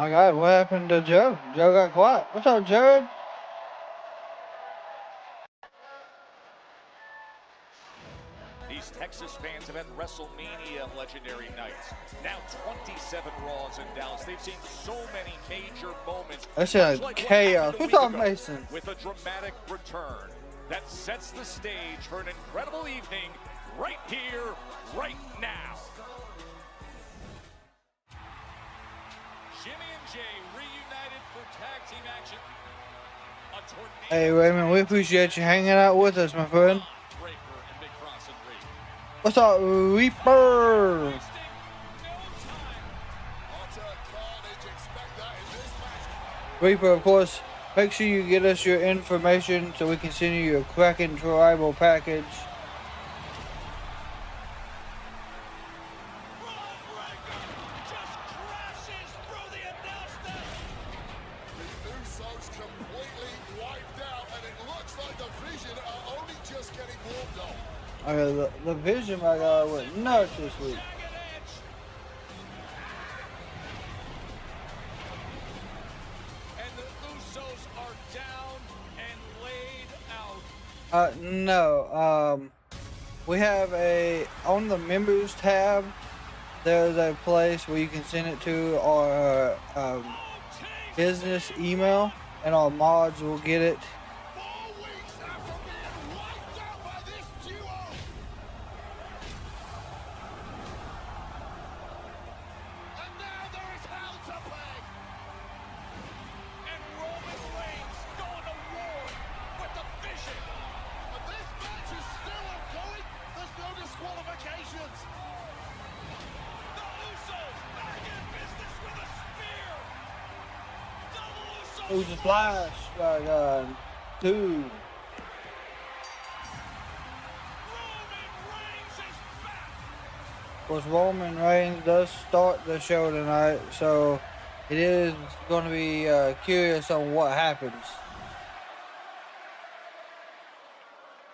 My God, what happened to Joe? Joe got quiet. What's up, Jared? These Texas fans have had WrestleMania legendary nights. Now 27 Raws in Dallas. They've seen so many major moments. That's like chaos. What's up, Mason? With a dramatic return that sets the stage for an incredible evening right here, right now. Jimmy and Jay reunited for tag team action. Hey Raymond, we appreciate you hanging out with us, my friend. What's up, Reaper? Reaper, of course, make sure you get us your information so we can send you your Kraken Tribal package. The Vision, my God, went nuts this week. And the Usos are down and laid out. No. We have on the members tab, there's a place where you can send it to our business email, and our mods will get it. Who's the Flash? My God. Two. Of course, Roman Reigns does start the show tonight, so it is going to be curious on what happens.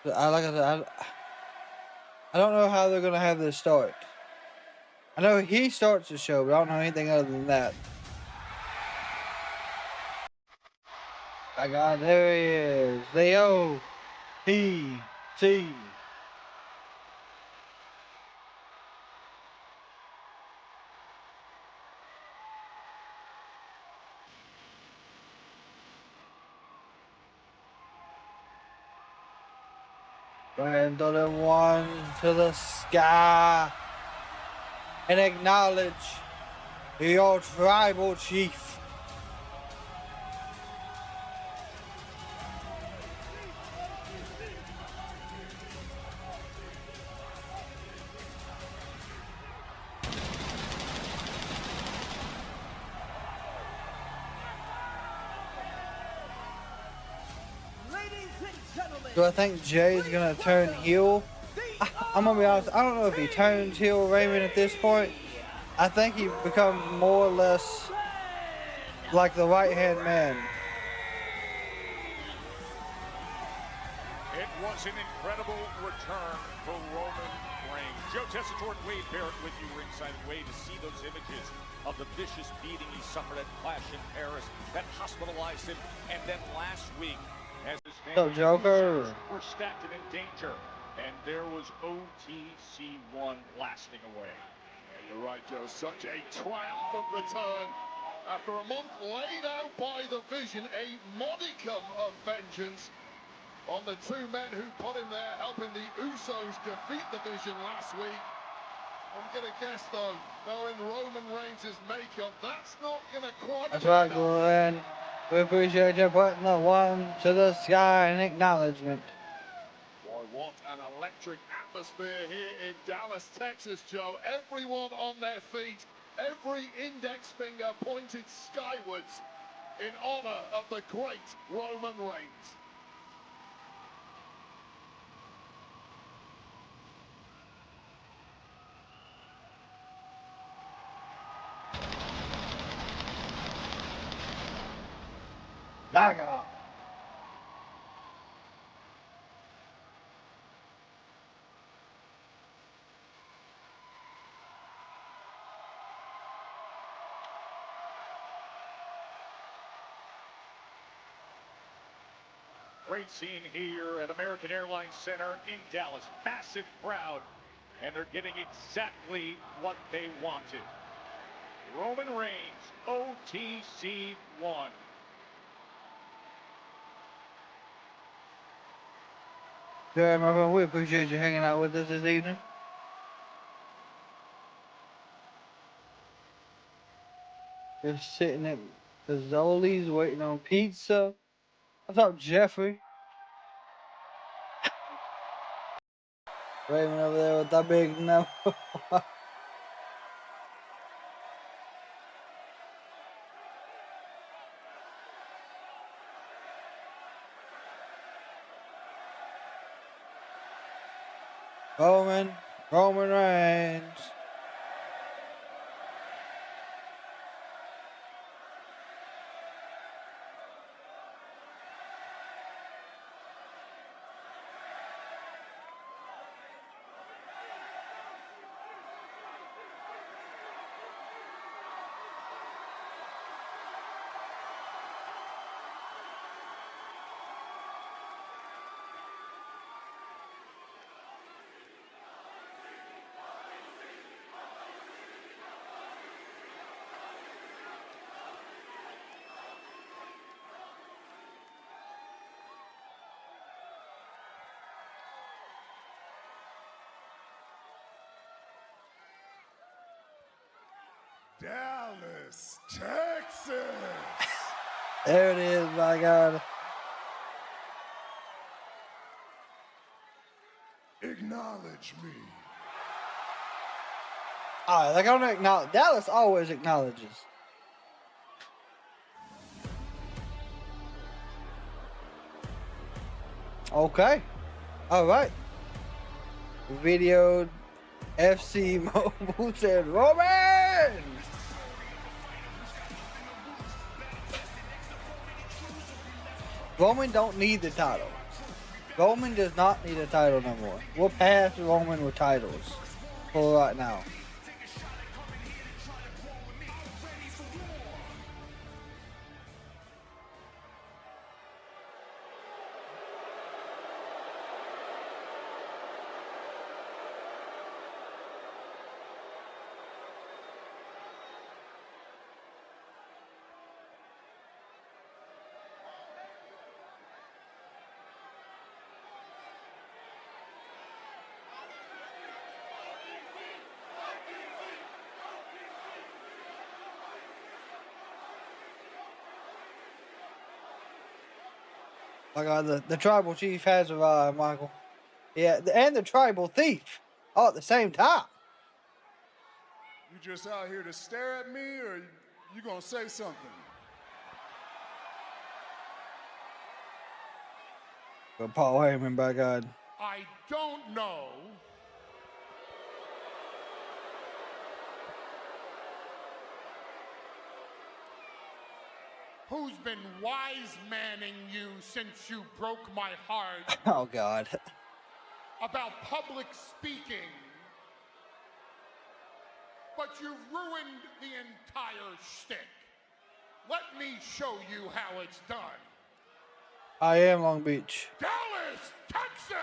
Like I said, I don't know how they're going to have this start. I know he starts the show, but I don't know anything other than that. My God, there he is. The OTC. Randall them one to the sky and acknowledge your tribal chief. Do I think Jay's gonna turn heel? I'm gonna be honest, I don't know if he turns heel Raymond at this point. I think he becomes more or less like the right-hand man. It was an incredible return for Roman Reigns. Joe Tessitore and Wade Barrett with you ringside. Wade, to see those images of the vicious beating he suffered at Clash in Paris that hospitalized him, and then last week, as his family Joker were stacked and in danger, and there was OTC 1 blasting away. You're right, Joe. Such a triumphant return. After a month laid out by the Vision, a modicum of vengeance on the two men who put him there, helping the Usos defeat the Vision last week. I'm going to guess, though, knowing Roman Reigns' makeup, that's not going to quite... That's right, Glenn. We appreciate you putting the one to the sky in acknowledgement. Boy, what an electric atmosphere here in Dallas, Texas, Joe. Everyone on their feet, every index finger pointed skywards in honor of the great Roman Reigns. Gaga. Great scene here at American Airlines Center in Dallas. Massive crowd, and they're getting exactly what they wanted. Roman Reigns, OTC 1. Yeah, my friend, we appreciate you hanging out with us this evening. Just sitting at Fazoli's waiting on pizza. What's up, Jeffrey? Raymond over there with that big number. Roman Reigns. Dallas, Texas. There it is, my God. Acknowledge me. All right, they're gonna acknowledge. Dallas always acknowledges. Okay. All right. Video FC Mobile said Roman. Roman don't need the title. Roman does not need a title no more. We're past Roman with titles for right now. My God, the tribal chief has arrived, Michael. Yeah, and the tribal thief all at the same time. You just out here to stare at me, or you gonna say something? But Paul Heyman, by God. I don't know who's been wise-manning you since you broke my heart Oh, God. about public speaking, but you've ruined the entire shtick. Let me show you how it's done. I am Long Beach. Dallas, Texas!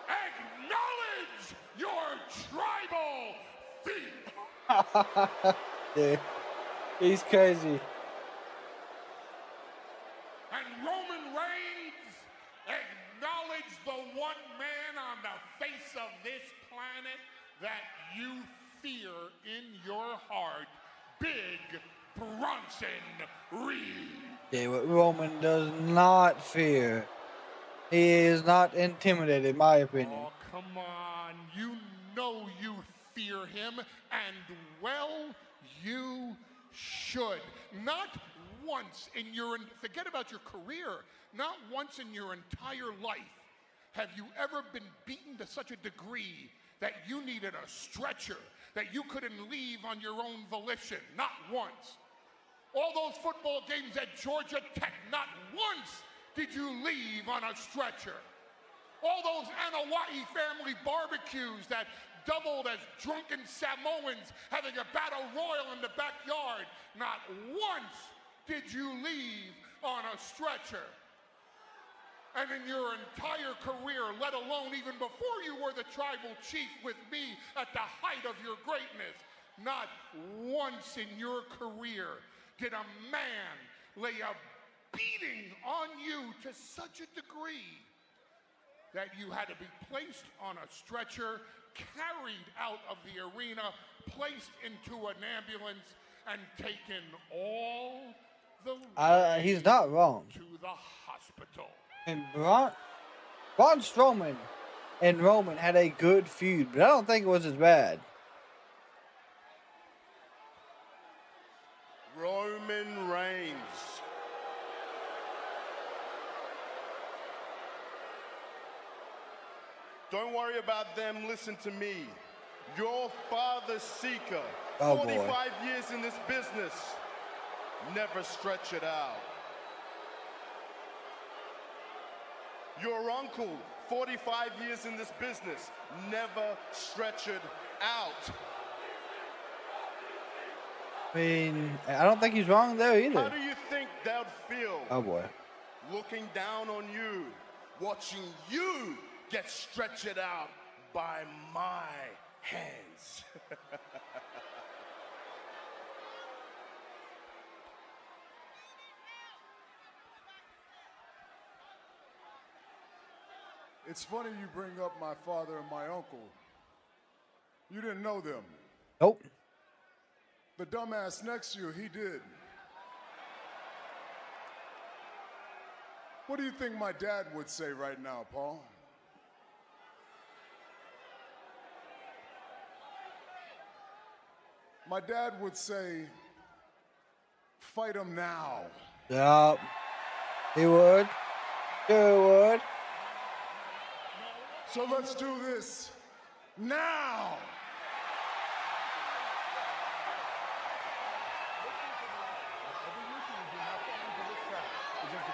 Acknowledge your tribal thief! Dude, he's crazy. And Roman Reigns, acknowledge the one man on the face of this planet that you fear in your heart, Big Bronson Reed. Yeah, what Roman does not fear. He is not intimidated, in my opinion. Oh, come on. You know you fear him, and well, you should. Not once in your, forget about your career, not once in your entire life have you ever been beaten to such a degree that you needed a stretcher, that you couldn't leave on your own volition. Not once. All those football games at Georgia Tech, not once did you leave on a stretcher. All those Anawahi family barbecues that doubled as drunken Samoans having a battle royal in the backyard, not once did you leave on a stretcher? And in your entire career, let alone even before you were the tribal chief with me at the height of your greatness, not once in your career did a man lay a beating on you to such a degree that you had to be placed on a stretcher, carried out of the arena, placed into an ambulance, and taken all the way he's not wrong. to the hospital. And Braun Strowman and Roman had a good feud, but I don't think it was as bad. Roman Reigns. Don't worry about them, listen to me. Your father, Seeker, Oh, 45 boy. years in this business, never stretch it out. Your uncle, 45 years in this business, never stretch it out. I mean, I don't think he's wrong there How either. do you think they'd feel Oh boy. looking down on you, watching you get stretched out by my hands? It's funny you bring up my father and my uncle. You didn't know them. Nope. The dumbass next to you, he did. What do you think my dad would say right now, Paul? My dad would say, fight him now. Yup. He would. Sure would. So let's do this now.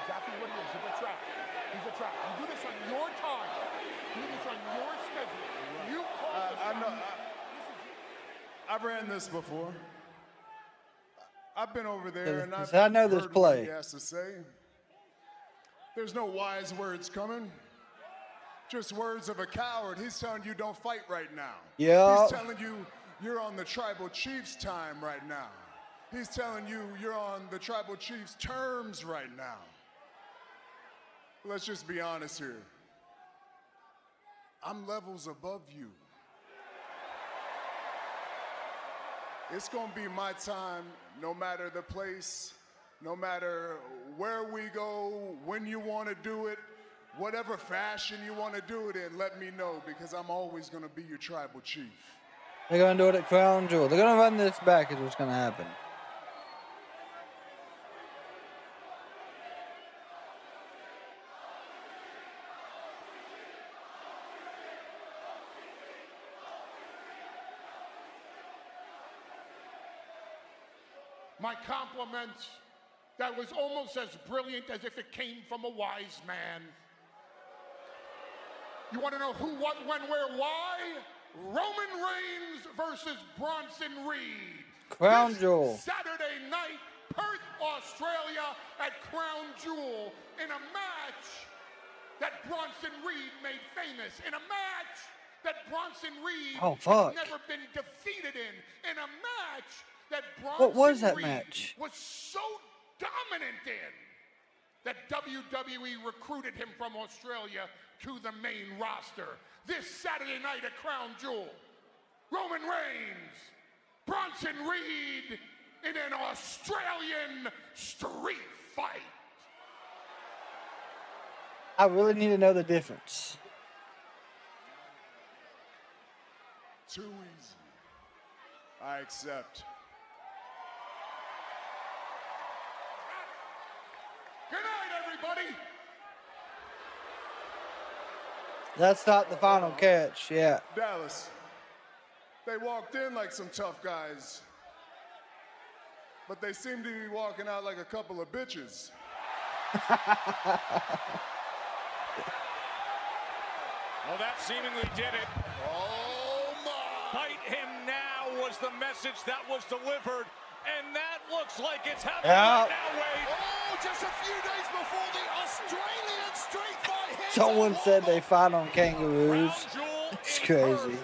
Exactly what it is. He's a trap. He's a trap. You do this on your time. You do this on your schedule. You call this I know. I've ran this before. I've been over there and I've I know this heard play. what he has to say. There's no wise words coming. Just words of a coward. He's telling you don't fight right now. Yeah. He's telling you you're on the tribal chief's time right now. He's telling you you're on the tribal chief's terms right now. Let's just be honest here. I'm levels above you. It's gonna be my time, no matter the place, no matter where we go, when you wanna do it, whatever fashion you wanna do it in, let me know, because I'm always gonna be your tribal chief. They're gonna do it at Crown Jewel. They're gonna run this back is what's gonna happen. My compliments. That was almost as brilliant as if it came from a wise man. You want to know who, what, when, where, why? Roman Reigns versus Bronson Reed. Crown This Jewel. Saturday night, Perth, Australia at Crown Jewel in a match that Bronson Reed made famous. In a match that Bronson Reed Oh, fuck. has never been defeated in. In a match that Bronson What was that Reed match? was so dominant in that WWE recruited him from Australia to the main roster. This Saturday night at Crown Jewel, Roman Reigns, Bronson Reed in an Australian street fight. I really need to know the difference. Too easy. I accept. Good night, everybody. That's not the final catch. Yeah. Dallas, they walked in like some tough guys, but they seem to be walking out like a couple of bitches. Well, that seemingly did it. Oh my! Fight him now was the message that was delivered, and that looks like it's happening Yeah. right now, Wade. Oh, just a few days before the Australian street fight hits. Someone said they fight on kangaroos. Crown Jewel It's in crazy.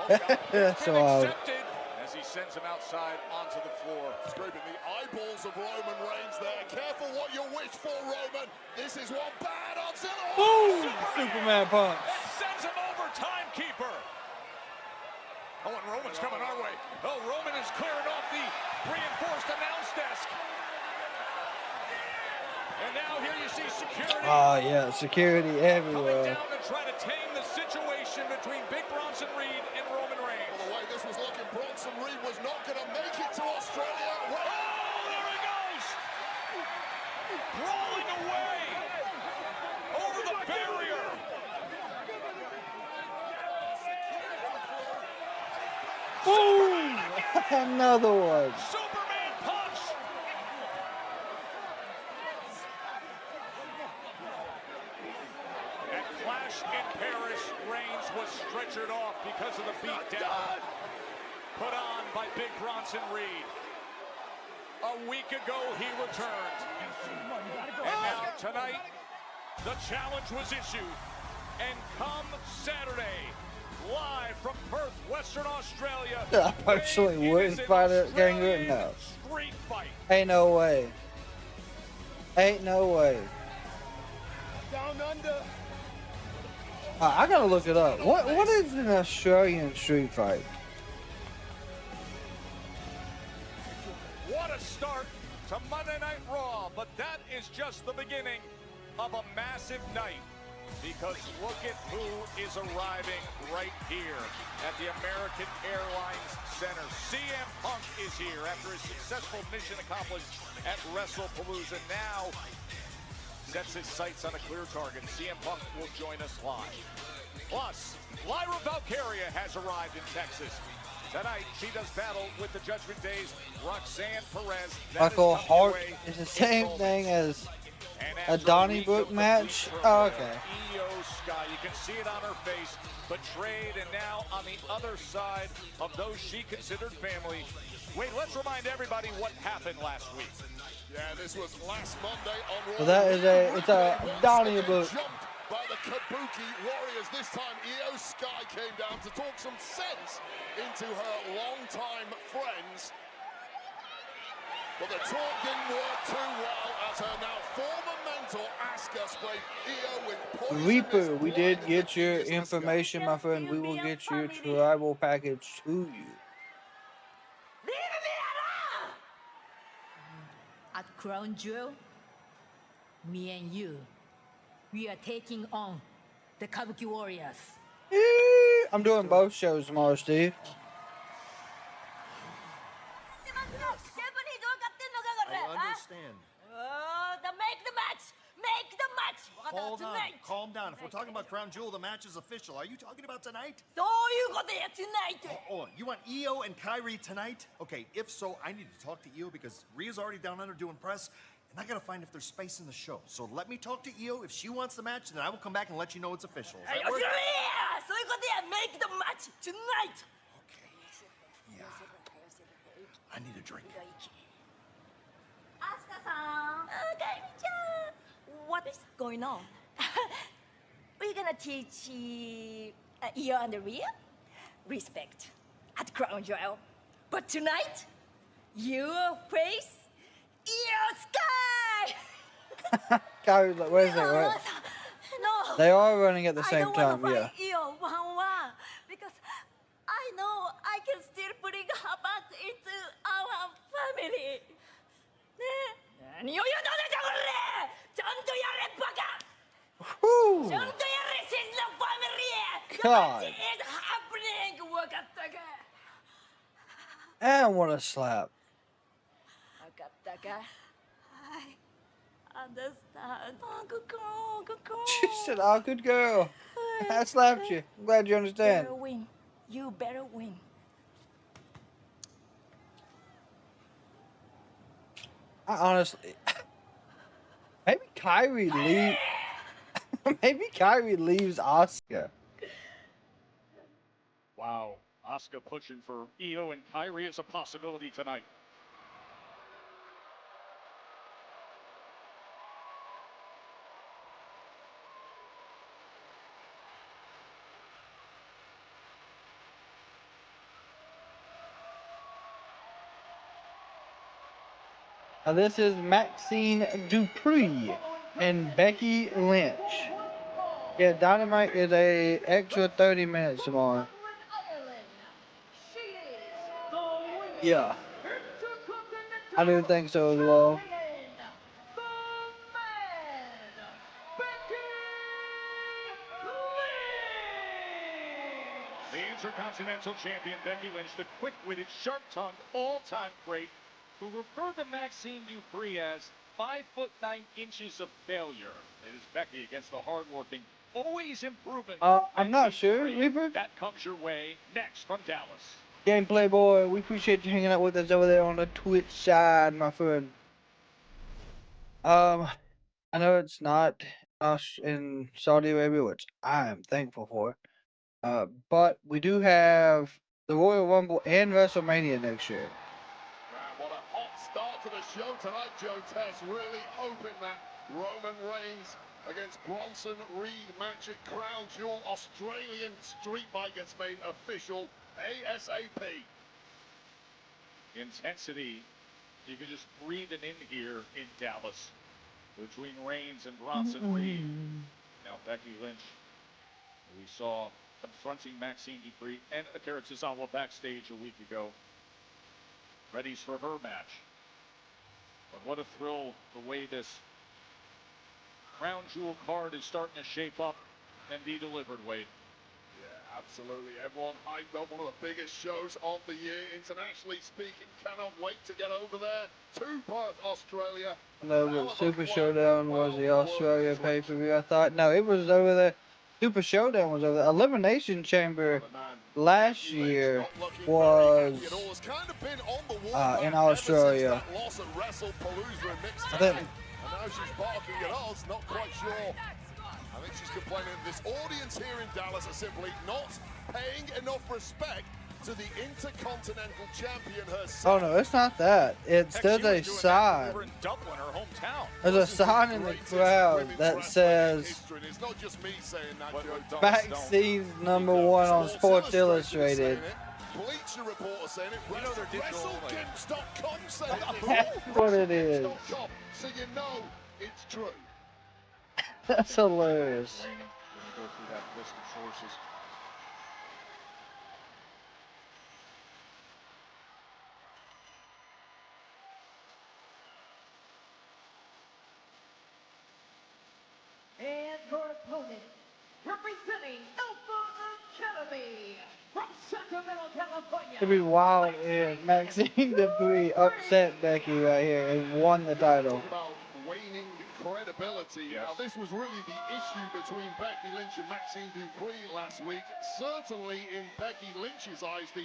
Perth. That's Been wild. accepted as he sends him outside onto the floor. Scraping the eyeballs of Roman Reigns there. Careful what you wish for, Roman. This is one bad auxiliary. Boom! Superman punch. That sends him over, timekeeper. Oh, and Roman's coming our way. Oh, Roman is clearing off the reinforced announce desk. And now here you see security. Oh yeah, security Coming everywhere. down to try to tame the situation between Big Bronson Reed and Roman Reigns. Well, the way this was looking, Bronson Reed was not going to make it to Australia. Oh, there he goes! Crawling away over the barrier. Boom! Another one. Superman punch. At Clash in Paris, Reigns was stretchered off because of the beatdown put on by Big Bronson Reed. A week ago, he returned. And now, tonight, the challenge was issued. And come Saturday, live from Perth, Western Australia, I personally Wade wouldn't is an fight a kangaroo. Australian No. street fight. Ain't no way. Ain't no way. Down under. I gotta look it up. What is an Australian street fight? What a start to Monday Night Raw, but that is just the beginning of a massive night. Because look at who is arriving right here at the American Airlines Center. CM Punk is here after his successful mission accomplished at WrestlePalooza. Now sets his sights on a clear target. CM Punk will join us live. Plus, Lyra Valkyria has arrived in Texas. Tonight, she does battle with the Judgment Day's Roxanne Perez. That Michael is Hart underway is the in same Rome. thing as And a after Donnybrook week of match? complete Oh, turmoil, okay. Io Sky, you can see it on her face, betrayed, and now on the other side of those she considered family. Wait, let's remind everybody what happened last week. Yeah, this was last Monday on Raw. So that is it's a Donnybrook. Jumped by the Kabuki Warriors. This time, Io Sky came down to talk some sense into her longtime friends. But the talk didn't work too well as her now former mentor, Asuka, sprayed Io with poison. Reaper, we did get your information, my friend. We will get your tribal package to you. At Crown Jewel, me and you, we are taking on the Kabuki Warriors. I'm doing both shows tomorrow, Steve. I understand. Make the match! Make the match! Hold on. Tonight! Calm down. If we're talking about Crown Jewel, the match is official. Are you talking about tonight? そういうことや tonight! Oh, you want Io and Kyrie tonight? Okay, if so, I need to talk to Io because Rhea's already down under doing press, and I gotta find if there's space in the show. So let me talk to Io. If she wants the match, then I will come back and let you know it's official. Does that work? そういうことや Make the match! Tonight! Okay. Yeah. I need a drink. Asuka-san! What's going on? We're gonna teach Io and Rhea respect at Crown Jewel. But tonight, you face Io Sky! Kyrie, like, where's they? Right? No. They are running at the I same don't time, wanna yeah. fight Io 1-1 because I know I can still bring her back into our family. ねえ。何を言うとんねんじゃこれ！ちゃんとやれバカ！ Whew. ちゃんとやれ she's the family! The God. match is happening! わかったか？ And what a slap. わかったか？I understand. Oh, good girl, good girl. She said, oh, good girl. I slapped you. I'm glad you understand. Better win. You better win. I honestly, maybe Kyrie leave. Maybe Kyrie leaves Asuka. Wow, Asuka pushing for Io and Kyrie is a possibility tonight. Now this is Maxxine Dupri and Becky Lynch. Yeah, Dynamite is a extra 30 minutes tomorrow. Yeah, I do think so as well. The Intercontinental Champion Becky Lynch, the quick-witted, sharp-tongued, all-time great, who referred to Maxxine Dupri as 5'9" of failure. It is Becky against the hard-working, always improving. I'm not sure, Reaper. That comes your way next from Dallas. Gameplay boy, we appreciate you hanging out with us over there on the Twitch side, my friend. I know it's not us in Saudi Arabia, which I am thankful for. But we do have the Royal Rumble and WrestleMania next year. What a hot start to the show tonight, Joe Tess. Really hoping that Roman Reigns against Bronson Reed match at Crown Jewel Australian Street Fight gets made official ASAP. Intensity, you can just breathe it in here in Dallas between Reigns and Bronson Reed. Now Becky Lynch, we saw confronting Maxxine Dupri and Akira Tozawa backstage a week ago. Ready for her match. But what a thrill the way this Crown Jewel card is starting to shape up and be delivered, Wade. Yeah, absolutely. Everyone hyped up, one of the biggest shows of the year, internationally speaking. Cannot wait to get over there to Perth, Australia. No, but Super Showdown was the Australia pay-per-view, I thought. No, it was over there. Super Showdown was over there. Elimination Chamber last year was in Australia. I think. And now she's barking at us, not quite sure. I think she's complaining that this audience here in Dallas are simply not paying enough respect to the Intercontinental Champion herself. Oh no, it's not that. It's there's a sign. Over in Dublin, her hometown. There's a sign in the crowd that says It's not just me saying that, Joe. Maxxine's #1 on Sports Illustrated. Bleacher Reporter saying it. You know they're digital only. WrestleGimps.com saying it. That's what it is. So you know it's true. That's hilarious. Let me go through that list of sources. And your opponent, representing Alpha Academy from Sacramento, California. It'd be wild if Maxxine Dupri upset Becky right here and won the title. About waning credibility. Yes. Now, this was really the issue between Becky Lynch and Maxxine Dupri last week. Certainly, in Becky Lynch's eyes, the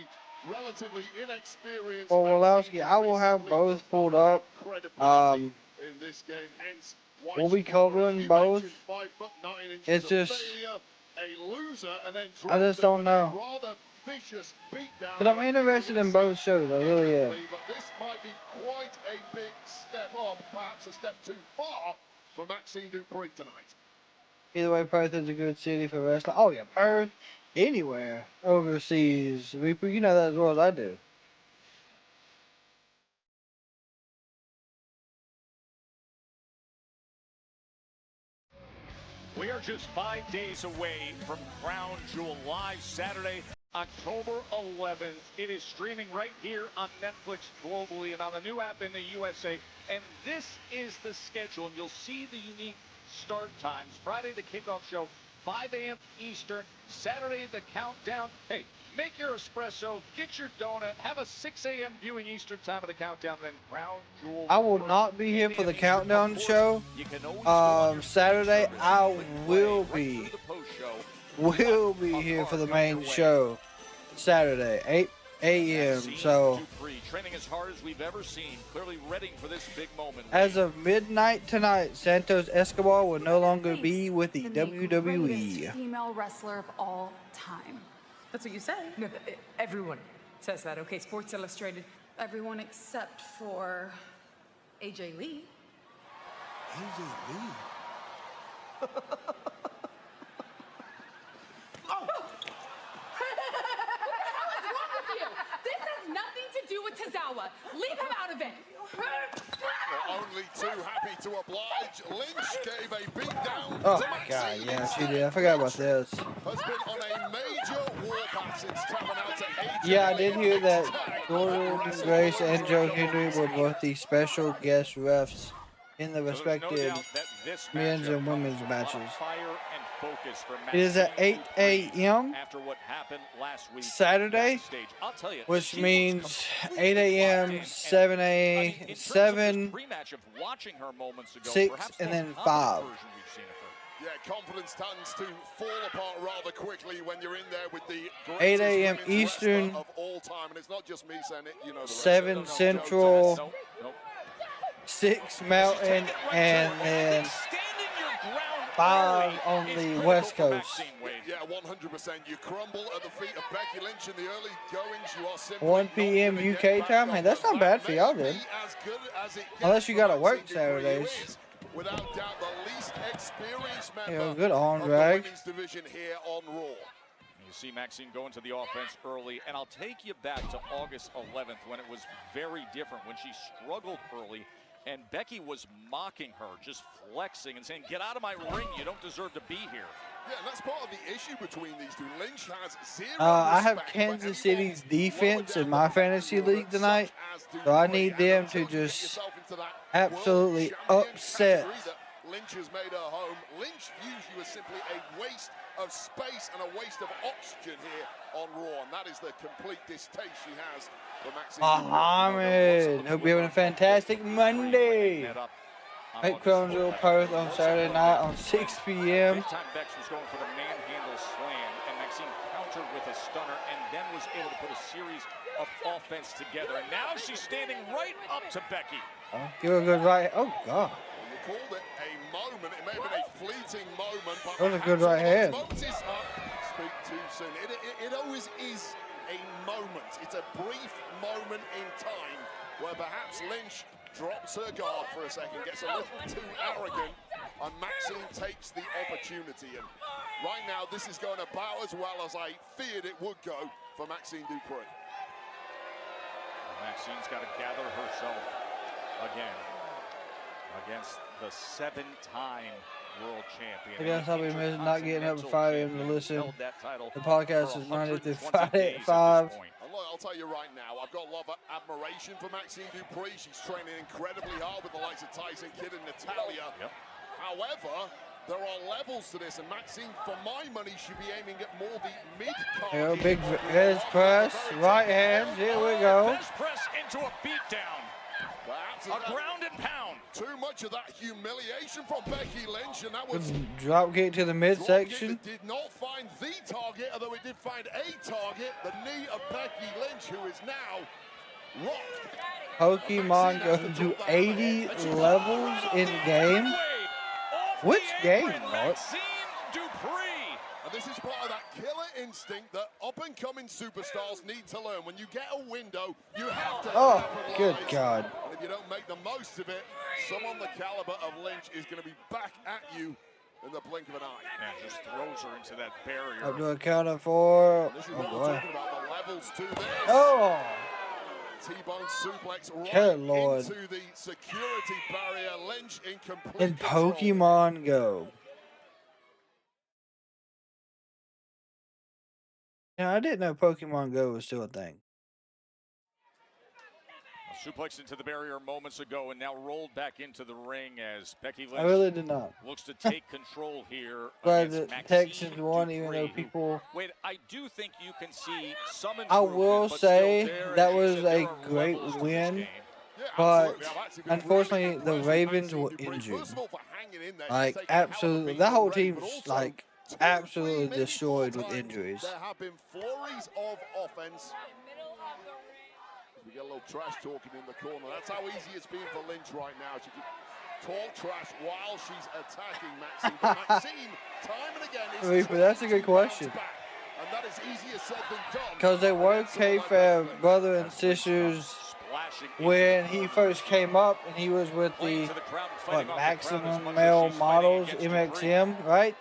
relatively inexperienced. Well, Woloski, I will have both pulled up. In this game, hence why We'll be she- covering you both. mentioned 5'9" inches It's of just- failure, a loser, and then I just don't know. rather vicious beatdown. But I'm interested in both shows, I really am. But this might be quite a big step up, perhaps a step too far for Maxxine Dupri tonight. Either way, Perth is a good city for wrestling. Oh yeah, Perth, anywhere overseas. Reaper, you know that as well as I do. We are just 5 days away from Crown Jewel live Saturday, October 11th. It is streaming right here on Netflix globally and on the new app in the USA. And this is the schedule. And you'll see the unique start times. Friday, the kickoff show, 5 a.m. Eastern. Saturday, the countdown. Hey, make your espresso, get your donut, have a 6 a.m. viewing Eastern time of the countdown, then Crown Jewel. I will not be here for the countdown show. You can always go on your Saturday, service I and play will right be. through the post show. Will be here for the main show Saturday, 8 a.m. So Dupri, training as hard as we've ever seen, clearly ready for this big moment. as of midnight tonight, Santos Escobar will no longer be with the greatest WWE. female wrestler of all time. That's what you say. No, everyone says that. Okay, Sports Illustrated. Everyone except for AJ Lee. AJ Lee? What's wrong with you? This has nothing to do with Tozawa. Leave him out of it. gave a beat down Oh to my God, Maxxine yeah, she instead. did. I forgot about this. Has been on a major warpath since tapping out to AJ Yeah, I did hear that Tag Jordan at Grace and WrestleMania. Joe Henry were both the special guest refs in the So there's no respective doubt that this men's matchup and women's comes with a lot of matches. fire and focus for It is at Maxxine 8 Dupri a.m. after what happened last week Saturday, backstage. I'll tell you, which she means looks 8 completely locked a.m., in. And, 7 I mean, a.m., in terms of this 7, pre-match of watching her moments ago, 6, perhaps and the then most 5. confident version we've seen of her. Yeah, confidence tends to fall apart rather quickly when you're in there with the 8 greatest a.m. women's Eastern, wrestler of all time, and it's not just me saying it. You know the rest. 7 No, no, Central, Joe Nope. 6 Mountain, and then 5 on the West Coast. Yeah, 100%. You crumble at the feet of Becky Lynch in the early goings. You are simply 1 not p.m. gonna UK get time. back Hey, on that's the not bad back. for y'all May then. be as good as it gets Unless you for gotta work Maxxine Dupri, who Saturdays. is, without doubt, the least experienced Yeah, member good arm of drag. the women's division here on Raw. You see Maxxine going to the offense early, and I'll take you back to August 11th when it was very different, when she struggled early, and Becky was mocking her, just flexing and saying, "Get out of my ring, you don't deserve to be here." Yeah, and that's part of the issue between these two. Lynch has zero I have respect for Kansas anyone City's defense lower in down my the fantasy pecking order, league tonight, such as so I Dupri. need And them until to you get just yourself into that absolutely world upset. champion category that Lynch has made her home. Lynch views you as simply a waste of space and a waste of oxygen here on Raw, and that is the complete distaste she has for Maxxine Dupri. Muhammad, hope you're having a fantastic Monday. Make Cronesville, Perth on Saturday night on 6 p.m. Big time Bex was going for the manhandle slam, and Maxxine countered with a stunner and then was able to put a series of offense together. And now she's standing right up to Becky. Give her a good right. Oh, God. You called it a moment. It may have been a fleeting moment, but That was a good right hand. Speak too soon. It always is a moment. It's a brief moment in time where perhaps Lynch drops her guard for a second, gets a little too arrogant, and Maxxine takes the opportunity. And right now, this is going about as well as I feared it would go for Maxxine Dupri. Maxxine's got to gather herself again against the 7-time world champion. I guess I'll be missing not getting up at 5 a.m. to listen. Held that title The podcast for is Monday through 120 Friday days at at 5. this point. And look, I'll tell you right now, I've got a lot of admiration for Maxxine Dupri. She's training incredibly hard with the likes of Tyson Kidd and Natalia. Yep. However, there are levels to this, and Maxxine, for my money, should be aiming at more the mid-card. Here, big Vez press, right hands. Here we go. Vez press into a beatdown. Perhaps A ground and pound. too much of that humiliation from Becky Lynch, and that was Drop kick to the midsection. did not find the target, although it did find a target, the knee of Becky Lynch, who is now rocked. Pokemon go to 80 levels in game. Which game, Mark? Maxxine Dupri. And this is part of that killer instinct that up-and-coming superstars need to learn. When you get a window, you have to Oh, good capitalize. God. And if you don't make the most of it, someone the caliber of Lynch is going to be back at you in the blink of an eye. And just throws her into that barrier. Up to a count of 4. This is Oh, what we're boy. talking about, the levels to this. Oh, T-bone suplex right Good Lord. into the security barrier. Lynch in complete in control. Pokemon Go. Yeah, I didn't know Pokemon Go was still a thing. Suplex into the barrier moments ago and now rolled back into the ring as Becky Lynch I really did not. looks to take control here. Glad against that Maxxine Texans won, even though Dupri, who- people. Wait, I do think you can see some I improvement, will but say still there, that as you was said, a there are great levels to this win. game. Yeah, But absolutely. I've actually been unfortunately, really the impressed with Ravens Maxxine were Dupri. injured. First of all, for hanging in there, Like, she's taken a hell of a absolutely. beat That from whole the ring, team's, but also like, 2, absolutely 3, maybe 4 destroyed with times injuries. There have been flurries of offense. We get a little trash talking in the corner. That's how easy it's been for Lynch right now. She can talk trash while she's attacking Maxxine. But Maxxine, time and again, is Wait, but that's a good question. back. And that is easier said than done. Because they were kayfabe brother and sisters Splashing into when the he crowd. first came up, and he was with Playing the to the crowd and what, fighting off the crowd as Maximum much as Male she's fighting Models against Dupri. MXM, right?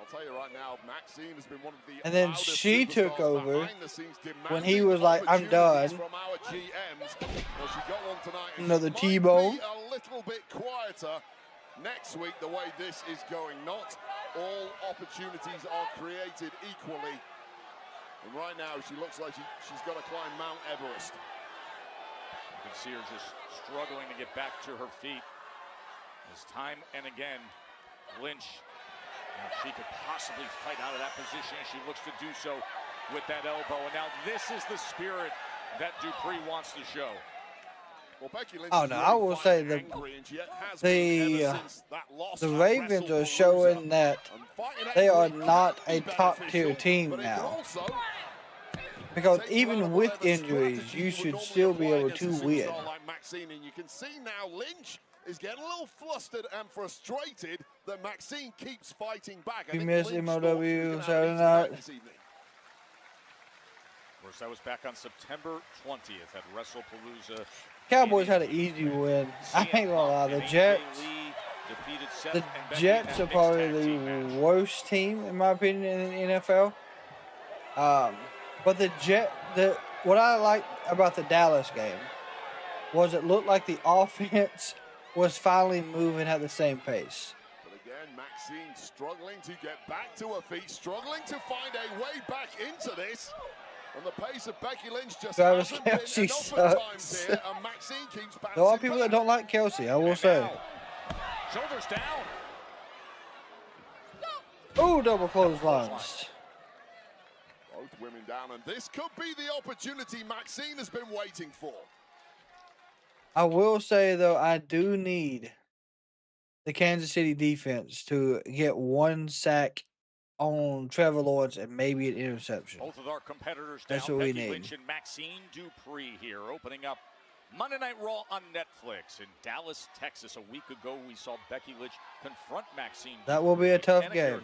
I'll tell you right now, Maxxine has been one of the And then loudest she took superstars over behind the scenes, when he demanding was like, "I'm opportunities done." from our GMs. Well, she got one tonight, and Another she might T-bone. be a little bit quieter next week the way this is going. Not all opportunities are created equally. And right now she looks like she's got to climb Mount Everest. You can see her just struggling to get back to her feet. As time and again, Lynch, if she could possibly fight out of that position, she looks to do so with that elbow. And now this is the spirit that Dupri wants to show. Well, Becky Lynch Oh no, I will say the Ravens are showing that they are not a top tier team now. Because even with injuries, you should still be able to win. And you can see now Lynch is getting a little flustered and frustrated that Maxxine keeps fighting back. You missed MLW Saturday night. Of course, that was back on September 20th at WrestlePalooza. Cowboys had an easy win. I ain't gonna lie, the Jets are probably the worst team in my opinion in the NFL. But what I liked about the Dallas game was it looked like the offense was finally moving at the same pace. But again, Maxxine struggling to get back to her feet, struggling to find a way back into this. And the pace of Becky Lynch just hasn't been enough at times here, and Maxxine keeps bouncing. There are people that don't like Kelsey, I will say. Shoulders down. Oh, double clotheslines. Both women down, and this could be the opportunity Maxxine has been waiting for. I will say, though, I do need the Kansas City defense to get one sack on Trevor Lawrence and maybe an interception. Both of our competitors down. That's what we Becky need. Lynch and Maxxine Dupri here, opening up Monday Night Raw on Netflix in Dallas, Texas. A week ago, we saw Becky Lynch confront Maxxine. That will be a tough and game.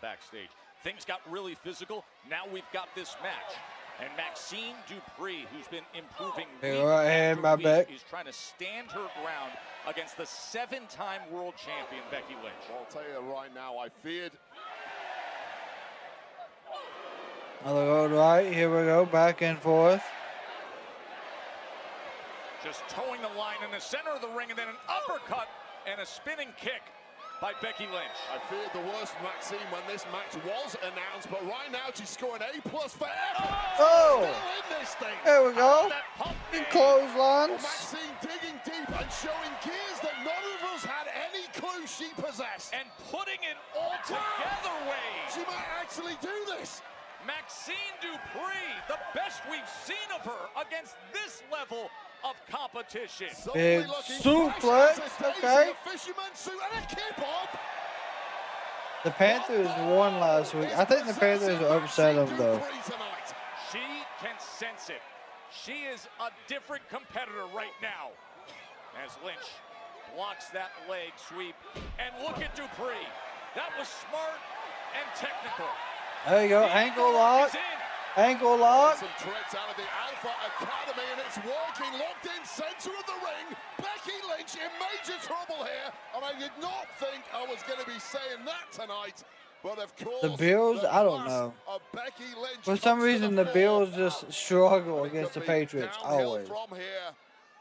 Backstage. Things got really physical. Now we've got this match. And Maxxine Dupri, who's been improving is trying to stand her ground against the 7-time world champion, Becky Lynch. Well, I'll tell you right now, I feared. Another road right. Here we go. Back and forth. Just towing the line in the center of the ring, and then an uppercut and a spinning kick by Becky Lynch. I feared the worst Maxxine when this match was announced, but right now she's scoring A+ for effort. Oh! Still in this thing. There we go. Clotheslines. Well, Maxxine digging deep and showing gears that none of us had any clue she possessed. And putting it all together, Wade. She might actually do this. Maxxine Dupri, the best we've seen of her against this level of competition. Big suplex, okay. The Panthers won last week. I think the Panthers upset them, though. She can sense it. She is a different competitor right now. As Lynch blocks that leg sweep. And look at Dupri. That was smart and technical. There you go, ankle lock. Ankle lock. Some threats out of the Alpha Academy, and it's working. Locked in center of the ring. Becky Lynch in major trouble here, and I did not think I was going to be saying that tonight. But of course, the Bills, I don't know. For some reason, the Bills just struggle against the Patriots always. From here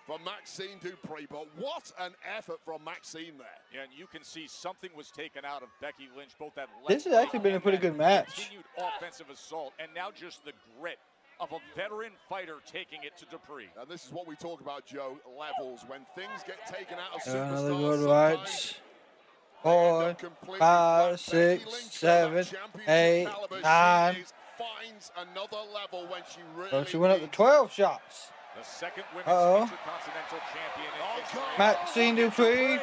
for Maxxine Dupri, but what an effort from Maxxine there. Yeah, and you can see something was taken out of Becky Lynch, both that this has actually been a pretty good match. Continued offensive assault, and now just the grit of a veteran fighter taking it to Dupri. And this is what we talk about, Joe, levels. When things get taken out of another superstars, good right. 4, 5, 6, 7, 8, 9. Finds another level when she really So she went up to 12 shots. The second women's intercontinental champion. Maxxine Dupri.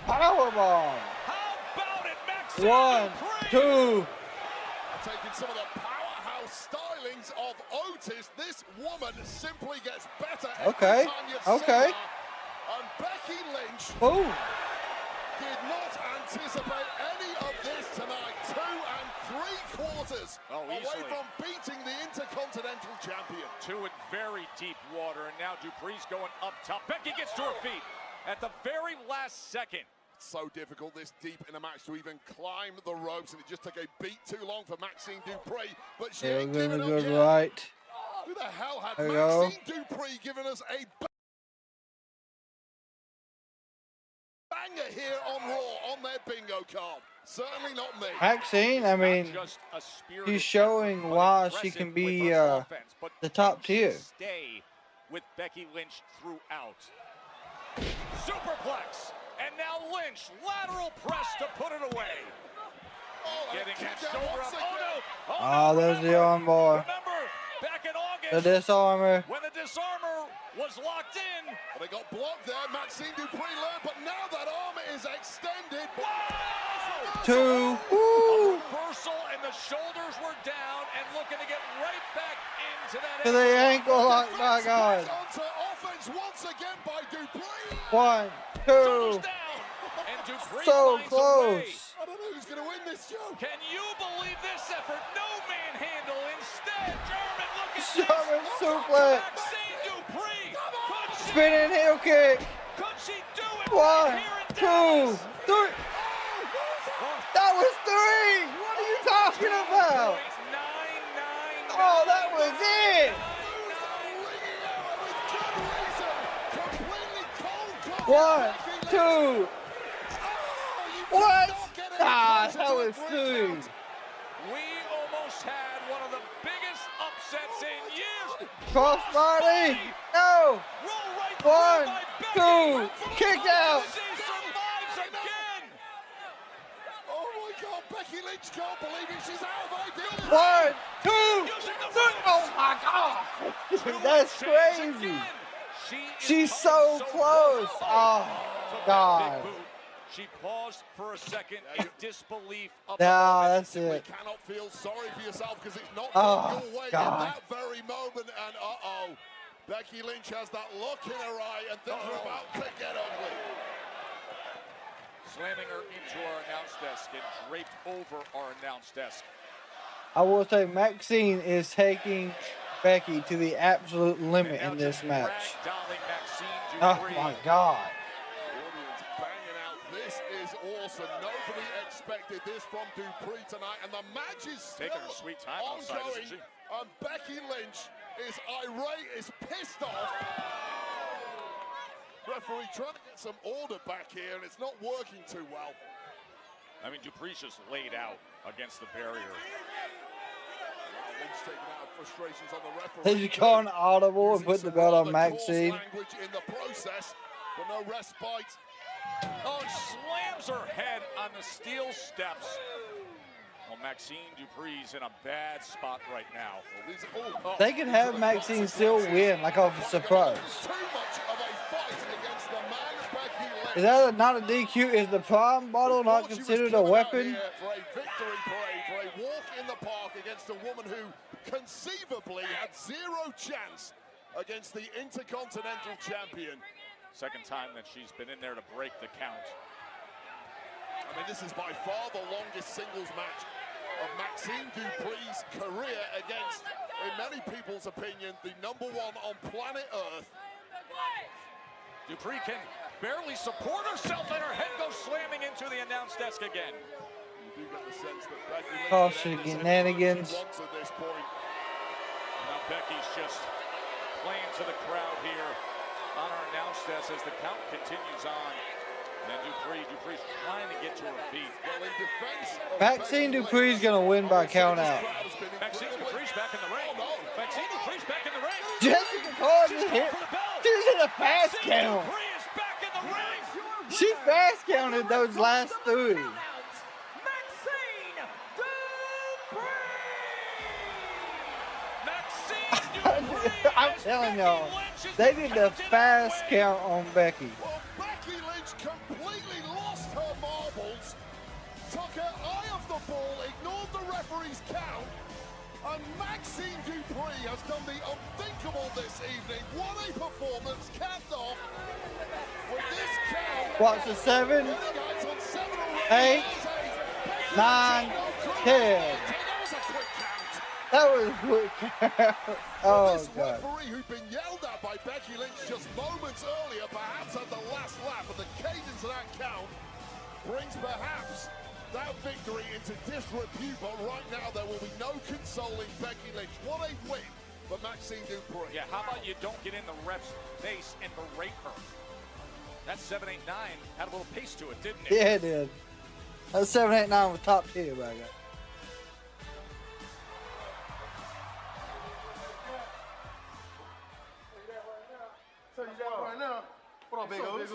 Powerbomb. How about it, Maxxine 1, 2. Taking some of the powerhouse stylings of Otis. This woman simply gets better every time you see her. And Becky Lynch did not anticipate any of this tonight. 2 3/4 away from beating the Intercontinental Champion. 2 in very deep water, and now Dupri's going up top. Becky gets to her feet at the very last second. So difficult this deep in a match to even climb the ropes, and it just took a beat too long for Maxxine Dupri. But she ain't giving up yet. Right. Who the hell had Maxxine Dupri giving us a banger here on Raw? video card. Certainly not me. Maxxine, I mean, she's showing why she can be the top tier. Stay with Becky Lynch throughout. Superplex, and now Lynch lateral press to put it away. Getting that shoulder up. Oh no! Oh, there's the armbar. Remember, back in August, The disarmer. when the disarmer was locked in. They got blocked there. Maxxine Dupri learned, but now that arm is extended. Wow! 2. A Woo! reversal, and the shoulders were down, and looking to get right back into that. To the ankle lock, my God. Onto offense once again by Dupri. 1, 2. Shoulders down, and Dupri So finds a way. close. I don't know who's going to win this, Joe. Can you believe this effort? No manhandle. Instead, German, look at German this. suplex. Maxxine Dupri. Could she, Spinning heel kick. could she do it 1, right here in 2, Dallas? 3. That was 3. What are you talking about? 0.999. Oh, that was it. 1, 2. What? Ah, that was 3. We almost had one of the biggest upsets in years. Crossbody. No. Roll right 1, through by 2. Becky. Kick out. She survives again. Oh my God, Becky Lynch can't believe it. She's out of ideas. 1, 2, 3. Oh my God. That's crazy. She's so close. Oh God. She paused for a second in disbelief of Nah, that's it. You cannot feel sorry for yourself because it's not Oh, going your way God. at that very moment. And Becky Lynch has that look in her eye, and things are about to get ugly. slamming her into our announce desk and draped over our announce desk. I will say Maxxine is taking Becky to the absolute limit in this match. Oh my God. Audience banging out. This is awesome. Nobody expected this from Dupri tonight, and the match is still taking her sweet time outside, ongoing. isn't she? And Becky Lynch is irate, is pissed off. Referee trying to get some order back here, and it's not working too well. I mean, Dupri's just laid out against the barrier. Lynch taking out frustrations on the referee. He's gone audible and put the belt on Maxxine. Language in the process, but no respite. Oh, and slams her head on the steel steps. Well, Maxxine Dupri's in a bad spot right now. They could have Maxxine still win, like off a surprise. Too much of a fight against the man Becky Lynch. Is that not a DQ? Is the prime bottle not considered a weapon? For a victory parade, for a walk in the park against a woman who conceivably had zero chance against the Intercontinental Champion. Second time that she's been in there to break the count. I mean, this is by far the longest singles match of Maxxine Dupri's career against, in many people's opinion, the #1 on planet Earth. Dupri can barely support herself, and her head goes slamming into the announce desk again. You do get the sense that Becky Lynch Oh, is shenanigans. at this point. Now Becky's just playing to the crowd here on our announce desk as the count continues on. And then Dupri's trying to get to her feet. Well, in defense of Maxxine Becky Dupri's Lynch, gonna win by count out. Maxxine Dupri's back in the ring. Maxxine Dupri's back in the ring. Jessica Carter She's hit. going for the belt. She's in a fast Maxxine count. Dupri is back in the ring. She fast counted those last 3. Maxxine Dupri. I'm telling y'all, they did the fast count on Becky. Well, Becky Lynch completely lost her marbles, took her eye off the ball, ignored the referee's count, and Maxxine Dupri has done the unthinkable this evening. What a performance, capped off with this count. What's the 7, Guys on 7 already. 8, 9, 10. That was a quick count. That was quick. Oh This God. referee who'd been yelled at by Becky Lynch just moments earlier, perhaps at the last lap, and the cadence of that count brings perhaps that victory into disrepute. But right now there will be no consoling Becky Lynch. What a win for Maxxine Dupri. Yeah, how about you don't get in the ref's face and berate her? That 7-8-9 had a little pace to it, didn't it? Yeah, it did. That 789 was top tier, by God. What up, Big Oos?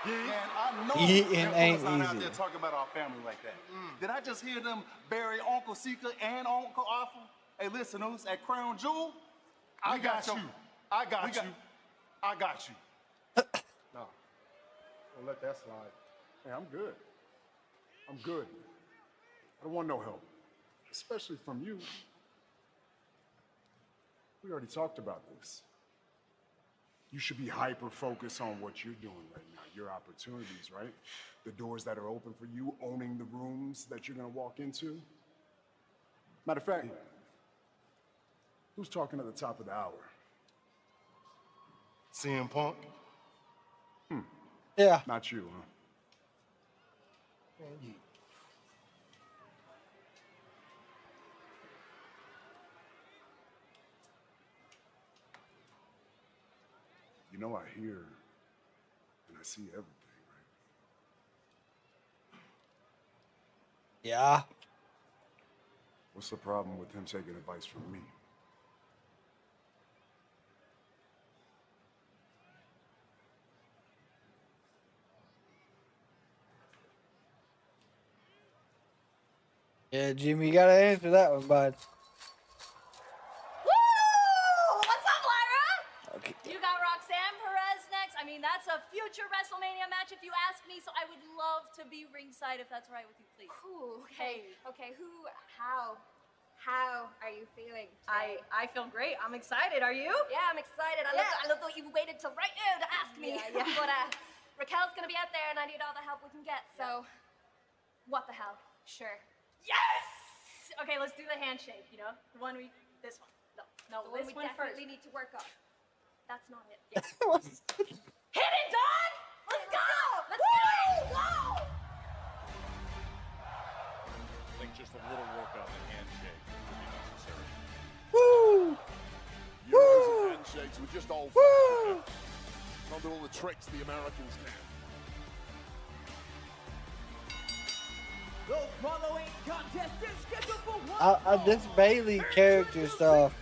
Man, I know Eating them ain't fools out easy. there talking about our family like that. Did I just hear them bury Uncle Sika and Uncle Arthur? Hey, listen, Oos, at Crown Jewel, I got you. I got you. I got you. No. Don't let that slide. Hey, I'm good. I'm good. I don't want no help. Especially from you. We already talked about this. You should be hyper-focused on what you're doing right now, your opportunities, right? The doors that are open for you, owning the rooms that you're gonna walk into. Matter of fact, who's talking at the top of the hour? CM Punk? Yeah. Not you, huh? You know, I hear and I see everything, right? Yeah. What's the problem with him taking advice from me? Yeah, Jimmy, you gotta answer that one, bud. Woo! What's up, Lyra? Okay. You got Roxanne Perez next. I mean, that's a future WrestleMania match if you ask me, so I would love to be ringside if that's all right with you, please. Ooh, okay. Okay, how are you feeling today? I feel great. I'm excited. Are you? Yeah, I'm excited. I love that you waited till right now to ask me. Yeah. But Raquel's gonna be out there and I need all the help we can get, so what the hell? Sure. Yes! Okay, let's do the handshake, you know? This one. No, The one this we one definitely first. need to work on. That's not it. Hit it, dog! Let's go! Let's go! I think just a little work on the handshake would be necessary. Woo! Euros and handshakes were just old-fashioned. Can't do all the tricks the Americans can. The following contest is scheduled for one This Bailey character stuff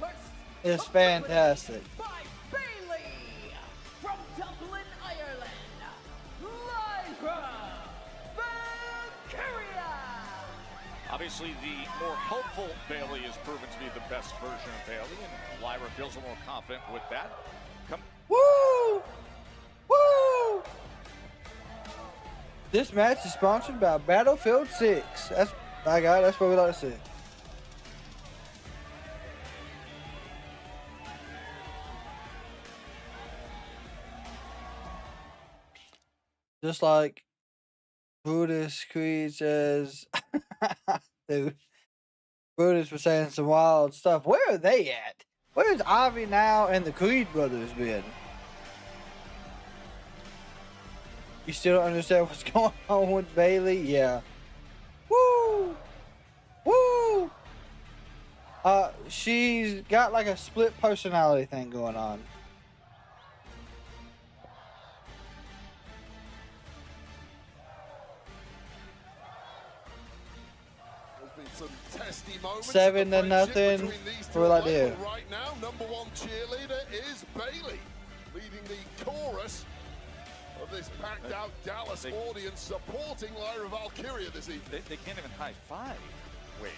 is fantastic. by Bailey from Dublin, Ireland. Lyra Valkyria. Obviously, the more helpful Bailey has proven to be the best version of Bailey, and Lyra feels a little more confident with that. Woo! Woo! This match is sponsored by Battlefield 6. That's what we like to see. Just like Buddhist Creed says, dude, Buddhist was saying some wild stuff. Where are they at? Where's Ivy now and the Creed brothers been? You still don't understand what's going on with Bailey? Yeah. Woo! Woo! She's got like a split personality thing going on. There's been some testy moments. 7-0 for like there. Right now, number one cheerleader is Bailey, leading the chorus of this packed out Dallas audience supporting Lyra Valkyria this evening. They can't even high five. Wait.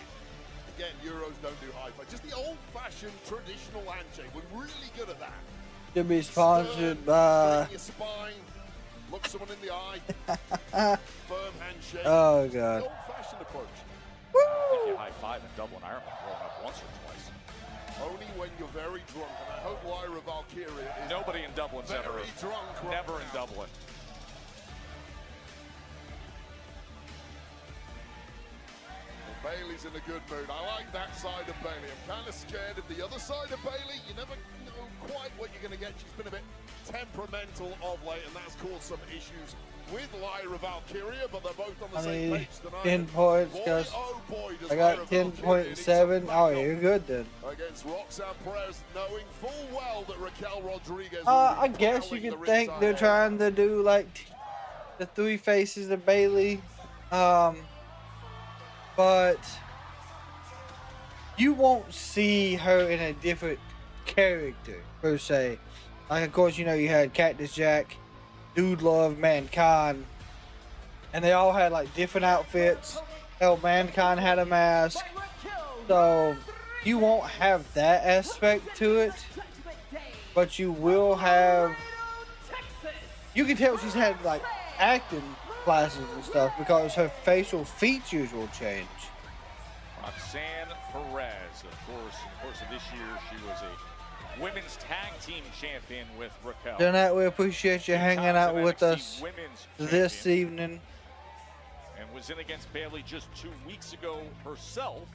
Again, Euros don't do high five. Just the old-fashioned traditional handshake. We're really good at that. Should be sponsored by. Your spine, look someone in the eye. Firm handshake. Oh The God. old-fashioned approach. I think you high five in Dublin, Ireland, growing up once or twice. Only when you're very drunk, and I hope Lyra Valkyria is Nobody in Dublin's very ever. drunk. Right Never in now. Dublin. Bailey's in a good mood. I like that side of Bailey. I'm kind of scared of the other side of Bailey. You never know quite what you're going to get. She's been a bit temperamental of late, and that's caused some issues with Lyra Valkyria, but they're both on the same page tonight. 10 points, because I got 10.7. Oh, yeah, you're good then. Against Roxanne Perez, knowing full well that Raquel Rodriguez. I guess you could think they're trying to do like the three faces of Bayley, but you won't see her in a different character per se. Like, of course, you know, you had Cactus Jack, Dude Love, Mankind, and they all had like different outfits. Hell, Mankind had a mask, so you won't have that aspect to it, but you will have. You can tell she's had like acting classes and stuff because her facial features will change. Roxanne Perez, of course, in the course of this year, she was a women's tag team champion with Raquel. Donat, we appreciate you hanging out with us this evening. And was in against Bayley just 2 weeks ago herself.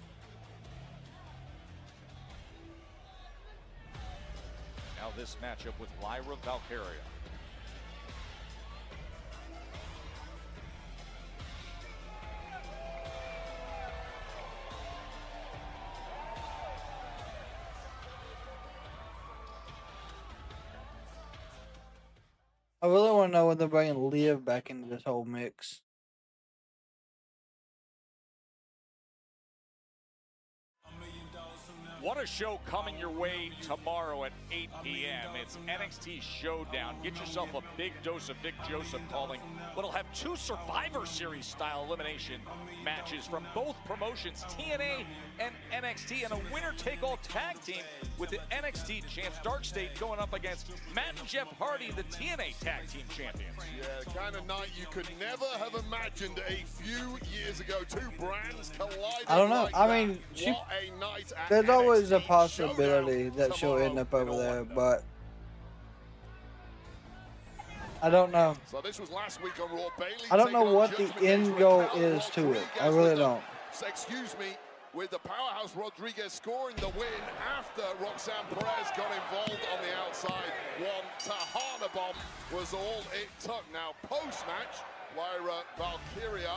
Now this matchup with Lyra Valkyria. I really want to know when they're bringing Liv back into this whole mix. What a show coming your way tomorrow at 8 p.m. It's NXT Showdown. Get yourself a big dose of Vic Joseph calling what'll have 2 Survivor Series style elimination matches from both promotions, TNA and NXT, and a winner-take-all tag team with the NXT champs Dark State going up against Matt and Jeff Hardy, the TNA tag team champions. Yeah, the kind of night you could never have imagined a few years ago. 2 brands colliding. I don't know. Like I mean, what a night at there's always a NXT possibility Showdown that she'll end up over tomorrow. there, but I don't know. So this was last week on Raw. Bayley I don't know taking on what the Judgment end Day's goal Raquel is to it. Rodriguez I really with the- don't. Excuse me, with the powerhouse Rodriguez scoring the win after Roxanne Perez got involved on the outside. One Tahana bomb was all it took. Now post-match, Lyra Valkyria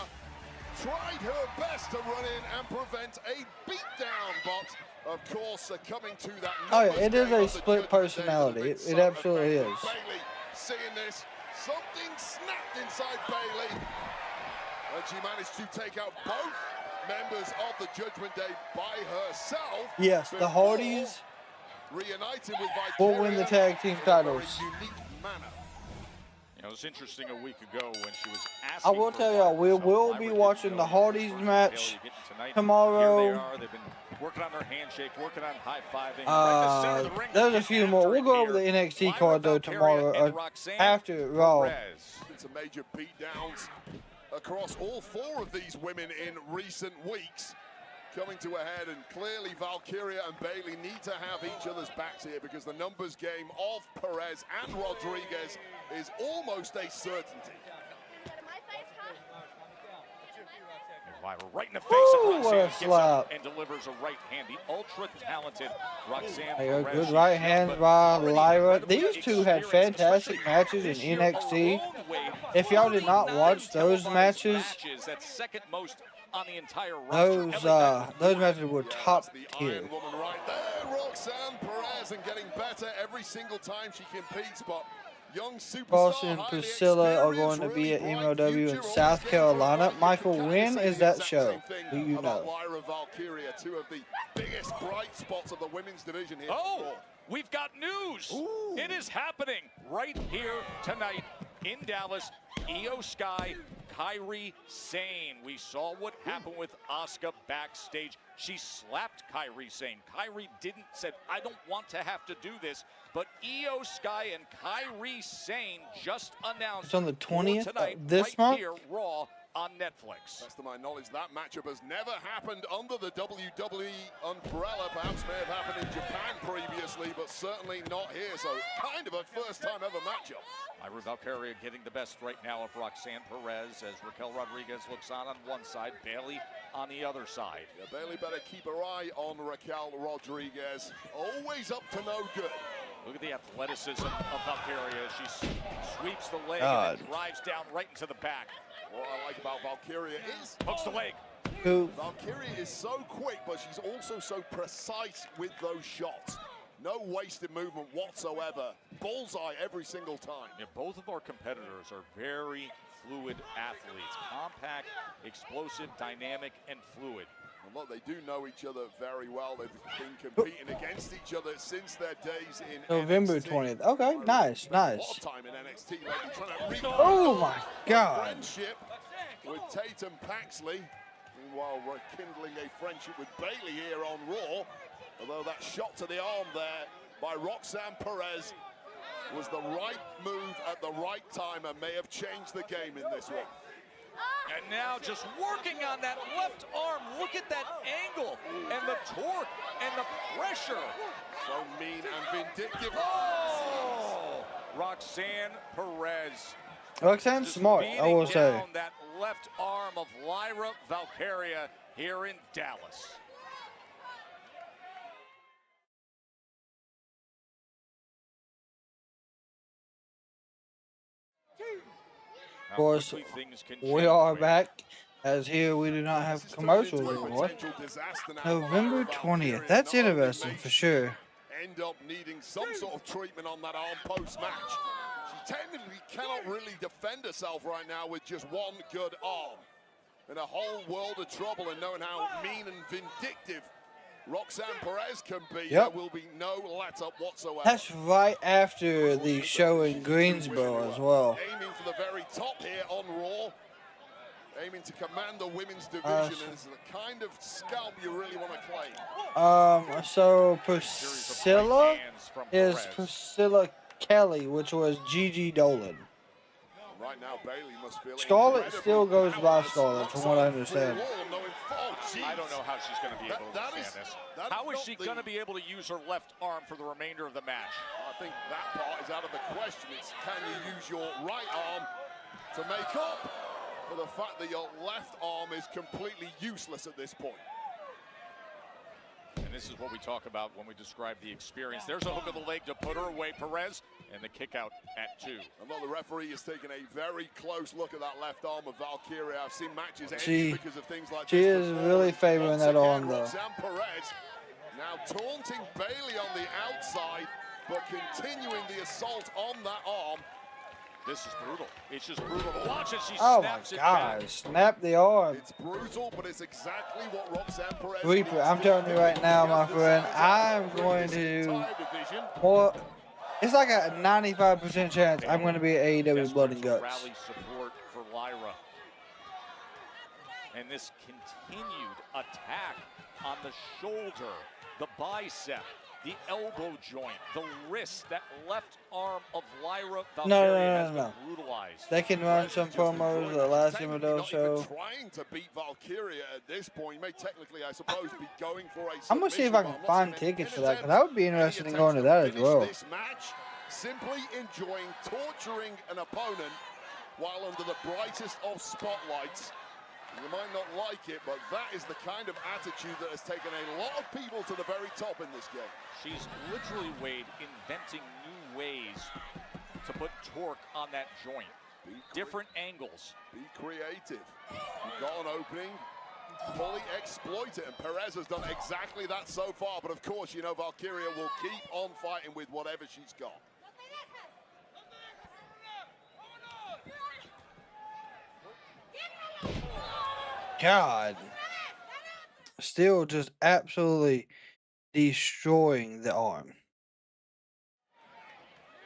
tried her best to run in and prevent a beatdown, but of course succumbing to that. Oh yeah, it is game a of the split Judgment Day was a personality. big It side absolutely effect. is. Bayley seeing this, something snapped inside Bayley, and she managed to take out both members of the Judgment Day by herself. Yes, the Hardys reunited with will win the tag team titles. unique manner. You know, it was interesting a week ago when she was asking. I will tell y'all, we will be watching the Hardys match tomorrow. Here they are. They've been working on their handshake, working on high-fiving. There's a few more. We'll go over the NXT card though tomorrow after Raw. Some major beatdowns across all 4 of these women in recent weeks. Coming to a head, and clearly Valkyria and Bayley need to have each other's backs here because the numbers game of Perez and Rodriguez is almost a certainty. Lyra right in the face Ooh, of what a Roxanne, gets slap. up and delivers a right hand. The ultra-talented Roxanne There you go. Perez. Good right hands by Lyra. These two had Experience, fantastic especially matches in this year NXT. alone, Wade. If y'all did not 49 watch those televised matches, that's second most on the entire roster. those matches were top The tier. Iron Woman right there, Roxanne Perez, and getting better every single time she competes, but young superstar, Boston and highly Priscilla are going to be at experienced, MLW really in bright South future. Carolina. Almost Michael, you can when say is the that exact show? same thing Do you about know? Lyra Valkyria, 2 of the biggest bright spots of the women's division here. Oh, we've got news. Ooh. It is happening right here tonight in Dallas. Io Sky, Kairi Sane. We saw what happened with Asuka backstage. She slapped Kairi Sane. Kairi said, I don't want to have to do this. But Io Sky and Kairi Sane just announced It's on the 20th tonight, of this right month? here, Raw on Netflix. Best of my knowledge, that matchup has never happened under the WWE umbrella. Perhaps may have happened in Japan previously, but certainly not here. So kind of a first-time ever matchup. Lyra Valkyria getting the best right now of Roxanne Perez as Raquel Rodriguez looks on one side, Bayley on the other side. Yeah, Bayley better keep her eye on Raquel Rodriguez. Always up to no good. Look at the athleticism of Valkyria. She sweeps the leg God. and then drives down right into the back. What I like about Valkyria is Hooks the leg. Who? Valkyria is so quick, but she's also so precise with those shots. No wasted movement whatsoever. Bullseye every single time. Yeah, both of our competitors are very fluid athletes. Compact, explosive, dynamic, and fluid. And look, they do know each other very well. They've been competing against each other since their days in November NXT. 20th. Okay, nice, nice. A lot of time in NXT lately trying to Oh my God. friendship with Tatum Paxley. Meanwhile, rekindling a friendship with Bayley here on Raw. Although that shot to the arm there by Roxanne Perez was the right move at the right time and may have changed the game in this one. And now just working on that left arm. Look at that angle and the torque and the pressure. So mean and vindictive. Oh! Roxanne Perez. Roxanne's smart, I will say. Down that left arm of Lyra Valkyria here in Dallas. Of course, we are back, as here we do not have commercials anymore. November 20th. That's interesting for sure. End up needing some sort of treatment on that arm post-match. She technically cannot really defend herself right now with just one good arm. In a whole world of trouble, and knowing how mean and vindictive Roxanne Perez can be, there will be no let-up whatsoever. That's right after the show in Greensboro as well. Aiming for the very top here on Raw. Aiming to command the women's division, and it's the kind of scalp you really want to claim. So Priscilla is Priscilla Kelly, which was Gigi Dolan. Right now, Bayley must feel Scarlett still goes by Scarlett, from what I understand. I don't know how she's going to be able to stand this. How is she going to be able to use her left arm for the remainder of the match? I think that part is out of the question. It's can you use your right arm to make up for the fact that your left arm is completely useless at this point. And this is what we talk about when we describe the experience. There's a hook of the leg to put her away, Perez, and the kick out at 2. And look, the referee is taking a very close look at that left arm of Valkyria. I've seen matches end because of things like she this. She is really favoring that arm, though. Roxanne Perez now taunting Bayley on the outside, but continuing the assault on that arm. This is brutal. It's just brutal to watch as she snaps it back. Snap the arm. It's brutal, but it's exactly what Roxanne Perez Reaper, I'm telling you right now, my friend, I'm going to it's like a 95% chance I'm going to be at AEW Blood and Guts. Rally support for Lyra. And this continued attack on the shoulder, the bicep, the elbow joint, the wrist, that left arm of Lyra Valkyria has been brutalized. They can run some promos the last Immortal show. Trying to beat Valkyria at this point. You may technically, I suppose, be going for a I'm going to see if I can find tickets for that, because I would be interested in going to that as well. This match, simply enjoying torturing an opponent while under the brightest of spotlights. You might not like it, but that is the kind of attitude that has taken a lot of people to the very top in this game. She's literally, Wade, inventing new ways to put torque on that joint. Different angles. Be creative. You've got an opening, fully exploit it, and Perez has done exactly that so far. But of course, you know Valkyria will keep on fighting with whatever she's got. God. Still just absolutely destroying the arm.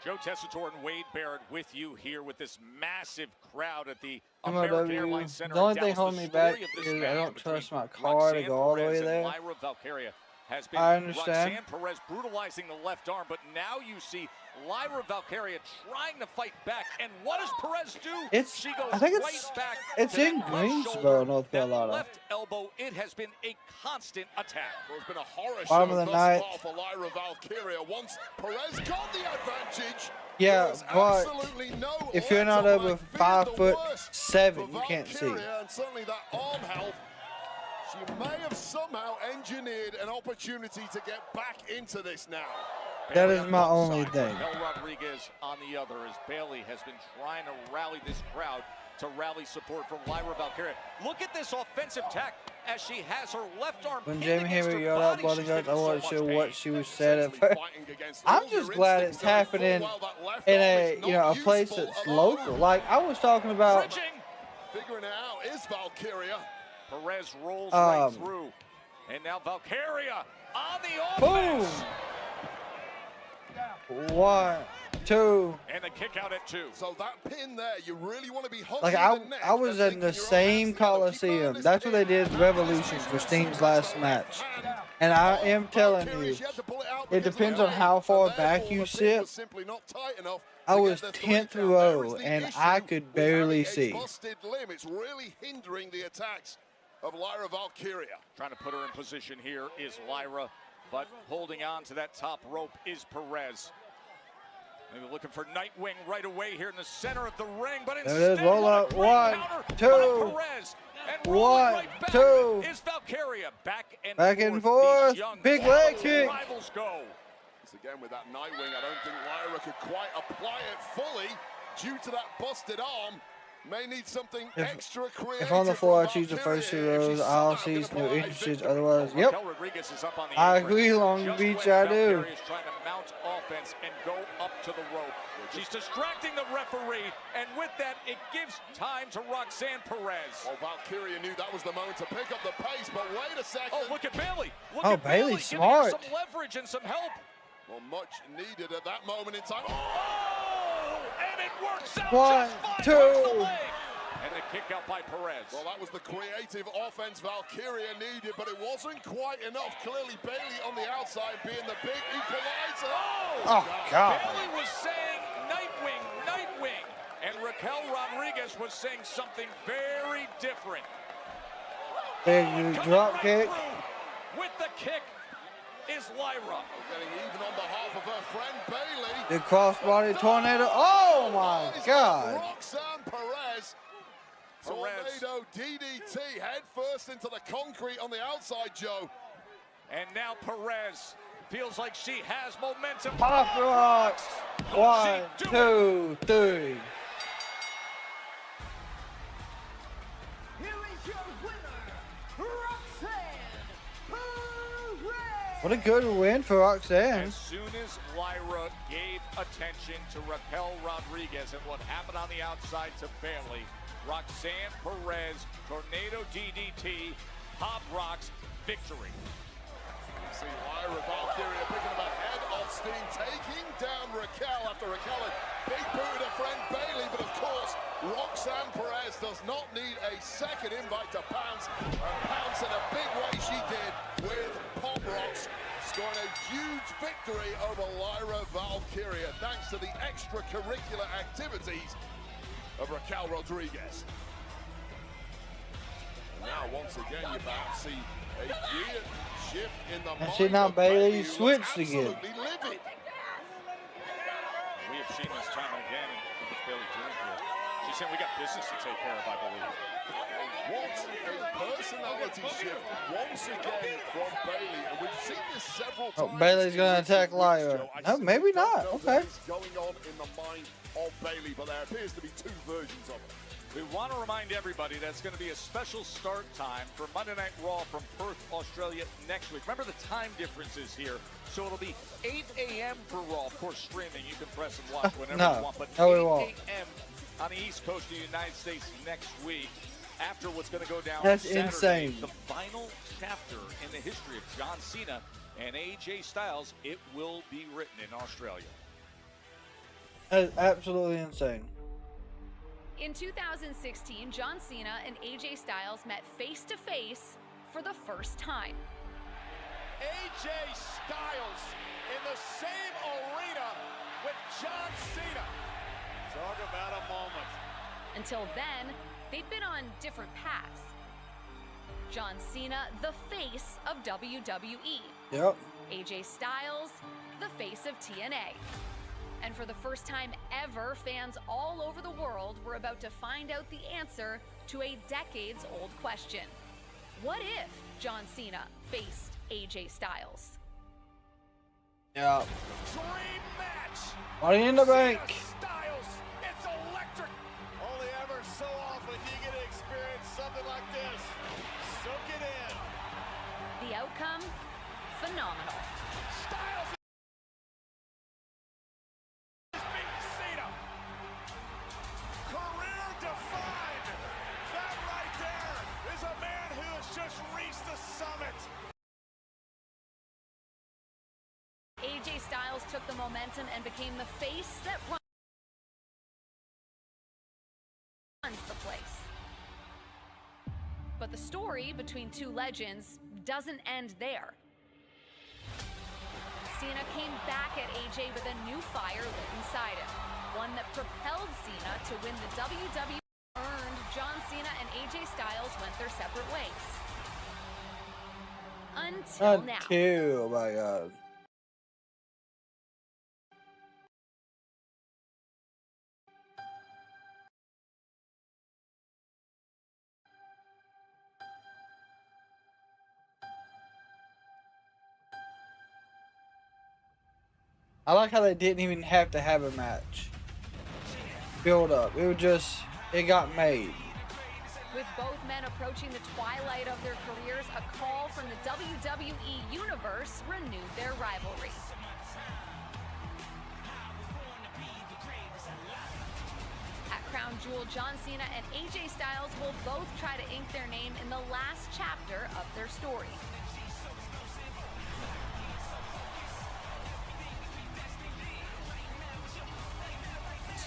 Joe Tessitore and Wade Barrett with you here with this massive crowd at the American Airlines Center. The only thing holding me back is I don't trust my car to go all the way there. Lyra Valkyria has been I understand. Roxanne Perez brutalizing the left arm, but now you see Lyra Valkyria trying to fight back. And what does Perez do? She goes I think right back it's to in that Greensboro, North Carolina. left elbow, it has been a constant attack. Well, it's been a horror Bottom show of the thus night. far for Lyra Valkyria. Once Perez got the advantage, Yeah, but absolutely no if you're not over let-up. I feared the 5'7", worst you can't see. for Valkyria, and certainly that arm health. She may have somehow engineered an opportunity to get back into this now. That is my only thing. Mel Rodriguez on the other, as Bayley has been trying to rally this crowd to rally support for Lyra Valkyria. Look at this offensive tack as she has her left arm. When Jamie Hammer yelled out bodyguards, I wasn't sure what she was said at first. I'm just glad it's happening in a place that's local. Like I was talking about. Figuring it out is Valkyria. Perez rolls right through. And now Valkyria on the offense. Boom. 1, 2. And the kick out at 2. So that pin there, you really want to be like I was in the same Coliseum. That's what they did Revolution for Sting's last match. And I am telling you, it depends on how far back you sit. I was 10th row and I could barely see. Busted limb. It's really hindering the attacks of Lyra Valkyria. Trying to put her in position here is Lyra, but holding on to that top rope is Perez. Maybe looking for Nightwing right away here in the center of the ring, but instead, roll up. 1, 2. Perez, and 1, right 2. Is Valkyria back and forth. Big leg kick. Rivals go. Again with that Nightwing, I don't think Lyra could quite apply it fully due to that busted arm. May need something extra creative. If on the floor I choose the first 2 rows, I'll see no inches. Otherwise, yep. I agree, Long Beach, I do. Is trying to mount offense and go up to the rope. She's distracting the referee, and with that, it gives time to Roxanne Perez. Well, Valkyria knew that was the moment to pick up the pace, but wait a second. Oh, look at Bayley. Look at Bayley smart. Giving her some leverage and some help. Well, much needed at that moment in time. Oh, and it works out. 1, 2. And the kick out by Perez. Well, that was the creative offense Valkyria needed, but it wasn't quite enough. Clearly, Bayley on the outside being the big equalizer. Oh, God. Bayley was saying Nightwing, Nightwing. And Raquel Rodriguez was saying something very different. Big drop kick. With the kick is Lyra. Getting even on behalf of her friend Bayley. The crossbody tornado. Oh, my God. Roxanne Perez. Tornado DDT head first into the concrete on the outside, Joe. And now Perez feels like she has momentum. Pop rocks. 1, 2, 3. Here is your winner, Roxanne Perez. What a good win for Roxanne. As soon as Lyra gave attention to Raquel Rodriguez and what happened on the outside to Bayley, Roxanne Perez, tornado DDT, pop rocks, victory. You see Lyra Valkyria picking up ahead of Sting, taking down Raquel after Raquel had big booted her friend Bayley, but of course, Roxanne Perez does not need a second invite to pounce, and pounce in a big way she did with pop rocks, scoring a huge victory over Lyra Valkyria, thanks to the extracurricular activities of Raquel Rodriguez. Now, once again, you perhaps see a weird shift in the mind. And see now Bayley switched again. Livid. We have seen this time again with Bayley Jr. She's saying we got business to take care of, I believe. What a personality shift once again from Bayley, and we've seen this several times. Oh, Bayley's gonna attack Lyra. No, maybe not. Okay. What's going on in the mind of Bayley, but there appears to be 2 versions of it. We want to remind everybody that's going to be a special start time for Monday Night Raw from Perth, Australia next week. Remember the time differences here, so it'll be 8 a.m. for Raw. Of course, streaming, you can press and watch whenever you want, but 8 a.m. on the East Coast of the United States next week. After what's going to go down That's Saturday, insane. The final chapter in the history of John Cena and AJ Styles, it will be written in Australia. That is absolutely insane. In 2016, John Cena and AJ Styles met face-to-face for the first time. AJ Styles in the same arena with John Cena. Talk about a moment. Until then, they'd been on different paths. John Cena, the face of WWE. Yep. AJ Styles, the face of TNA. And for the first time ever, fans all over the world were about to find out the answer to a decades-old question. What if John Cena faced AJ Styles? Yeah. Dream match. Money in the bank. Styles, it's electric. Only ever so often this. Soak it in. The outcome, phenomenal. Styles is beating Cena. Career defined. That right there is a man who has just reached the summit. AJ Styles took the momentum and became the face that runs the place. But the story between two legends doesn't end there. Cena came back at AJ with a new fire lit inside him, one that propelled Cena to win the WWE. Earned John Cena and AJ Styles went their separate ways. Until now. Oh my God. I like how they didn't even have to have a match. Build up. It was just, it got made. With both men approaching the twilight of their careers, a call from the WWE Universe renewed their rivalry. At Crown Jewel, John Cena and AJ Styles will both try to ink their name in the last chapter of their story.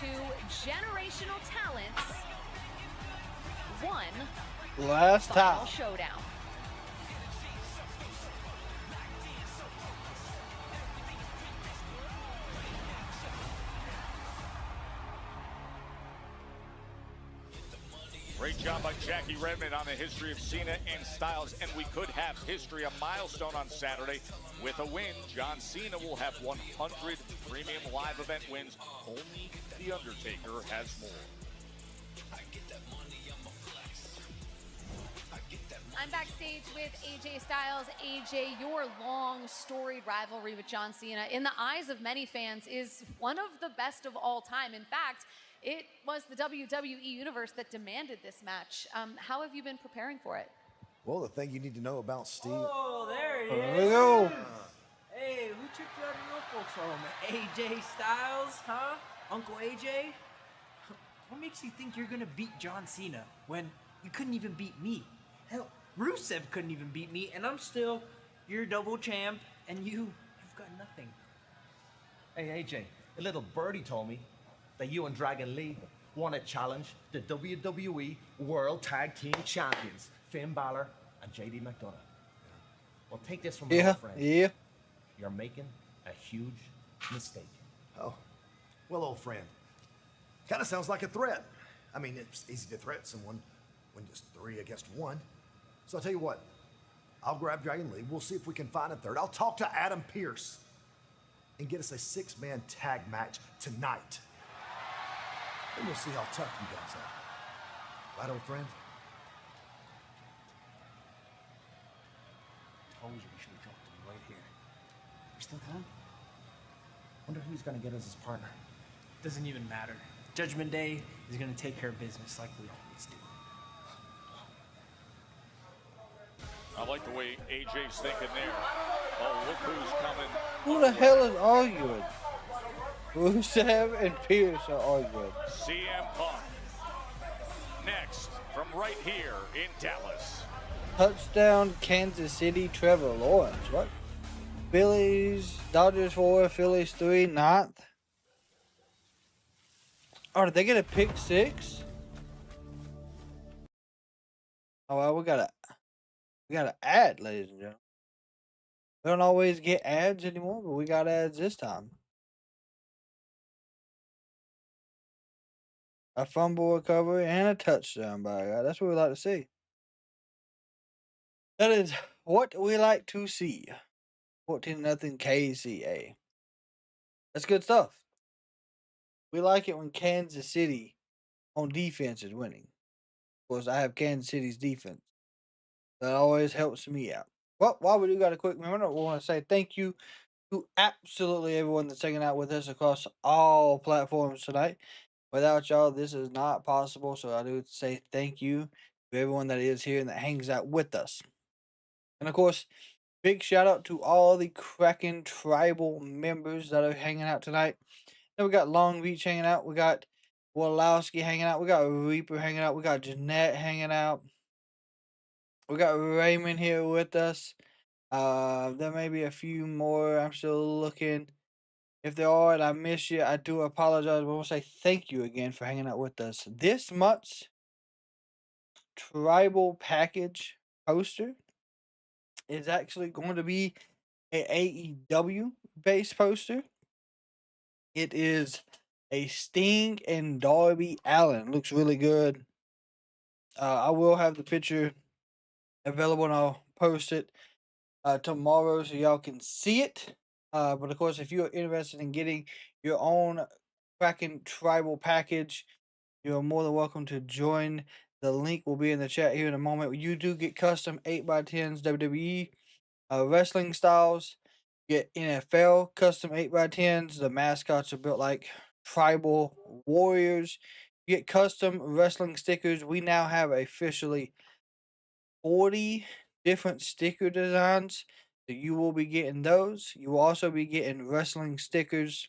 Two generational talents, one Last final time. showdown. Great job by Jackie Redmond on the history of Cena and Styles, and we could have history, a milestone on Saturday. With a win, John Cena will have 100 premium live event wins. Only The Undertaker has more. I'm backstage with AJ Styles. AJ, your long storied rivalry with John Cena, in the eyes of many fans, is one of the best of all time. In fact, it was the WWE Universe that demanded this match. How have you been preparing for it? Well, the thing you need to know about Steve. Oh, there he There we is. go. Hey, who took you out of your folks' home? AJ Styles, huh? Uncle AJ? What makes you think you're gonna beat John Cena when you couldn't even beat me? Hell, Rusev couldn't even beat me, and I'm still your double champ, and you've got nothing. Hey, AJ, a little birdie told me that you and Dragon Lee want to challenge the WWE World Tag Team Champions, Finn Balor and JD McDonough. Well, take this from my old friend. Yeah. You're making a huge mistake. Oh, well, old friend. Kind of sounds like a threat. I mean, it's easy to threat someone when just 3 against 1. So I'll tell you what. I'll grab Dragon Lee. We'll see if we can find a third. I'll talk to Adam Pearce and get us a 6-man tag match tonight. And we'll see how tough you guys are. Right, old friend? Told you we should have dropped him right here. We still time? Wonder who's gonna get us as partner. Doesn't even matter. Judgment Day is gonna take care of business like we always do. I like the way AJ's thinking there. Oh, look who's coming. Who the hell is arguing? Rusev and Pierce are arguing. CM Punk. Next, from right here in Dallas. Touchdown, Kansas City, Trevor Lawrence. What? Phillies, Dodgers 4, Phillies 3, 9th. Oh, did they get a pick 6? Oh, well, we got an ad, ladies and gentlemen. We don't always get ads anymore, but we got ads this time. A fumble recovery and a touchdown by a guy. That's what we like to see. That is what we like to see. 14-0 KCA. That's good stuff. We like it when Kansas City on defense is winning. Of course, I have Kansas City's defense. That always helps me out. Well, while we do got a quick minute, we want to say thank you to absolutely everyone that's hanging out with us across all platforms tonight. Without y'all, this is not possible. So I do say thank you. to everyone that is here and that hangs out with us. And of course, big shout out to all the Kraken Tribal members that are hanging out tonight. Then we got Long Beach hanging out. We got Wallowski hanging out. We got Reaper hanging out. We got Jeanette hanging out. We got Raymond here with us. There may be a few more. I'm still looking. If there are and I miss you, I do apologize. But I want to say thank you again for hanging out with us. This month's Tribal Package poster is actually going to be an AEW based poster. It is a Sting and Darby Allin. Looks really good. I will have the picture available and I'll post it tomorrow so y'all can see it. But of course, if you're interested in getting your own Kraken Tribal package, you're more than welcome to join. The link will be in the chat here in a moment. You do get custom 8x10s WWE wrestling styles. You get NFL custom 8x10s. The mascots are built like tribal warriors. You get custom wrestling stickers. We now have officially 40 different sticker designs. So you will be getting those. You will also be getting wrestling stickers.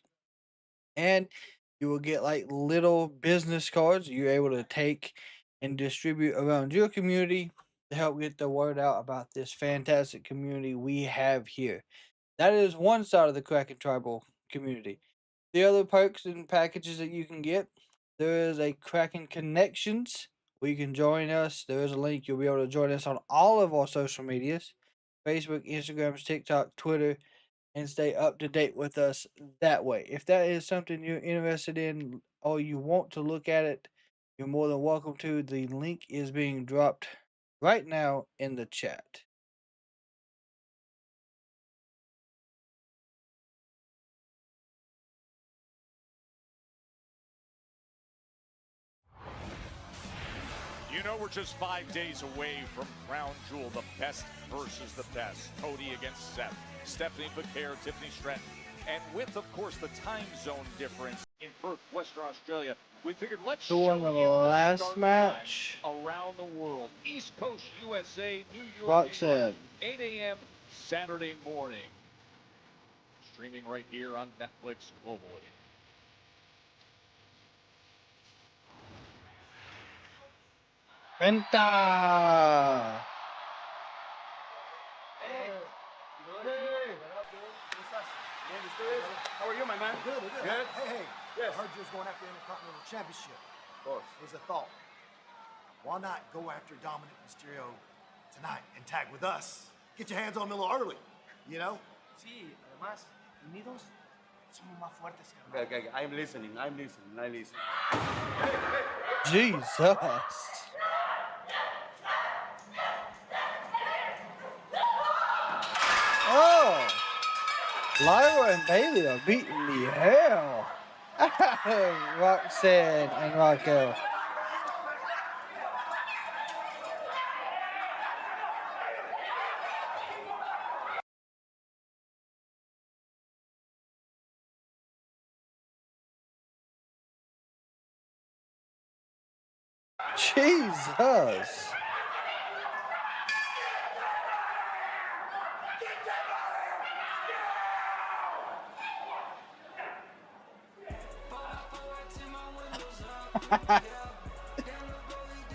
And you will get like little business cards you're able to take and distribute around your community to help get the word out about this fantastic community we have here. That is one side of the Kraken Tribal community. The other perks and packages that you can get, there is a Kraken Connections where you can join us. There is a link. You'll be able to join us on all of our social medias, Facebook, Instagram, TikTok, Twitter, and stay up to date with us that way. If that is something you're interested in or you want to look at it, you're more than welcome to. The link is being dropped right now in the chat. You know we're just 5 days away from Crown Jewel, the best versus the best. Cody against Seth, Stephanie Becaire, Tiffany Stratton, and with, of course, the time zone difference in Perth, Western Australia, we figured let's Who won the last match? Around the world. East Coast USA, New York, Roxanne. 8 a.m. Saturday morning. Streaming right here on Netflix globally. Penta! How are you, my man? Good. Good? Hey. Yes. I heard you was going after the Intercontinental Championship. Of course. Here's a thought. Why not go after Dominic Mysterio tonight and tag with us? Get your hands on him a little early, you know? Sí, además, unidos somos más fuertes, carnal. Okay. I'm listening. Jesus. Oh! Lyra and Bailey are beating the hell out of Roxanne and Raquel. Jesus.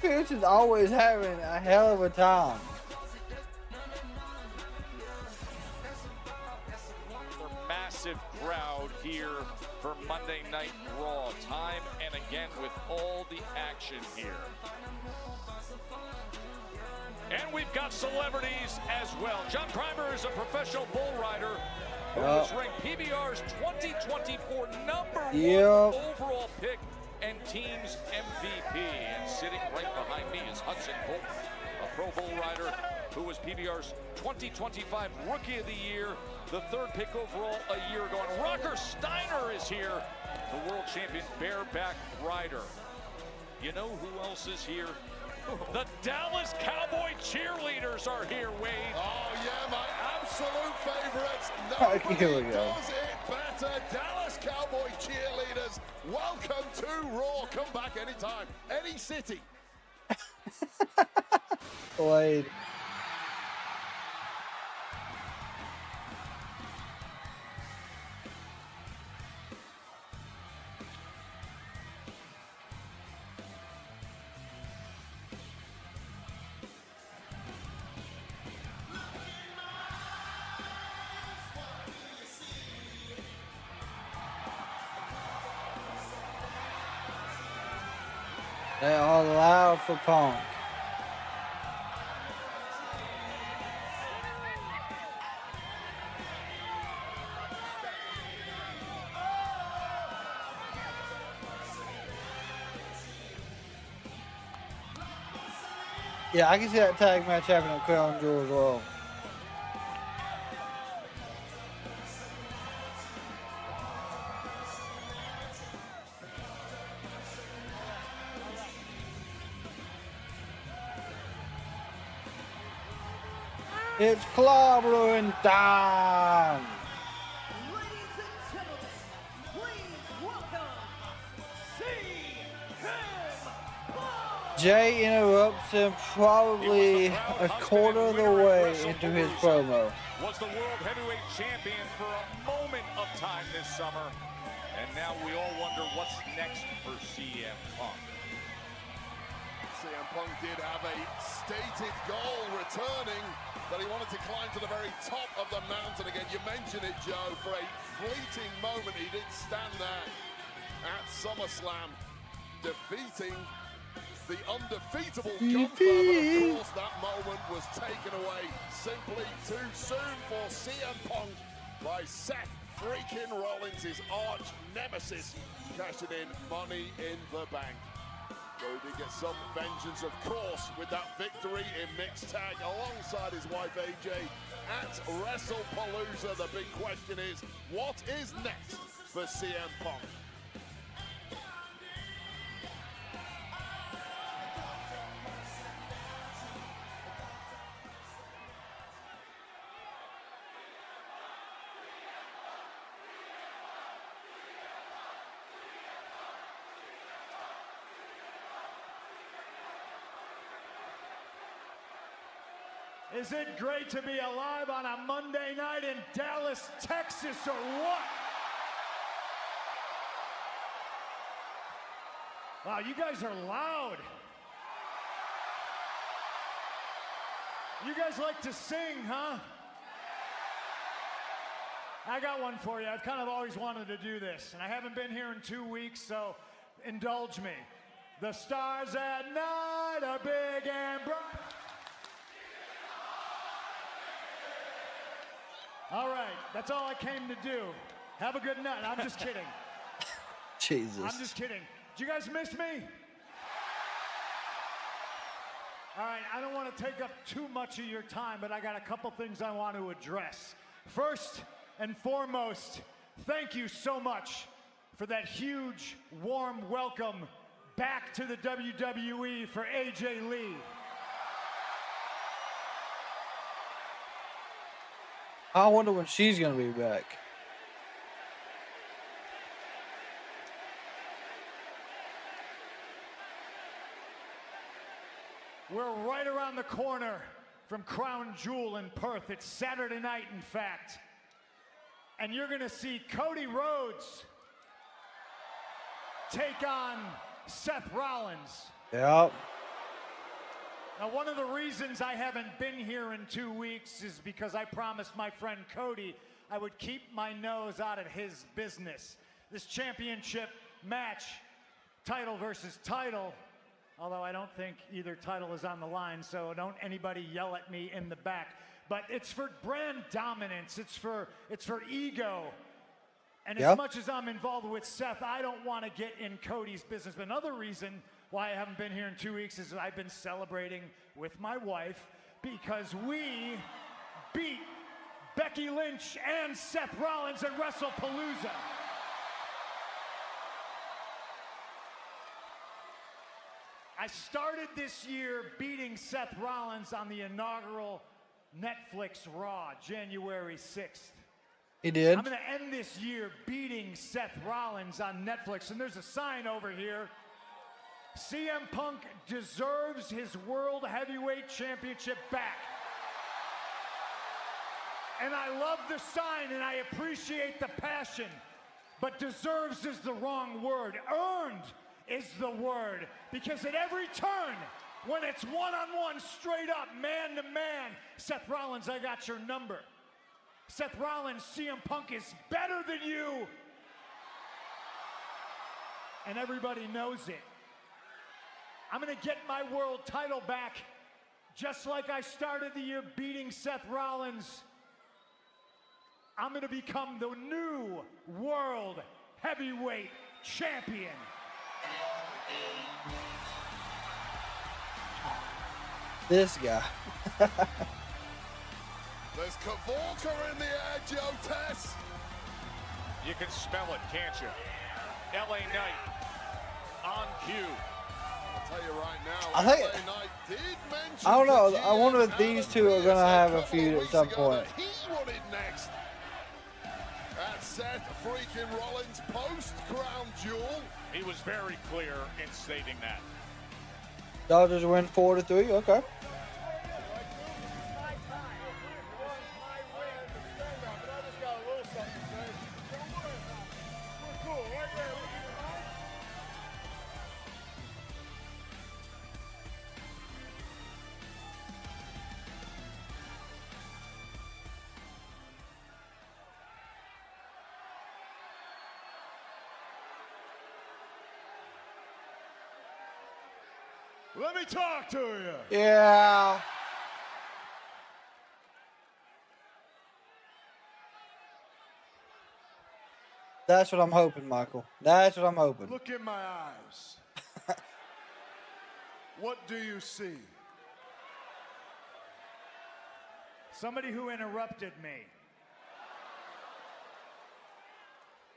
Pierce is always having a hell of a time. Massive crowd here for Monday Night Raw. Time and again with all the action here. And we've got celebrities as well. John Primer is a professional bull rider who was ranked PBR's 2024 number one overall pick and team's MVP. And sitting right behind me is Hudson Bolton, a pro bull rider who was PBR's 2025 Rookie of the Year, the third pick overall a year ago. And Rocker Steiner is here, the world champion bareback rider. You know who else is here? The Dallas Cowboy cheerleaders are here, Wade. Oh, yeah, my absolute favorites. Here we Nobody go. does it better. Dallas Cowboy cheerleaders, welcome to Raw. Come back anytime, any city. Blade. They are loud for Punk. Yeah, I can see that tag match happening at Crown Jewel as well. It's clobbering time. Ladies and gentlemen, please welcome CM Punk. Jay interrupts him probably a quarter of the way into his promo. Was the World Heavyweight Champion for a moment of time this summer. And now we all wonder what's next for CM Punk. CM Punk did have a stated goal returning, that he wanted to climb to the very top of the mountain again. You mentioned it, Joe, for a fleeting moment he did stand there at SummerSlam, defeating the undefeatable Gunther, but of course that moment was taken away simply too soon for CM Punk by Seth freaking Rollins, his arch nemesis, cashing in Money in the Bank. So he did get some vengeance, of course, with that victory in mixed tag alongside his wife AJ at WrestlePalooza. The big question is, what is next for CM Punk? Is it great to be alive on a Monday night in Dallas, Texas, or what? Wow, you guys are loud. You guys like to sing, huh? I got one for you. I've kind of always wanted to do this, and I haven't been here in 2 weeks, so indulge me. The stars at night are big and bright. All right, that's all I came to do. Have a good night. I'm just kidding. Jesus. I'm just kidding. Did you guys miss me? All right, I don't want to take up too much of your time, but I got a couple things I want to address. First and foremost, thank you so much for that huge, warm welcome back to the WWE for AJ Lee. I wonder when she's going to be back. We're right around the corner from Crown Jewel in Perth. It's Saturday night, in fact. And you're going to see Cody Rhodes take on Seth Rollins. Yep. Now, one of the reasons I haven't been here in 2 weeks is because I promised my friend Cody I would keep my nose out of his business. This championship match, title versus title, although I don't think either title is on the line, so don't anybody yell at me in the back. But it's for brand dominance, it's for ego. And as much as I'm involved with Seth, I don't want to get in Cody's business. But another reason why I haven't been here in 2 weeks is I've been celebrating with my wife because we beat Becky Lynch and Seth Rollins at WrestlePalooza. I started this year beating Seth Rollins on the inaugural Netflix Raw, January 6th. He did. I'm going to end this year beating Seth Rollins on Netflix. And there's a sign over here CM Punk deserves his World Heavyweight Championship back. And I love the sign and I appreciate the passion, but deserves is the wrong word. Earned is the word, because at every turn, when it's one-on-one, straight up, man-to-man, Seth Rollins, I got your number. Seth Rollins, CM Punk is better than you. And everybody knows it. I'm gonna get my world title back, just like I started the year beating Seth Rollins. I'm gonna become the new World Heavyweight Champion. This guy. There's Kavorka in the air, Joe Tess. You can smell it, can't you? LA Knight on cue. I'll tell you right now, I think, LA Knight did mention I don't know. to I wonder if GM these two are gonna have a feud at some point. he wanted next. That's Seth freaking Rollins post-crown jewel. He was very clear in stating that. Dodgers win 4-3. Okay. Let me talk to you. Yeah. That's what I'm hoping, Michael. That's what I'm hoping. Look in my eyes. What do you see? Somebody who interrupted me.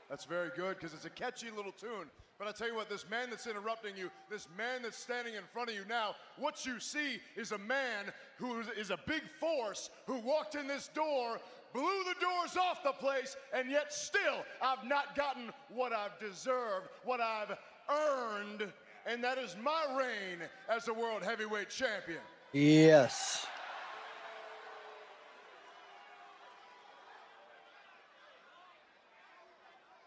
That's very good, because it's a catchy little tune. But I tell you what, this man that's interrupting you, this man that's standing in front of you now, what you see is a man who is a big force, who walked in this door, blew the doors off the place, and yet still I've not gotten what I've deserved, what I've earned, and that is my reign as the World Heavyweight Champion. Yes.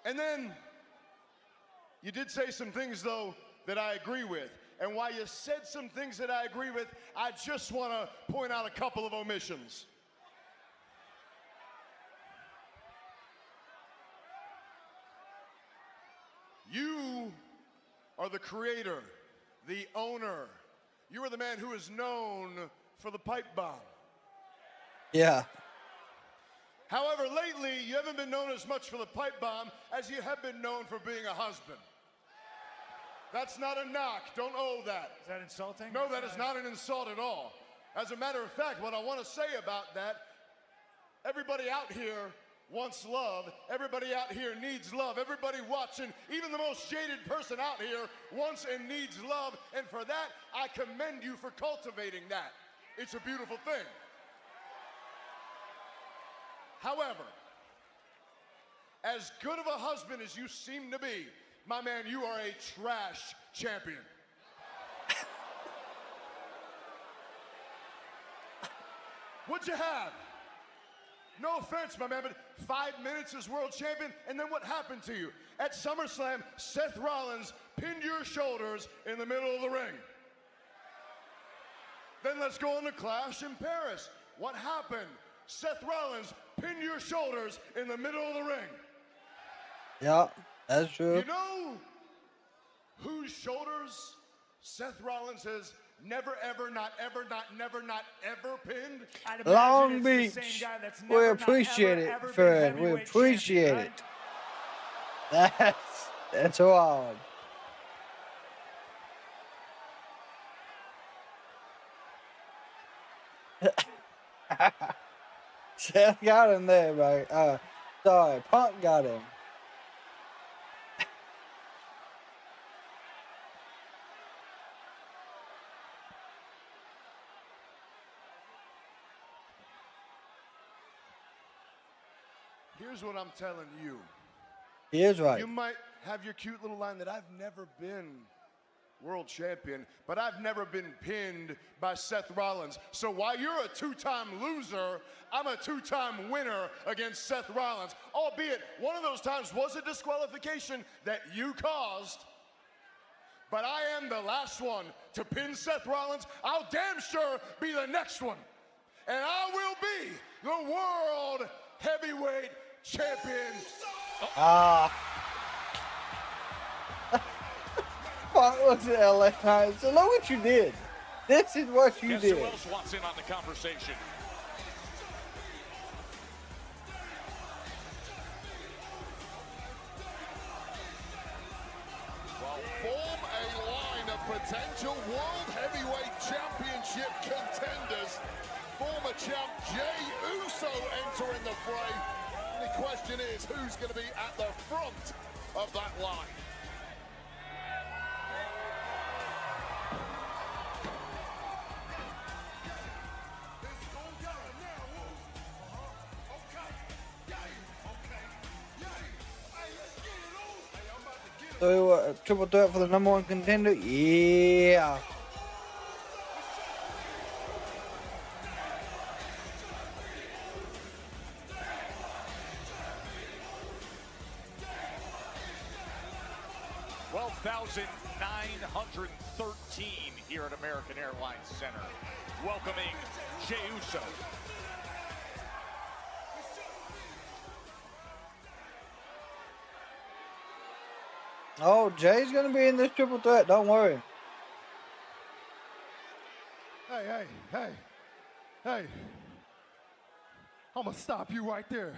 And then you did say some things, though, that I agree with. And while you said some things that I agree with, I just want to point out a couple of omissions. You are the creator, the owner. You are the man who is known for the pipe bomb. Yeah. However, lately, you haven't been known as much for the pipe bomb as you have been known for being a husband. That's not a knock. Don't owe that. Is that insulting? No, that is not an insult at all. As a matter of fact, what I want to say about that, everybody out here wants love. Everybody out here needs love. Everybody watching, even the most jaded person out here, wants and needs love. And for that, I commend you for cultivating that. It's a beautiful thing. However, as good of a husband as you seem to be, my man, you are a trash champion. What'd you have? No offense, my man, but 5 minutes as world champion, and then what happened to you? At SummerSlam, Seth Rollins pinned your shoulders in the middle of the ring. Then let's go on to Clash in Paris. What happened? Seth Rollins pinned your shoulders in the middle of the ring. Yeah, that's true. You know whose shoulders Seth Rollins has never, ever, not ever, not never, not ever pinned? Long Beach. We appreciate it, Fred. We appreciate it. That's wild. Seth got him there, right? Sorry, Punk got him. Here's what I'm telling you. He is right. You might have your cute little line that I've never been world champion, but I've never been pinned by Seth Rollins. So while you're a two-time loser, I'm a two-time winner against Seth Rollins, albeit one of those times was a disqualification that you caused. But I am the last one to pin Seth Rollins. I'll damn sure be the next one. And I will be the World Heavyweight Champion. Fuck, was it LA Knight? So look what you did. This is what you Guess did. who else wants in on the conversation? Well, form a line of potential World Heavyweight Championship contenders. Former champ Jey Uso entering the fray. The question is, who's going to be at the front of that line? So, triple threat for the #1 contender? Yeah. $12,913 here at American Airlines Center, welcoming Jey Uso. Oh, Jay's gonna be in this triple threat. Don't worry. Hey. I'm gonna stop you right there.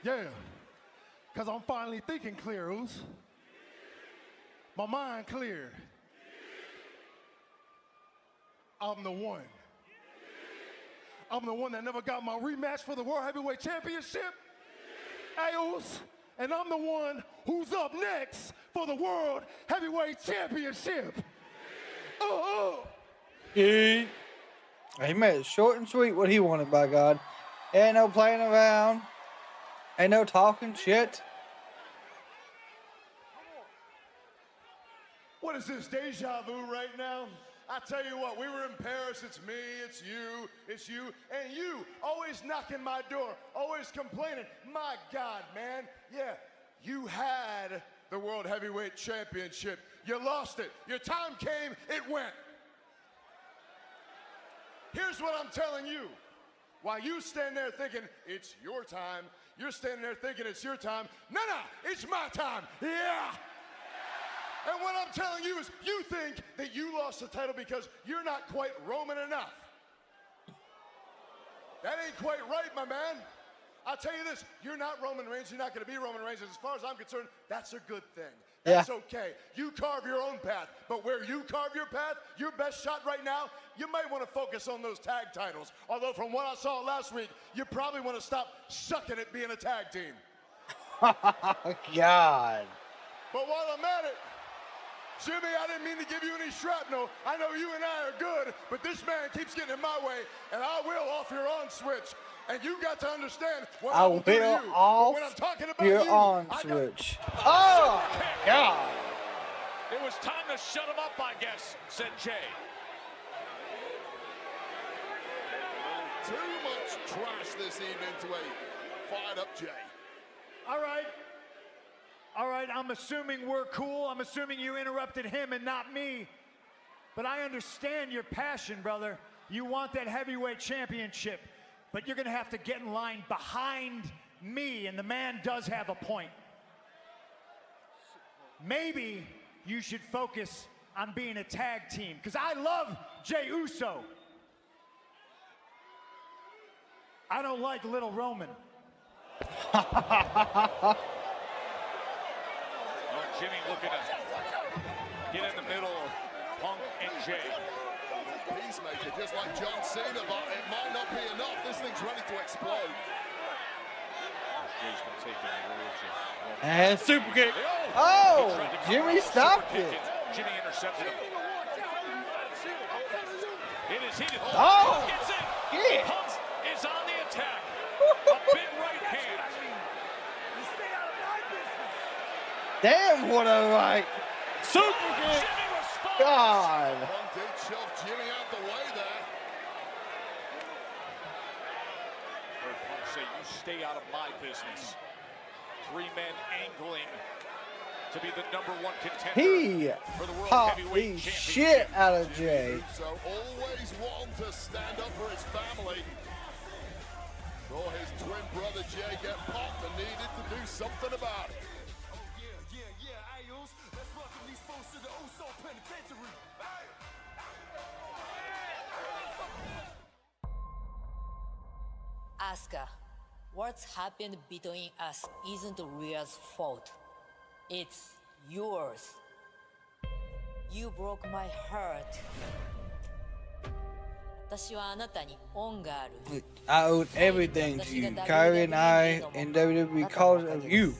Yeah, because I'm finally thinking clear, Oos. My mind cleared. I'm the one. I'm the one that never got my rematch for the World Heavyweight Championship. Hey, Oos. And I'm the one who's up next for the World Heavyweight Championship. He made it short and sweet what he wanted, by God. Ain't no playing around. Ain't no talking shit. What is this, deja vu right now? I tell you what, we were in Paris, it's me, it's you, and you always knocking my door, always complaining. My God, man, yeah, you had the World Heavyweight Championship. You lost it. Your time came, it went. Here's what I'm telling you. While you stand there thinking it's your time, you're standing there thinking it's your time. No, it's my time. Yeah. And what I'm telling you is you think that you lost the title because you're not quite Roman enough. That ain't quite right, my man. I'll tell you this, you're not Roman Reigns, you're not going to be Roman Reigns, and as far as I'm concerned, that's a good thing. That's okay. You carve your own path, but where you carve your path, your best shot right now, you might want to focus on those tag titles. Although from what I saw last week, you probably want to stop sucking at being a tag team. God. But while I'm at it, Jimmy, I didn't mean to give you any shrapnel. I know you and I are good, but this man keeps getting in my way, and I will off your on switch. And you got to understand what I will do to you. Off when I'm talking about your you, on switch. Oh, God. It was time to shut him up, I guess, said Jay. Too much trash this evening to a fired-up Jay. All right, I'm assuming we're cool. I'm assuming you interrupted him and not me. But I understand your passion, brother. You want that heavyweight championship. But you're going to have to get in line behind me, and the man does have a point. Maybe you should focus on being a tag team, because I love Jey Uso. I don't like Little Roman. Jimmy looking to get in the middle of Punk and Jay. Peacemaker, just like John Cena, but it might not be enough. This thing's ready to explode. Jay's gonna take it. And super kick. Oh, Jimmy stopped it. Jimmy intercepted him. It is heated. Oh, gets it. Yeah. Punk is on the attack. A big right hand. Damn, what a right. Super kick. God. Punk did shove Jimmy out the way there. Heard Punk say, "You stay out of my business." 3 men angling to be the #1 contender He for the World popped Heavyweight the Championship. shit out of Jay. So always wanting to stand up for his family. Saw his twin brother Jay get popped and needed to do something about it. Asuka, what's happened between us isn't Rhea's fault. It's yours. You broke my heart. 私はあなたに恩がある。 I owed everything to you. Kyrie and I in WWE because of you.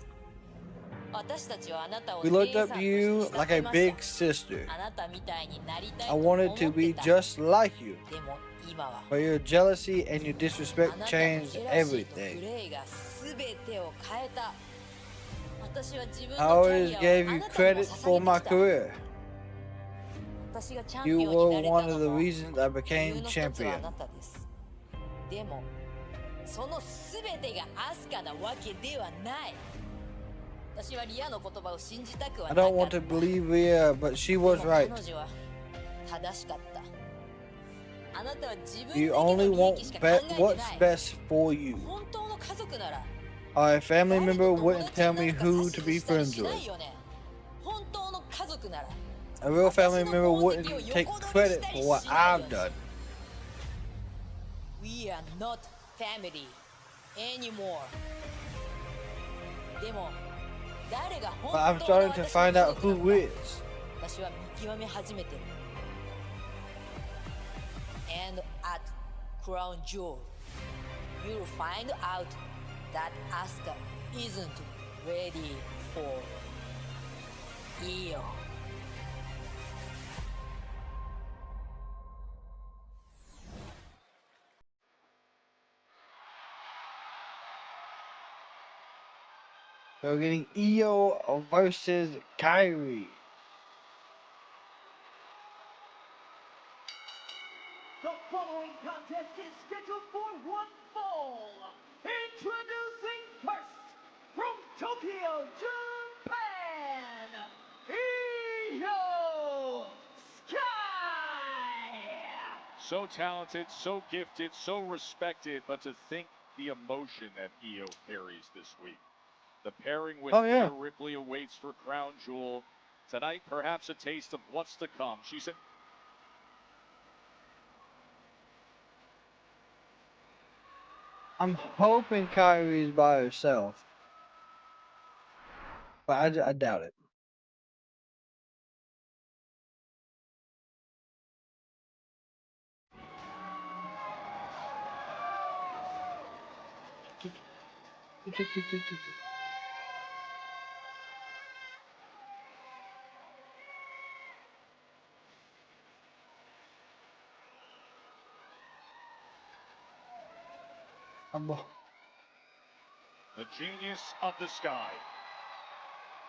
私たちはあなたを We looked 姉 up さん to と you して慕 like a ってました big sister. あなたみたいになりたい I と思 wanted っ to be てた。 just like you. でも今は But your jealousy and your あ disrespect なたの changed ジェラシーとプ everything. レーが全てを変えた。私は自分 I のキャ always リアを gave あ you なたにも credit for 捧 my げてきた。 career. 私がチャンピ You オンに were なれ one た of の the も reasons I 理由 became の一つはあ champion. なたです。でもその全てがアスカなわけではない。私はリアの言葉を信じたくは I なか don't っ want た。 to believe Rhea, but she was でも right. 彼女は正しかった。あなたは自分だけ You の only 利 want 益しか考えてな what's い。 best for you. 本当の家族なら A family 誰 member と友 wouldn't 達 tell にな me るか who 指 to 図 be したり friends しな with. いよね。本当の家族なら A real family 私の member 功績を wouldn't take 横取り credit したり for what しないよ I've ね。 done. We are not family anymore. でも誰が But 本 I'm 当の starting to 私の find 家 out 族な who のか is. 私は見極め始めてる。And at Crown Jewel, you'll find out that Asuka isn't ready for Io. So we're getting Io versus Kyrie. The following contest is scheduled for one fall. Introducing first, from Tokyo, Japan, Io Sky! So talented, so gifted, so respected, but to think the emotion that Io carries this week. The pairing with Rhea Ripley awaits for Crown Jewel. Tonight, perhaps a taste of what's to come. She said, I'm hoping Kyrie's by herself. But I doubt it. the genius of the sky.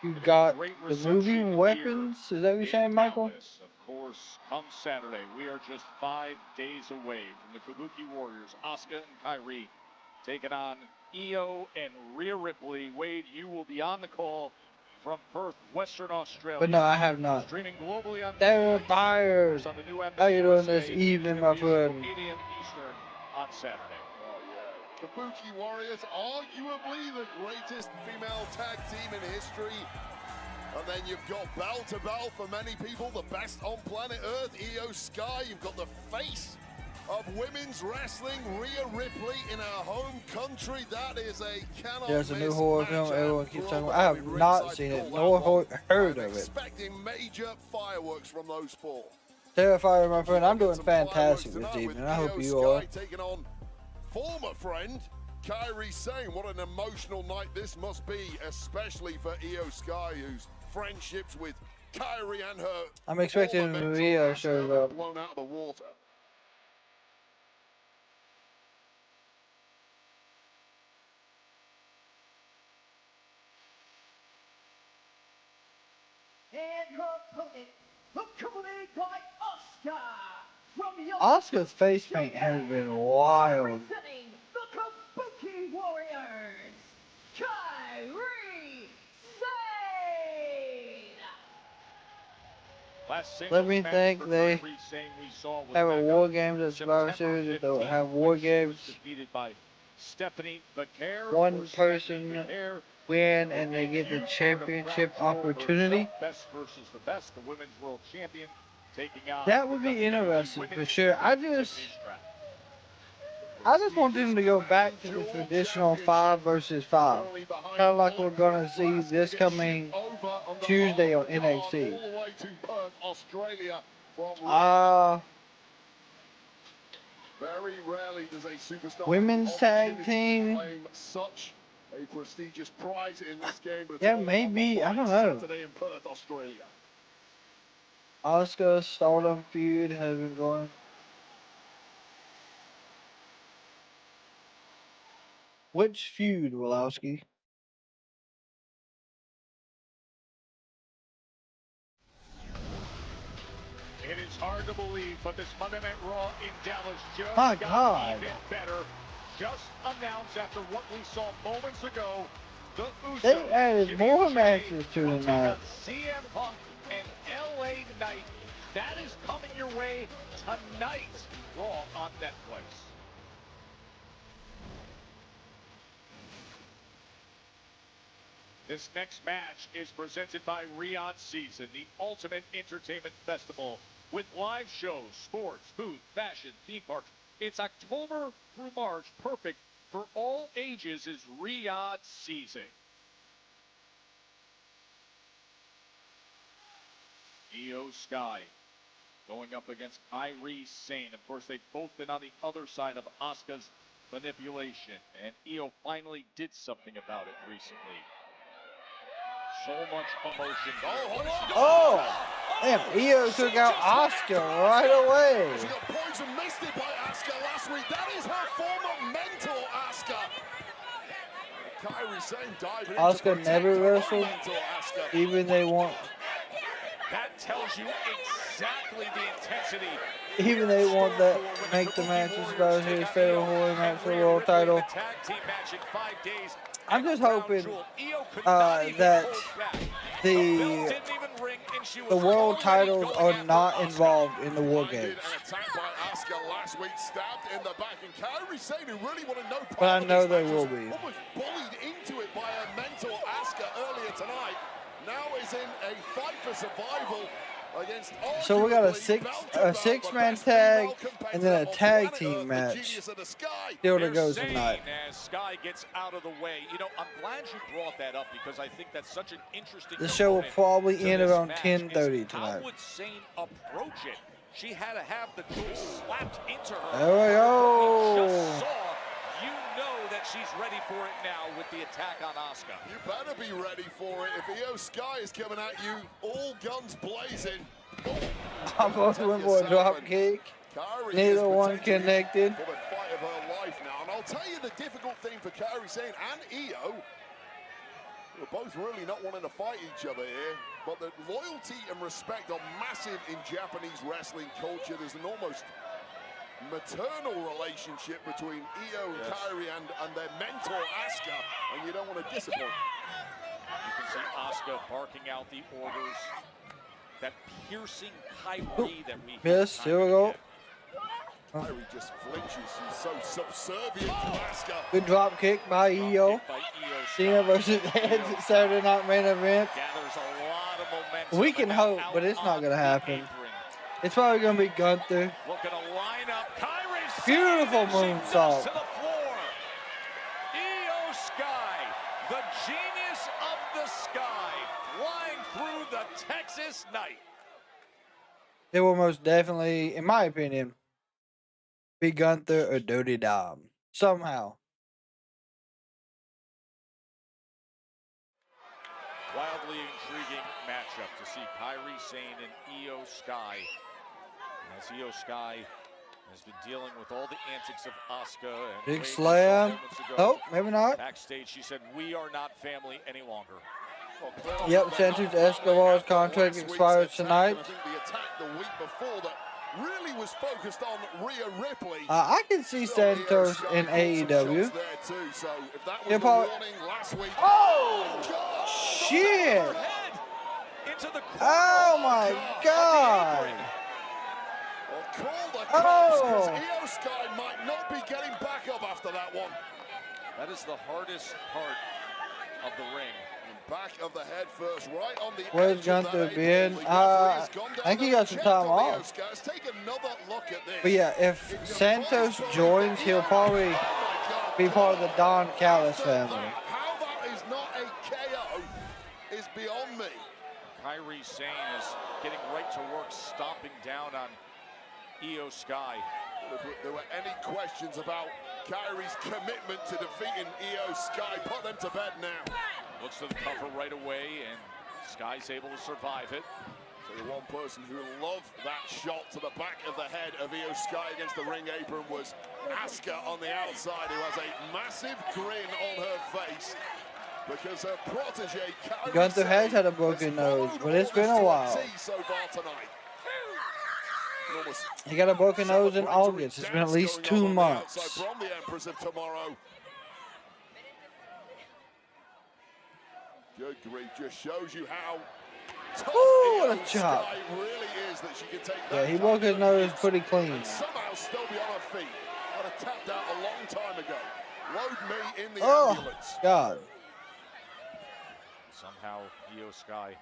You got Great the reception moving here weapons? Is that what you're saying, Michael? Dallas, of course, come Saturday. We are just 5 days away from the Kabuki Warriors, Asuka and Kyrie, taking on Io and Rhea Ripley. Wade, you will be on the call from Perth, Western Australia. But no, I have not. Streaming globally on They're buyers. on the new How you doing this USA, evening, my friend? 8 a.m. Eastern on Saturday. Kabuki Warriors, arguably the greatest female tag team in history. And then you've got bell to bell for many people, the best on planet Earth, Io Sky. You've got the face of women's wrestling, Rhea Ripley, in our home country. That is a cannot There's a new miss horror film matchup. everyone keeps talking about. I have Globally, not ringside seen it, call nor that heard one. of it. Expecting major fireworks from those four. Terrifier, my friend, I'm doing fantastic this evening. I hope you are. Taking on former friend Kyrie Sane. What an emotional night this must be, especially for Io Sky, whose friendships with Kyrie and her I'm expecting Rhea shows up. blown out of the water. And her opponent accompanied by Asuka. From your Asuka's face paint has been wild. representing the Kabuki Warriors, Kairi Sane. Let me think they have a War Games at Survivor Series. If they'll have War Games, one person win and they get the championship opportunity. Best versus the best, the women's world champion taking on That would be interesting for sure. I just want them to go back to the traditional 5 versus 5. Kind of like we're going to see this coming Tuesday on NXT. Very rarely does a superstar Women's tag team. claim such a prestigious prize in this game. But Yeah, maybe. I don't know. Saturday in Perth, Australia. Asuka Stardom feud has been going. Which feud, Woloski? It is hard to believe, but this Monday Night Raw in Dallas just My got God. even better. Just announced after what we saw moments ago, the Usos. They added more Jimmy matches to will the take night. on CM Punk and LA Knight. That is coming your way tonight. Raw on Netflix. This next match is presented by Riot Season, the ultimate entertainment festival with live shows, sports, food, fashion, theme parks. It's October through March, perfect for all ages is Riot Season. Io Sky going up against Kairi Sane. Of course, they've both been on the other side of Asuka's manipulation, and Io finally did something about it recently. So much emotion. Oh! Damn, Io took out Asuka right away. She got poison misted by Asuka last week. That is her former mentor, Asuka. Kairi Sane diving into Asuka never wrestled, mentor Asuka. even they want. That tells you exactly the intensity. Even they want that make the matches about his fatal holy match for the world title. Tag team match in 5 days. I'm just hoping that the world titles are not involved in the War Games. Last week stabbed in the back, and Kairi Sane, who really wanted no part But I of know this they match, will was be. almost bullied into it by her mentor Asuka earlier tonight. Now is in a fight for survival against So we got a arguably six-man tag and then a tag team match still to go tonight. As Sky gets out of the way, you know, I'm glad you brought that up because I think that's such an interesting. The show will probably to end this around match. 10:30 How tonight. would Sane approach it? She had to have the tool slapped into her. There we go. Just saw, you know that she's ready for it now with the attack on Asuka. You better be ready for it. If Io Sky is coming at you, all guns blazing. I both went for a drop kick. Kairi Neither is one potentially connected. for the fight of her life now. And I'll tell you the difficult thing for Kairi Sane and Io, who are both really not wanting to fight each other here, but the loyalty and respect are massive in Japanese wrestling culture. There's an almost maternal relationship between Io and Kairi and their mentor Asuka, and you don't want to disappoint. You can see Asuka barking out the orders. That piercing Kairi that we Yes, here we go. Kairi just flinches. She's so subservient to Asuka. Good drop kick by Io. Cena versus Edge at Saturday Night Main Event. Gathers a lot of momentum. We can hope, but it's not going to happen. It's probably going to be Gunther. Looking to line up. Kairi Beautiful moonsault. to the floor. Io Sky, the genius of the sky, flying through the Texas night. It will most definitely, in my opinion, be Gunther or Dodie Dom. Somehow. Wildly intriguing matchup to see Kairi Sane and Io Sky. As Io Sky has been dealing with all the antics of Asuka. And Big Wade slam. moments ago. Oh, maybe not. Backstage, she said, "We are not family any longer." Yep, Santos Escobar's contract expires tonight. I think the attack the week before that really was focused on Rhea Ripley. I can see Santos in AEW. Oh, shit! Oh my God! Oh! Io Sky might not be getting back up after that one. That is the hardest part of the ring. Back of the head first, right on the Where's Gunther been? I think he got some time off. But yeah, if Santos joins, he'll probably be part of the Don Callis family. How that is not a KO is beyond me. Kairi Sane is getting right to work, stomping down on Io Sky. If there were any questions about Kairi's commitment to defeating Io Sky, put them to bed now. Looks to the cover right away, and Sky's able to survive it. So the one person who loved that shot to the back of the head of Io Sky against the ring apron was Asuka on the outside, who has a massive grin on her face because her protege Kairi Gunther has had a broken nose, but it's been a while. So far tonight. He got a broken nose in August. It's been at least 2 months. From the Empress of Tomorrow. Good grief, just shows you how tough what a Io chop. Sky really is that she can take Yeah, that he broke his nose pretty clean. and somehow still be on her feet. I'd have tapped out a long time ago. Load me in the ambulance. God. Somehow Io Sky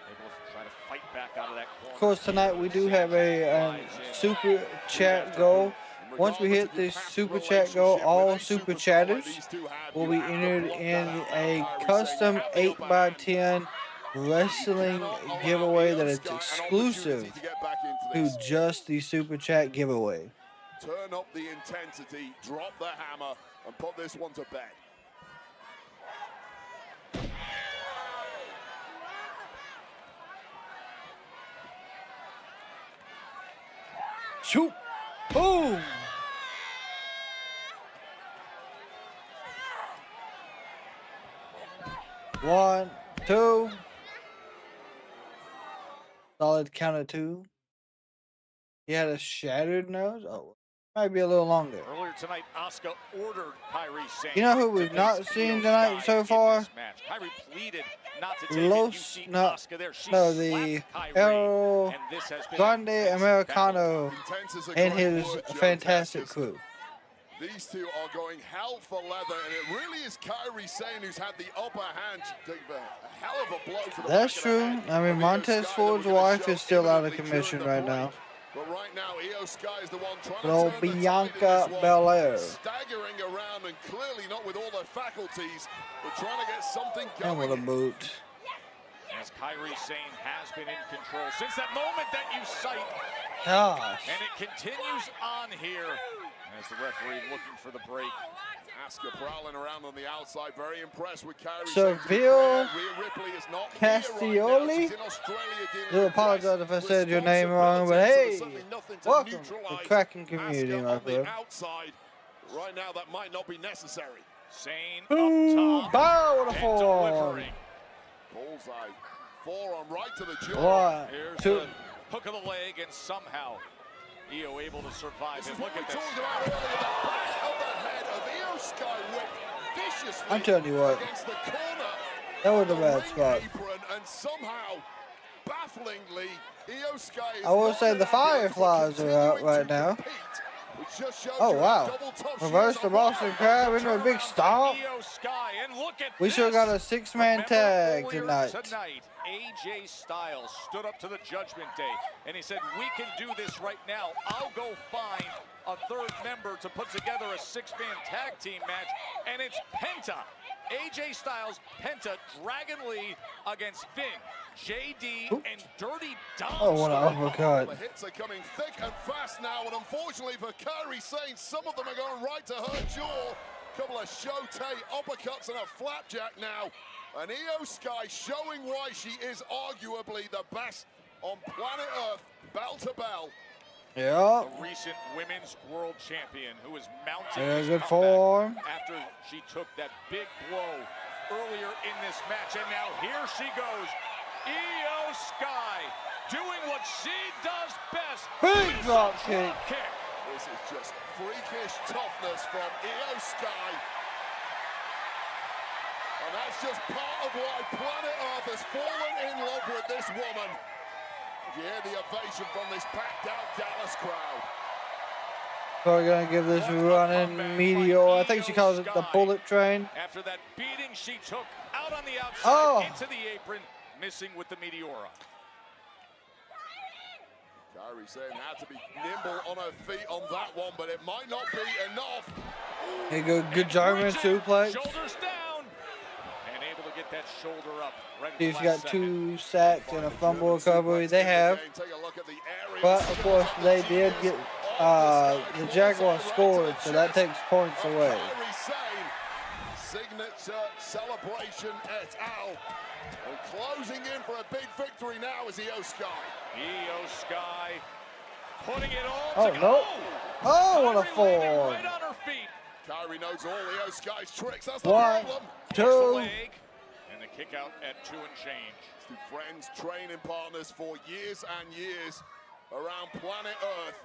able to try to fight back out of that corner. Of course, tonight we do have a super chat goal. Once we hit this super chat goal, all super chatters will be entered in a custom 8x10 wrestling giveaway that is exclusive to just the super chat giveaway. Turn up the intensity, drop the hammer, and put this one to bed. Shoot! Boom! One, two. Solid count of 2. He had a shattered nose. Oh, might be a little longer. Earlier tonight, Asuka ordered Kairi Sane. You know who we've not seen tonight so far? Kairi pleaded not to take Los, it. no, the El Grande Americano and his fantastic crew. These two are going hell for leather, and it really is Kairi Sane who's had the upper hand. She took a hell of a blow to the That's back of the true. head. I mean, Montez Ford's wife is still out of commission right now. But right now, Io Sky is the one trying Good old to turn the Bianca tide in this one. Belair. Staggering around and clearly not with all their faculties, but trying to get something And going. with a boot. As Kairi Sane has been in control since that moment that you cite. Gosh. And it continues on here as the referee looking for the break. Asuka prowling around on the outside, very impressed with Kairi. Seville Rhea Ripley is not Castioli. She's in Australia dealing I with apologize if I said your name wrong, but hey, welcome to the Kraken community, my friend. outside. Right now, that might not be necessary. Sane Ooh, up top power and form. delivering. Bullseye. Forearm right to the jaw. 1, Here's 2. the hook of the leg, and somehow Io able to survive it. Look at this. Talked about earlier, the back of the head of Io Sky whipped viciously I'm telling you what, against the corner. that was a bad spot. Apron, and somehow, bafflingly, Io Sky is I will say the Fireflies are out right now. Oh wow, reverse the Boston Crab into a big stomp. Io Sky, and look at We sure got a 6-man tag earlier tonight. AJ Styles stood up to the Judgment Day, and he said, we can do this right now. I'll go find a third member to put together a 6-man tag team match, and it's Penta. AJ Styles, Penta, Dragon Lee against Finn, JD, and Dirty Dom. Oh, what an uppercut. The hits are coming thick and fast now, and unfortunately for Kairi Sane, some of them are going right to her jaw. Couple of Shote uppercuts and a flapjack now. And Io Sky showing why she is arguably the best on planet Earth, bell to bell. Yeah. The recent women's world champion who is mounting Yeah, his good comeback form. after she took that big blow earlier in this match. And now here she goes. Io Sky doing what she does best. Big drop kick. This is just freakish toughness from Io Sky. And that's just part of why planet Earth has fallen in love with this woman. You hear the ovation from this packed out Dallas crowd. We're gonna give this running meteor. I think she calls it the bullet train. After that beating she took out on the outside into the apron, missing with the Meteora. Kyrie saying had to be nimble on her feet on that one, but it might not be enough. Here you go, good German suplex. Shoulders down, and able to get that shoulder up. Right She's got 2 sacks and a fumble recovery. They have, but of course they did get the Jaguars scored, so that takes points away. Signature celebration et al. And closing in for a big victory now is Io Sky. Io Sky putting it all Oh, together. no. Oh, what a form. Right on her feet. Kyrie knows all Io Sky's tricks. That's the 1, problem. 2. And the kick out at 2 and change. Two friends, training partners for years and years around planet Earth.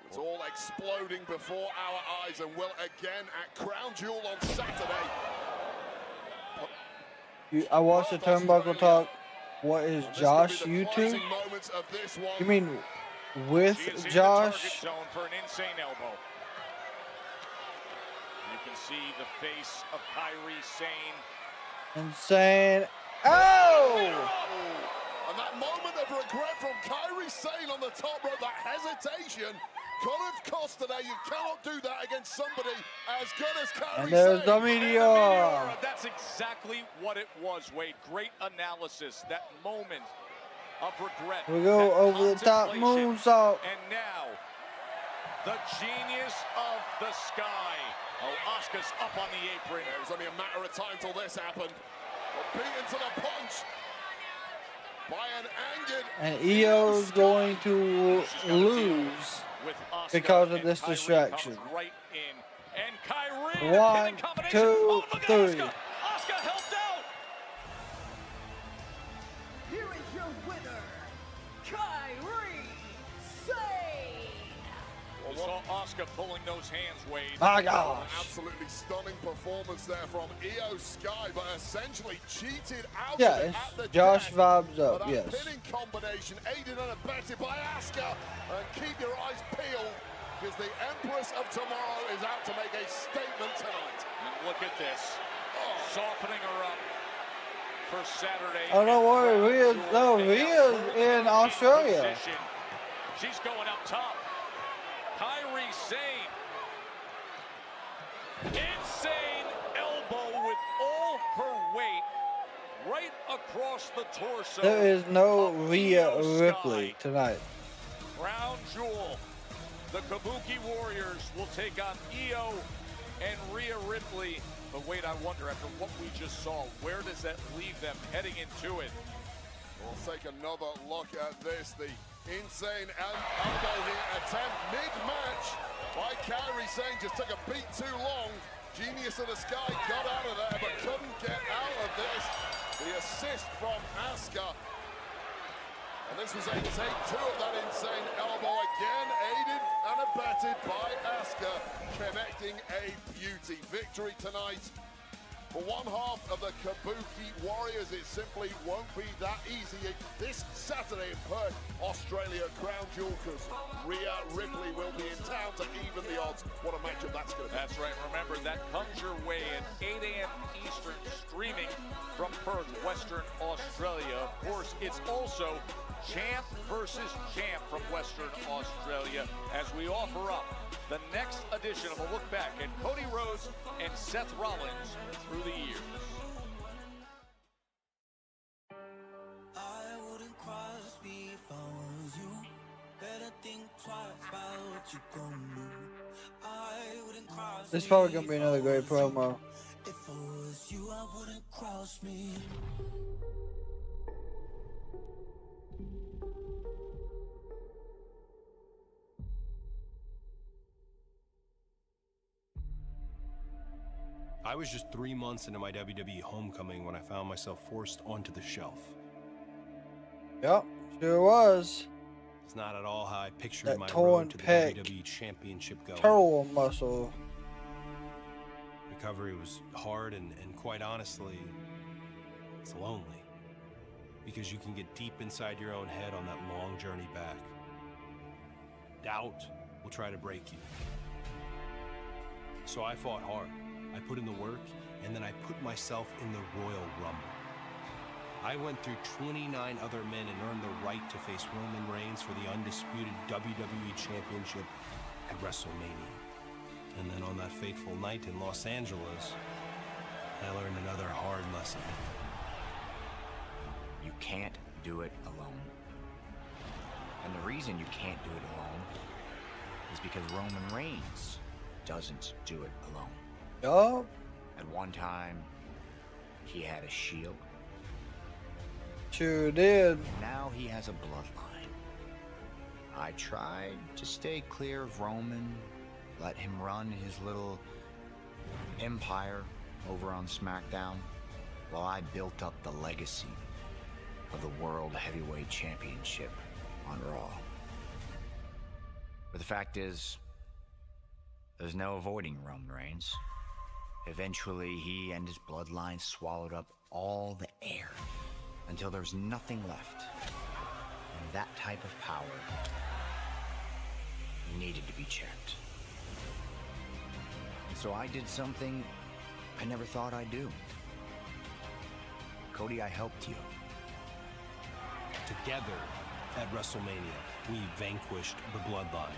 It's all exploding before our eyes and will again at Crown Jewel on Saturday. I watched the Turnbuckle Talk. What is Josh YouTube? You mean with Josh? Zone for an insane elbow. You can see the face of Kyrie Sane. Insane. Oh! And that moment of regret from Kyrie Sane on the top rope, that hesitation could have cost today. You cannot do that against somebody as good as Kyrie And there's Sane. the Meteor. That's exactly what it was, Wade. Great analysis. That moment of regret. We go over the top moonsault. And now, the genius of the sky. Oh, Asuka's up on the apron. It was only a matter of time till this happened. But beaten to the punch by an angered. And Io's going to lose because of this distraction. Right in. And Kyrie, 1, 2, 3. Asuka helped out. Here is your winner, Kyrie Sane. We saw Asuka pulling those hands, Wade. My gosh. An absolutely stunning performance there from Io Sky, but essentially cheated out Yeah, of it it's at the Josh death. vibes But up, that yes. pinning combination aided and abetted by Asuka. And keep your eyes peeled, because the Empress of Tomorrow is out to make a statement tonight. And look at this. Softening her up for Saturday. Oh, don't worry. Rhea's in Australia. Position. She's going up top. Kyrie Sane. Insane elbow with all her weight right across the torso. There is no of Rhea Io Ripley Sky. tonight. Crown Jewel. The Kabuki Warriors will take on Io and Rhea Ripley. But wait, I wonder, after what we just saw, where does that leave them heading into it? We'll take another look at this. The insane elbow here attempt mid-match by Kyrie Sane. Just took a beat too long. Genius of the Sky got out of there, but couldn't get out of this. The assist from Asuka. And this was a take 2 of that insane elbow again, aided and abetted by Asuka, connecting a beauty. Victory tonight for one half of the Kabuki Warriors. It simply won't be that easy this Saturday in Perth, Australia, Crown Jewel, because Rhea Ripley will be in town to even the odds. What a matchup that's going to be. That's right. Remember, that comes your way at 8 a.m. Eastern, streaming from Perth, Western Australia. Of course, it's also champ versus champ from Western Australia as we offer up the next edition of a look back at Cody Rhodes and Seth Rollins through the years. I wouldn't cross me if I was you. Better think twice about what you gonna do. I wouldn't cross This is probably gonna be another great promo. if I was you. I wouldn't cross me. I was just 3 months into my WWE homecoming when I found myself forced onto the shelf. Yep, sure was. It's not at all how I pictured That my torn road to the pec, WWE Championship going. turtle muscle. Recovery was hard and quite honestly, it's lonely. Because you can get deep inside your own head on that long journey back. Doubt will try to break you. So I fought hard. I put in the work, and then I put myself in the Royal Rumble. I went through 29 other men and earned the right to face Roman Reigns for the undisputed WWE Championship at WrestleMania. And then on that fateful night in Los Angeles, I learned another hard lesson. You can't do it alone. And the reason you can't do it alone is because Roman Reigns doesn't do it alone. Yup. At one time, he had a shield. Sure did. Now he has a bloodline. I tried to stay clear of Roman, let him run his little empire over on SmackDown, while I built up the legacy of the World Heavyweight Championship on Raw. But the fact is, there's no avoiding Roman Reigns. Eventually, he and his bloodline swallowed up all the air until there's nothing left. And that type of power needed to be checked. And so I did something I never thought I'd do. Cody, I helped you. Together at WrestleMania, we vanquished the bloodline.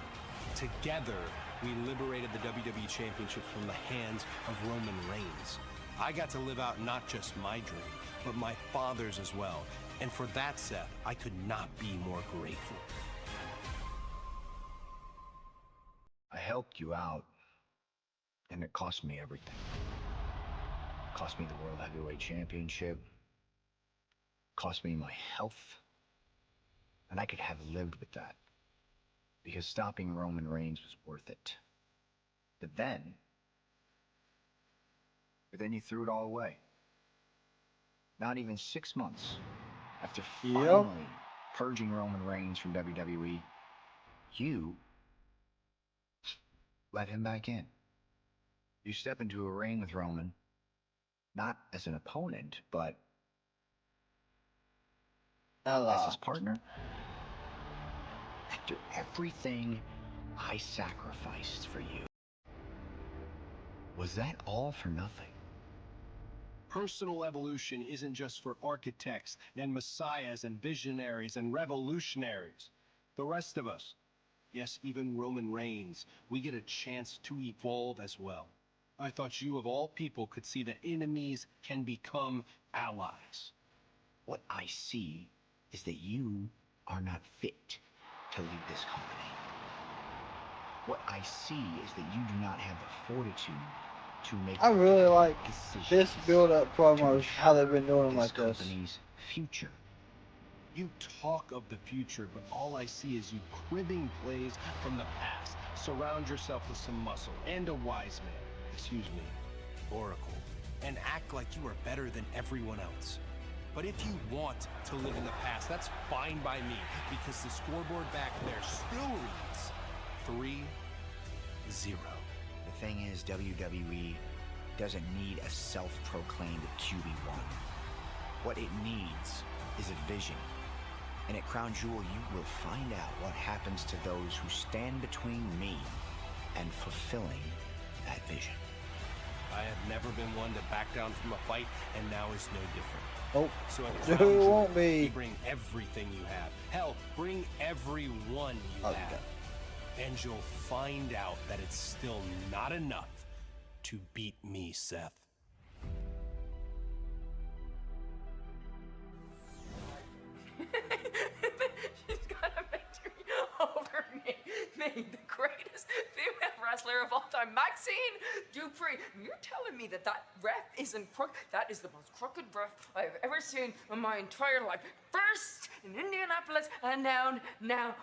Together, we liberated the WWE Championship from the hands of Roman Reigns. I got to live out not just my dream, but my father's as well. And for that, Seth, I could not be more grateful. I helped you out, and it cost me everything. It cost me the World Heavyweight Championship. It cost me my health. And I could have lived with that, because stopping Roman Reigns was worth it. But then you threw it all away. Not even 6 months after finally purging Roman Reigns from WWE, you let him back in. You step into a ring with Roman, not as an opponent, but as his partner. After everything I sacrificed for you, was that all for nothing? Personal evolution isn't just for architects and messiahs and visionaries and revolutionaries. The rest of us, yes, even Roman Reigns, we get a chance to evolve as well. I thought you of all people could see that enemies can become allies. What I see is that you are not fit to lead this company. What I see is that you do not have the fortitude to make. I really like this build-up promos, how they've been doing them like this. Company's future. You talk of the future, but all I see is you cribbing plays from the past. Surround yourself with some muscle and a wise man, excuse me, Oracle, and act like you are better than everyone else. But if you want to live in the past, that's fine by me, because the scoreboard back there still reads 3-0. The thing is, WWE doesn't need a self-proclaimed QB1. What it needs is a vision. And at Crown Jewel, you will find out what happens to those who stand between me and fulfilling that vision. I have never been one to back down from a fight, and now is no different. Oh, so at dude, Crown Jewel, won't be. you bring everything you have. Hell, bring everyone you have. And you'll find out that it's still not enough to beat me, Seth. She's got a victory over me, the greatest female wrestler of all time, Maxxine Dupri. You're telling me that ref isn't crooked? That is the most crooked ref I've ever seen in my entire life. First in Indianapolis, and now, Maxxine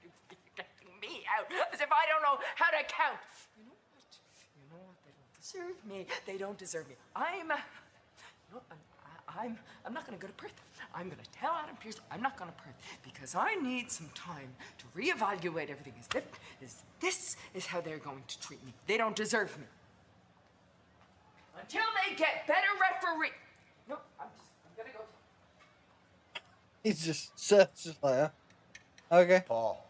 Dupri getting me out as if I don't know how to count. You know what? deserve me. They don't deserve me. I'm not gonna go to Perth. I'm gonna tell Adam Pearce I'm not going to Perth because I need some time to reevaluate everything. This is how they're going to treat me. They don't deserve me. Until they get better referee. No, I'm gonna go. He's just like, okay. Paul.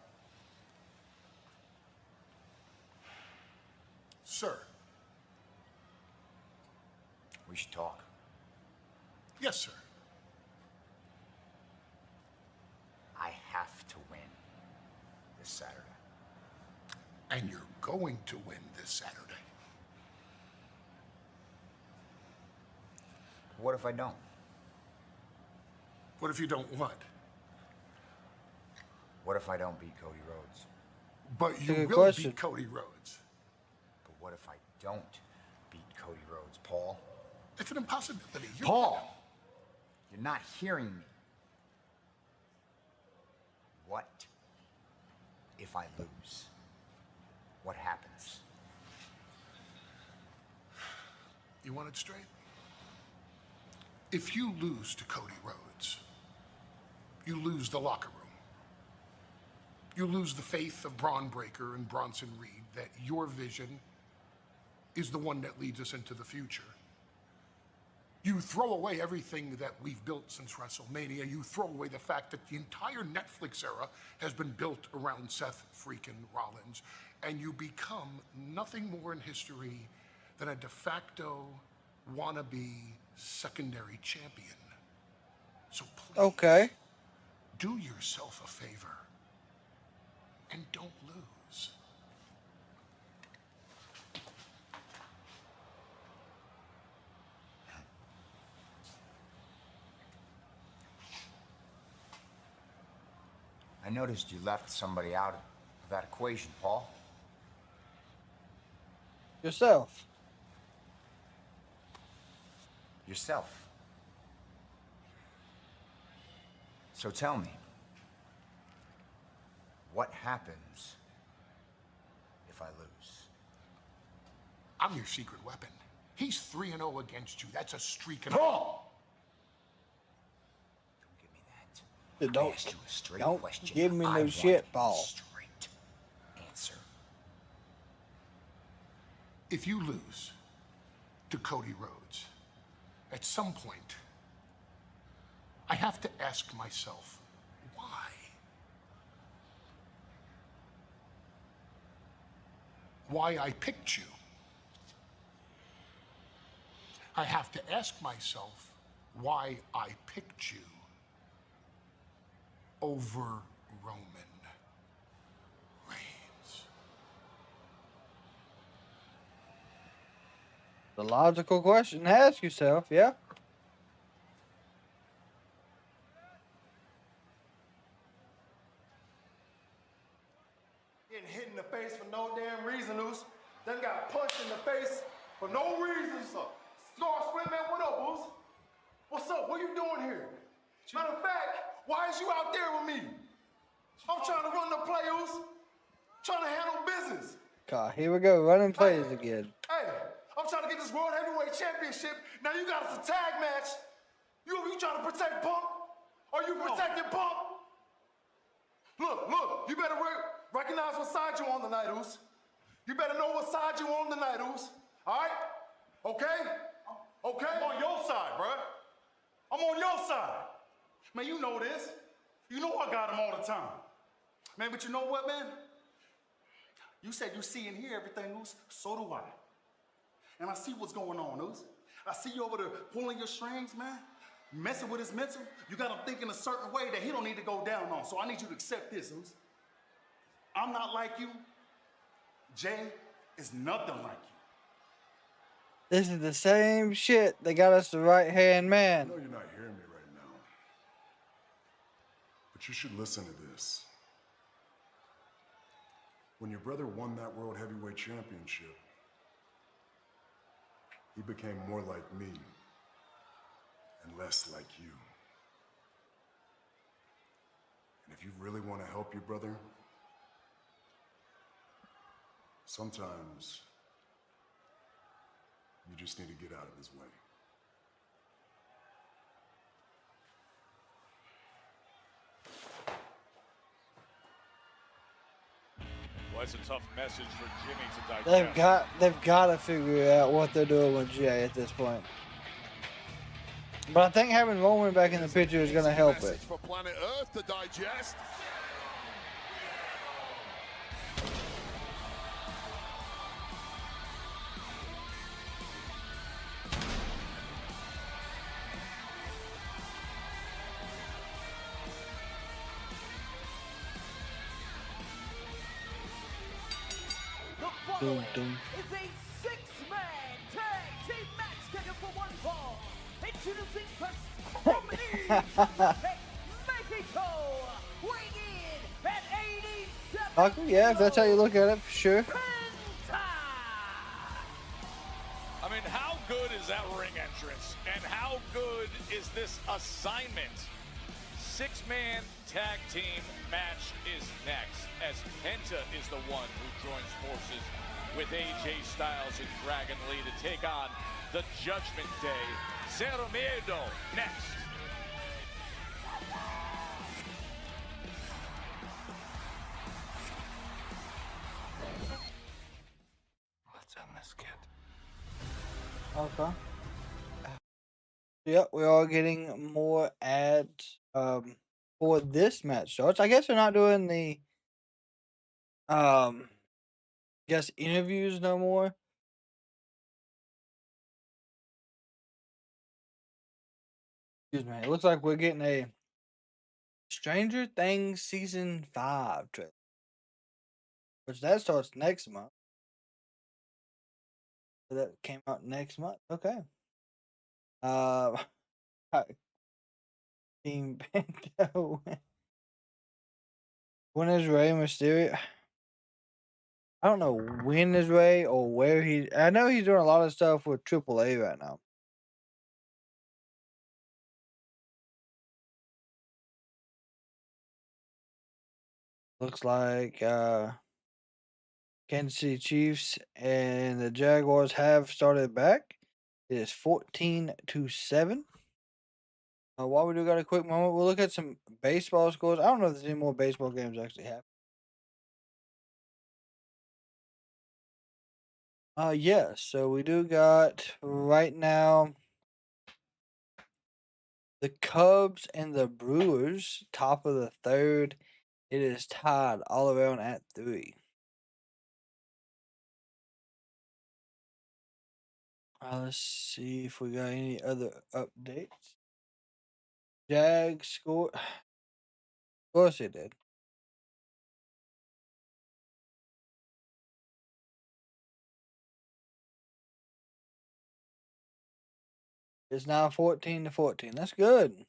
Sir. We should talk. Yes, sir. I have to win this Saturday. And you're going to win this Saturday. What if I don't? What if you don't what? What if I don't beat Cody Rhodes? But you Good will question. beat Cody Rhodes. But what if I don't beat Cody Rhodes, Paul? It's an impossibility. Paul! You're not hearing me. What if I lose? What happens? You want it straight? If you lose to Cody Rhodes, you lose the locker room. You lose the faith of Braun Breaker and Bronson Reed that your vision is the one that leads us into the future. You throw away everything that we've built since WrestleMania. You throw away the fact that the entire Netflix era has been built around Seth freaking Rollins, and you become nothing more in history than a de facto wannabe secondary champion. So please, Okay. do yourself a favor and don't lose. I noticed you left somebody out of that equation, Paul. Yourself. Yourself. So tell me, what happens if I lose? I'm your secret weapon. He's 3-0 against you. That's a streak and Paul! Don't asked you a straight don't question. give me I no want shit, a Paul. straight answer. If you lose to Cody Rhodes, at some point, I have to ask myself, why? Why I picked you. I have to ask myself why I picked you over Roman Reigns. The logical question to ask yourself, yeah? Getting hit in the face for no damn reason, Oos. Then got punched in the face for no reason, sir. Scar Split, man, what up, Oos? What's up? What you doing here? Matter of fact, why is you out there with me? I'm trying to run the play, Oos. Trying to handle business. God, here we go, running plays again. Hey, I'm trying to get this World Heavyweight Championship. Now you got us a tag match. You trying to protect Punk? Are you protecting Punk? Look, you better recognize what side you on tonight, Oos. You better know what side you on tonight, Oos. All right? Okay? Okay? I'm on your side, bruh. I'm on your side. Man, you know this. You know I got him all the time. Man, but you know what, man? You said you see and hear everything, Oos. So do I. And I see what's going on, Oos. I see you over there pulling your strings, man. Messing with his mental. You got him thinking a certain way that he don't need to go down on. So I need you to accept this, Oos. I'm not like you. Jay is nothing like you. This is the same shit that got us the right-hand I man. know you're not hearing me right now, but you should listen to this. When your brother won that World Heavyweight Championship, he became more like me and less like you. And if you really want to help your brother, sometimes You just need to get out of his way. Well, that's a tough message for Jimmy to digest. They've got to figure out what they're doing with Jay at this point. But I think having Roman back in the picture is going to help it. For planet Earth to digest. The following is a six-man tag team match scheduled for one fall. Introducing first from East Mexico, weighing in at 87. Yeah, if that's how you look at it, sure. I mean, how good is that ring entrance? And how good is this assignment? Six-man tag team match is next, as Penta is the one who joins forces with AJ Styles and Dragon Lee to take on the Judgment Day. Cero Miedo next. Let's end this, kid. Okay. Yep, we are getting more ads for this match starts. I guess they're not doing the interviews no more. Excuse me. It looks like we're getting a Stranger Things season 5 trailer, which that starts next month. So that came out next month. Okay. Team Bento. When is Rey Mysterio? I don't know when is Rey or where he. I know he's doing a lot of stuff with AAA right now. Looks like Kansas City Chiefs and the Jaguars have started back. It is 14-7. While we do got a quick moment, we'll look at some baseball scores. I don't know if there's any more baseball games actually happening. Yes. So we do got right now the Cubs and the Brewers, top of the third. It is tied all around at 3. Let's see if we got any other updates. Jags score. Of course it did. It's now 14-14. That's good.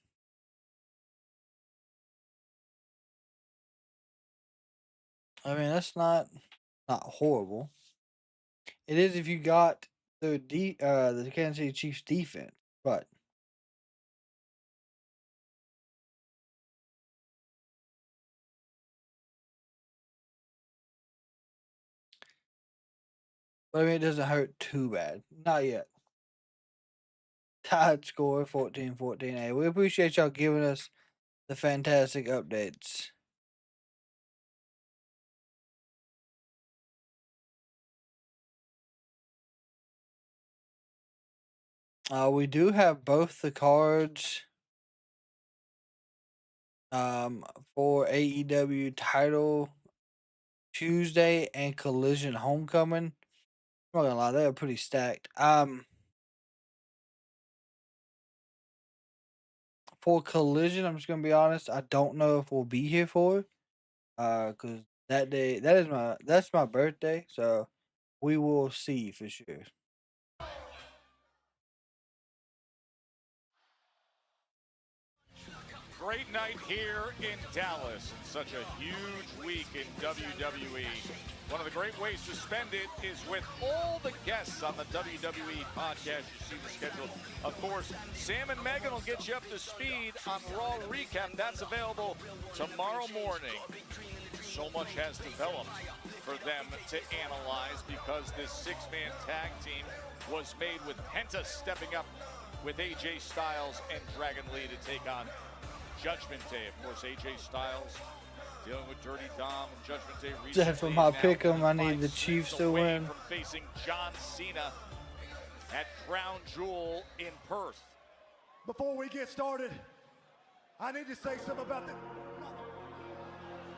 I mean, that's not horrible. It is if you got the Kansas City Chiefs defense, but I mean, it doesn't hurt too bad. Not yet. Tied score 14-14. Hey, we appreciate y'all giving us the fantastic updates. We do have both the cards for AEW title Tuesday and Collision Homecoming. I'm not gonna lie, they are pretty stacked. For Collision, I'm just gonna be honest, I don't know if we'll be here for it. Cause that day that's my birthday, so we will see for sure. Great night here in Dallas. Such a huge week in WWE. One of the great ways to spend it is with all the guests on the WWE podcast. You see the schedule. Of course, Sam and Megan will get you up to speed on Raw Recap. That's available tomorrow morning. So much has developed for them to analyze because this six-man tag team was made with Penta stepping up with AJ Styles and Dragon Lee to take on Judgment Day. Of course, AJ Styles dealing with Dirty Dom and Judgment Day recently. Except for my pick'em, I need the Chiefs to win. From facing John Cena at Crown Jewel in Perth. Before we get started, I need to say something about the...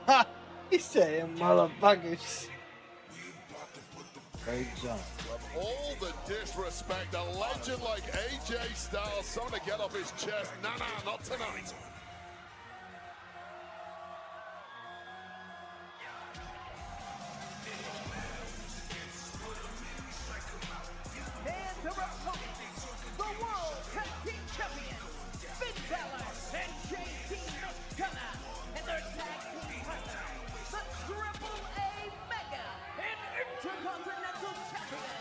Ha! He's saying motherfuckers. Great jump. With all the disrespect, a legend like AJ Styles, something to get off his chest. Nah, not tonight. And the opponents, the World Tag Team Champions, Finn Balor and JD McDonough, and their tag team partner, the AAA Mega and Intercontinental Champion,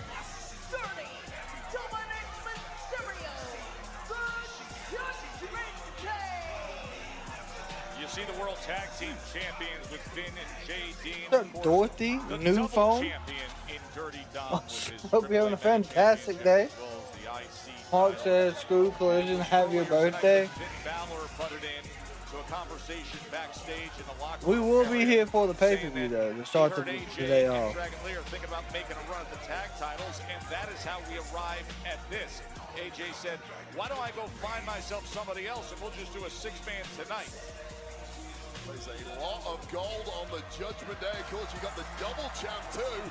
Dirty Dominic Mysterio, the Judgment Day. You see the World Tag Team Champions with Finn and JD. What's up, Dorothy? The New double phone? champion in Dirty Dom with his Hope you're having a fantastic day. Mark says, screw collision, have your birthday. Finn Balor putted in to a conversation backstage in the locker We room will be area, here for the saying pay-per-view that though, to start he the heard AJ day and off. Dragon Lee are thinking about making a run at the tag titles, and that is how we arrived at this. AJ said, why don't I go find myself somebody else and we'll just do a six-man tonight. There's a lot of gold on the Judgment Day. Of course, you got the double champ too.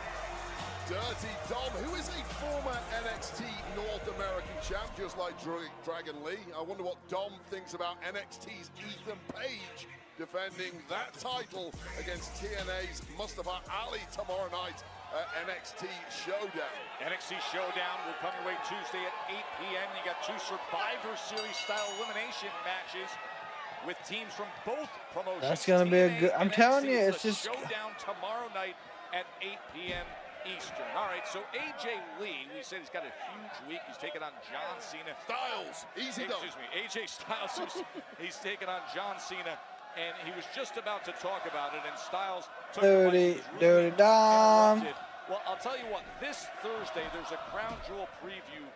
Dirty Dom, who is a former NXT North American champ, just like Dragon Lee. I wonder what Dom thinks about NXT's Ethan Page defending that title against TNA's Mustafa Ali tomorrow night at NXT Showdown. NXT Showdown will come your way Tuesday at 8 p.m. You got two Survivor Series style elimination matches with teams from both promotions. That's gonna be a TNA good. I'm and telling NXT. you, It's it's just. Showdown tomorrow night at 8 p.m. Eastern. All right, so AJ Lee, we said he's got a huge week. He's taking on John Cena. Styles, easy though. Excuse me, AJ Styles. He's taking on John Cena, and he was just about to talk about it, and Styles took Dirty Dom. Well, I'll tell you what, this Thursday, there's a Crown Jewel preview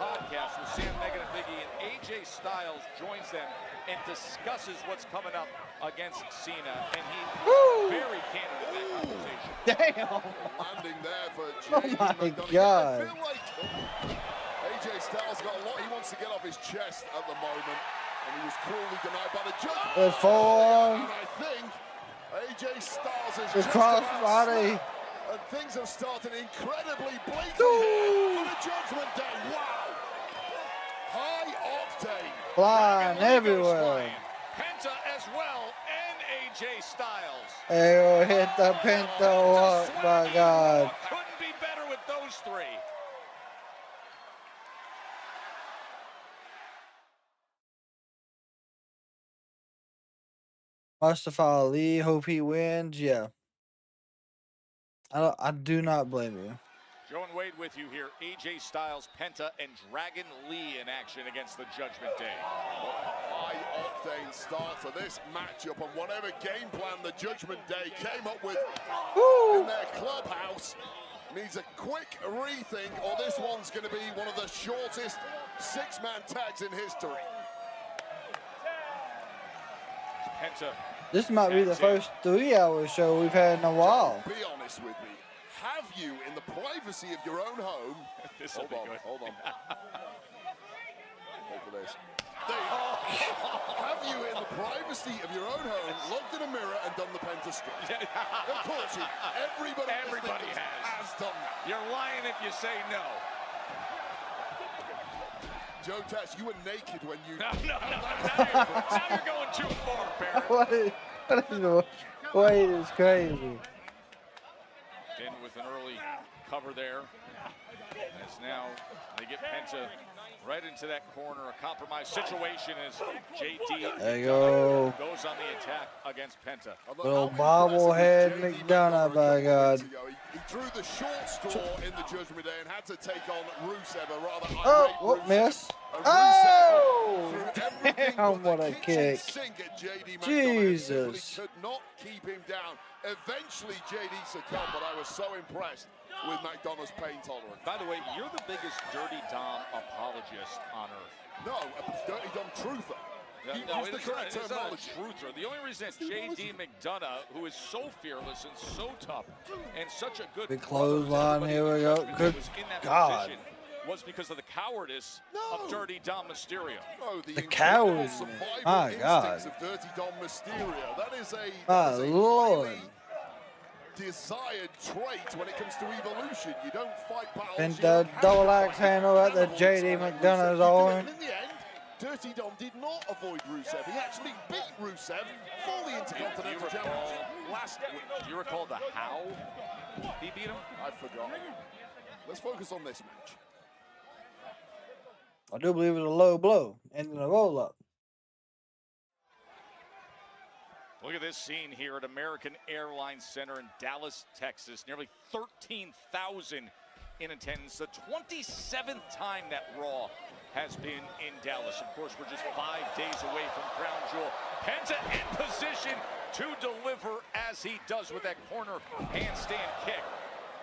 podcast with Sam, Megan, and Biggie, and AJ Styles joins them and discusses what's coming up against Cena, and he was very candid in that conversation. Damn! Landing there for Oh JD my McDonough. God. I feel like AJ Styles got a lot he wants to get off his chest at the moment, and he was cruelly denied by the judge. The forearm. And I think AJ Styles is The just crossbody. and things have started incredibly bleakly here for the Judgment Day. Wow! High octane. Flying everywhere. Penta as well, and AJ Styles. They will hit the pinto up, my God. Couldn't be better with those three. Mustafa Ali, hope he wins. Yeah. I do not blame you. Joe and Wade with you here. AJ Styles, Penta, and Dragon Lee in action against the Judgment Day. High octane start to this matchup, and whatever game plan the Judgment Day came up with in their clubhouse needs a quick rethink, or this one's going to be one of the shortest six-man tags in history. Penta. This might be the first 3-hour show we've had in a while. Be honest with me. Have you, in the privacy of your own home, This'll be good. Hold on. Hold for this. There you go. Have you, in the privacy of your own home, looked in a mirror and done the Penta strut? Of course you. Everybody has done that. You're lying if you say no. Joe Tess, you were naked when you... No. Now you're going too far, Barrett. What is the Wade is crazy. Finn with an early cover there. As now they get Penta right into that corner. A compromised situation as JD There you go. goes on the attack against Penta. Little bobblehead McDonough, by God. He drew the short straw in the Judgment Day and had to take on Rusev, a rather Oh, irate what miss? And Oh! Rusev threw everything Damn, but what the a kitchen kick. sink at JD McDonough. Jesus. Simply could not keep him down. Eventually, JD succumbed, but I was so impressed with McDonough's pain tolerance. By the way, you're the biggest Dirty Dom apologist on earth. No, a Dirty Dom truther. No, Use the it's correct not a terminology. truther. The only reason it's J.D. McDonough, who is so fearless and so tough and such a good Big brother to clothesline, everybody here we in the go. Judgment Day Good was in that God. position was because of the cowardice of Dirty Dom Mysterio. Oh, The coward. My God. Of Dirty Dom Mysterio. That is a, My that is a Lord. really desired trait when it comes to evolution. You don't fight battles. And you the don't have double to axe fight handle at the animals JD like McDonough's Rusev. You do it, arm. and in the end, Dirty Dom did not avoid Rusev. He actually beat Rusev for the Intercontinental Championship last week. Do you recall the how he beat him? I forgot. Let's focus on this match. I do believe it was a low blow and then a roll up. Look at this scene here at American Airlines Center in Dallas, Texas. Nearly 13,000 in attendance. The 27th time that Raw has been in Dallas. Of course, we're just 5 days away from Crown Jewel. Penta in position to deliver as he does with that corner handstand kick.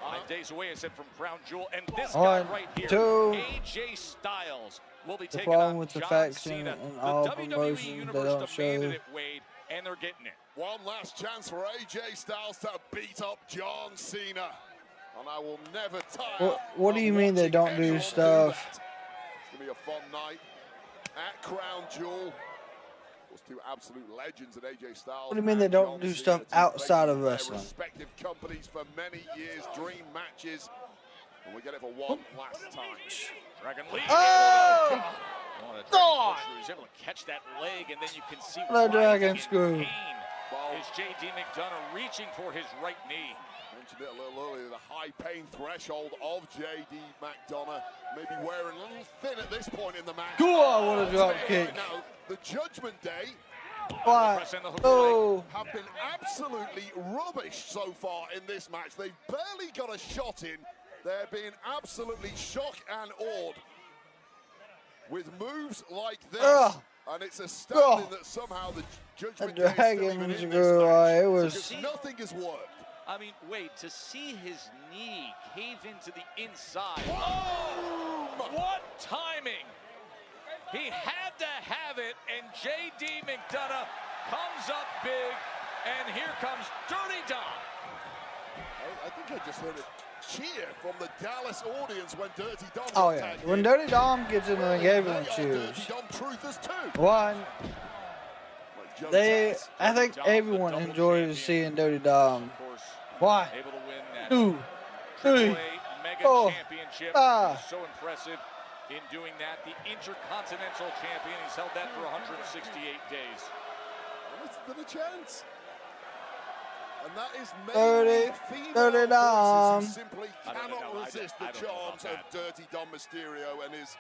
5 days away, I said, from Crown Jewel. And this guy right here, AJ Styles, will be The taking problem on with the John faction Cena. and The all WWE promotions, they Universe don't demanded show. it, Wade, and they're getting it. One last chance for AJ Styles to beat up John Cena. And I will never tire. What do you mean they don't do stuff? It's going to be a fun night at Crown Jewel. Those two absolute legends at AJ Styles. What do you mean they don't do stuff outside of wrestling? Respective companies for many years, dream matches. And we get it for one last time. Dragon Lee. Oh! Oh, that God! He was able to catch that leg, and then you can see The dragon in screw. pain is J.D. McDonough reaching for his right knee. Mentioned it a little earlier, the high pain threshold of J.D. McDonough. Maybe wearing a little thin at this point in the match. God, what a drop kick. Now, the Judgment Day Why? Oh. have been absolutely rubbish so far in this match. They've barely got a shot in. They're being absolutely shocked and awed with moves like this. And it's astounding that somehow the Judgment Day is still even in this match. It was. Because nothing has worked. I mean, wait, to see his knee cave into the inside. What timing! He had to have it, and J.D. McDonough comes up big, and here comes Dirty Dom. I think I just heard a cheer from the Dallas audience when Dirty Dom Oh got yeah, tagged when in. Dirty Dom gets in there, gave him They are cheers. Dirty Dom truthers too. One, Like Joe they, Taz. I think everyone enjoys seeing Dirty Dom. Why? Able to win that 2, 3, AAA Mega 4, Championship. 5. He's so impressive in doing that. The Intercontinental Champion. He's held that for 168 days. It's been a chance. And that is 30, female 30 Dom. voices who simply cannot resist the charms of Dirty Dom Mysterio and his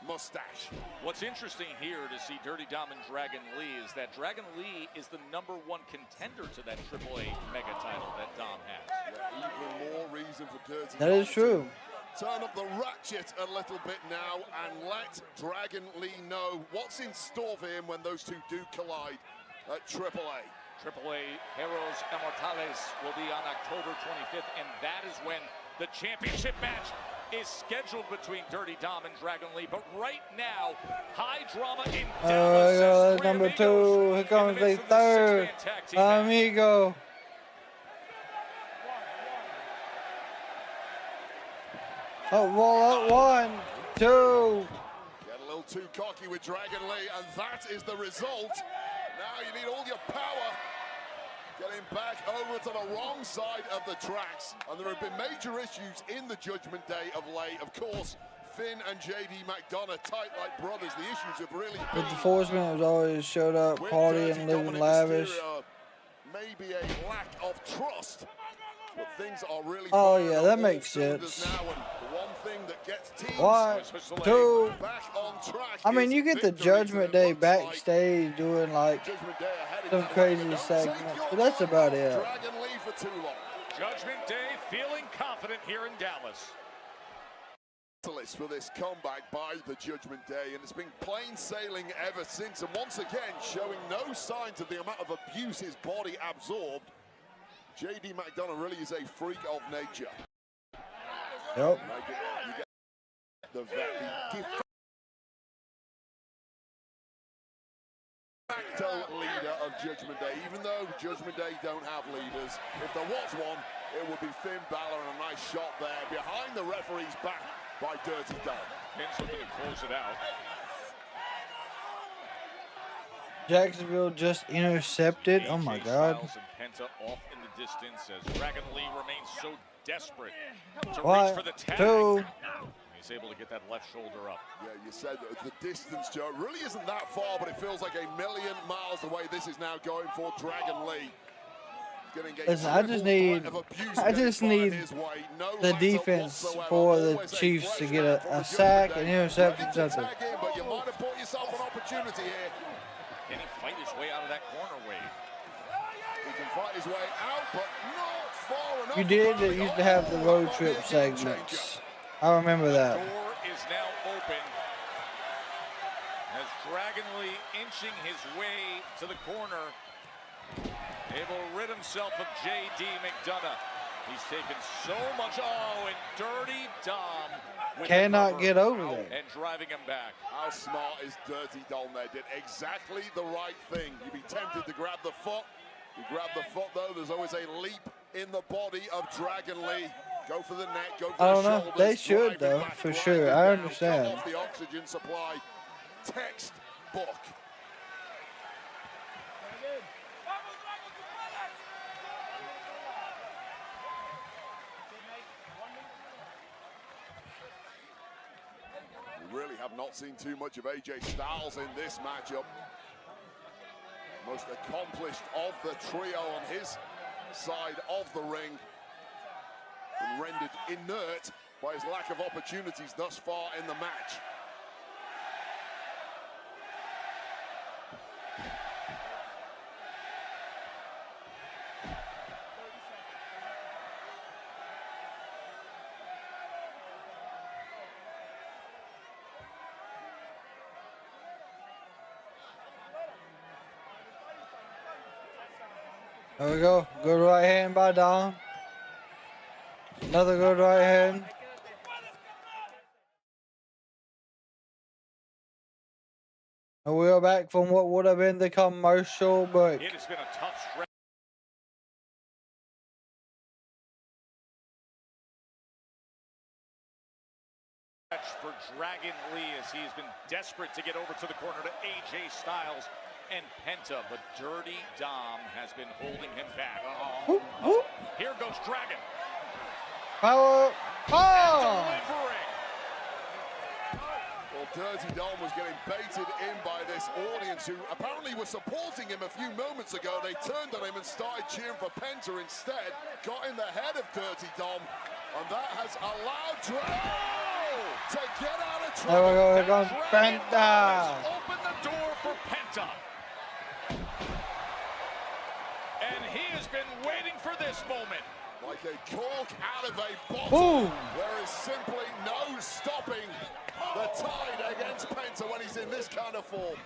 mustache. What's interesting here to see Dirty Dom and Dragon Lee is that Dragon Lee is the #1 contender to that AAA Mega title that Dom has. Yeah, even more reason for Dirty That Dom is true. to turn up the ratchet a little bit now and let Dragon Lee know what's in store for him when those two do collide at AAA. AAA Heroes Immortales will be on October 25th, and that is when the championship match is scheduled between Dirty Dom and Dragon Lee. But right now, high drama in Dallas. That's number 2. Here comes the third amigo. Oh, roll up 1, 2. Get a little too cocky with Dragon Lee, and that is the result. Now you need all your power. Getting back over to the wrong side of the tracks. And there have been major issues in the Judgment Day of late. Of course, Finn and JD McDonough, tight like brothers. The issues have really been With the Forceman has always showed up, party and living lavish. Maybe a lack of trust. But things are really Oh firing yeah, on that all makes cylinders sense. now, and the one thing that gets teams 1, 2. back on track I mean, is you get the victories, Judgment and it Day looks like backstage doing like Judgment Day are heading some that way, crazy but don't segments, take your but that's time about off it. Dragon Lee for too long. Judgment Day feeling confident here in Dallas. For this comeback by the Judgment Day, and it's been plain sailing ever since, and once again showing no signs of the amount of abuse his body absorbed. JD McDonough really is a freak of nature. Yep. You get the de facto leader of Judgment Day, even though Judgment Day don't have leaders. If there was one, it would be Finn Balor, and a nice shot there behind the referee's back by Dirty Dom. Finn's looking to close it out. Jacksonville just intercepted. Oh my God. Styles and Penta off in the distance as Dragon Lee remains so desperate to One, reach for the tag. two. He's able to get that left shoulder up. Yeah, you said that the distance, Joe, really isn't that far, but it feels like a million miles the way this is now going for Dragon Lee. Listen, I just need the defense for the Chiefs to get a sack, an interception, something. But you might have bought yourself an opportunity here. Can he fight his way out of that corner, Wade? He can fight his way out, but not far enough. You did that used to have the road trip segments. I remember that. The door is now open as Dragon Lee inching his way to the corner. Able to rid himself of JD McDonough. He's taken so much. Oh, and Dirty Dom cannot get over there. And driving him back. How smart is Dirty Dom there? Did exactly the right thing. You'd be tempted to grab the foot. You grab the foot, though. There's always a leap in the body of Dragon Lee. Go for the neck, go for I the don't know. shoulders. They should, though, for sure. I understand. Cut off the oxygen supply. Textbook. We really have not seen too much of AJ Styles in this matchup. Most accomplished of the trio on his side of the ring. And rendered inert by his lack of opportunities thus far in the match. There we go. Good right hand by Dom. Another good right hand. And we are back from what would have been the commercial break. It has been a tough stretch. For Dragon Lee as he has been desperate to get over to the corner to AJ Styles and Penta, but Dirty Dom has been holding him back. Here goes Dragon. Power. Oh! Well, Dirty Dom was getting baited in by this audience who apparently were supporting him a few moments ago. They turned on him and started cheering for Penta instead. Got in the head of Dirty Dom, and that has allowed Dragon to get out of trouble. There we go, here comes Penta. Open the door for Penta. And he has been waiting for this moment. Like a cork out of a bottle. Boom. There is simply no stopping the tide against Penta when he's in this kind of form.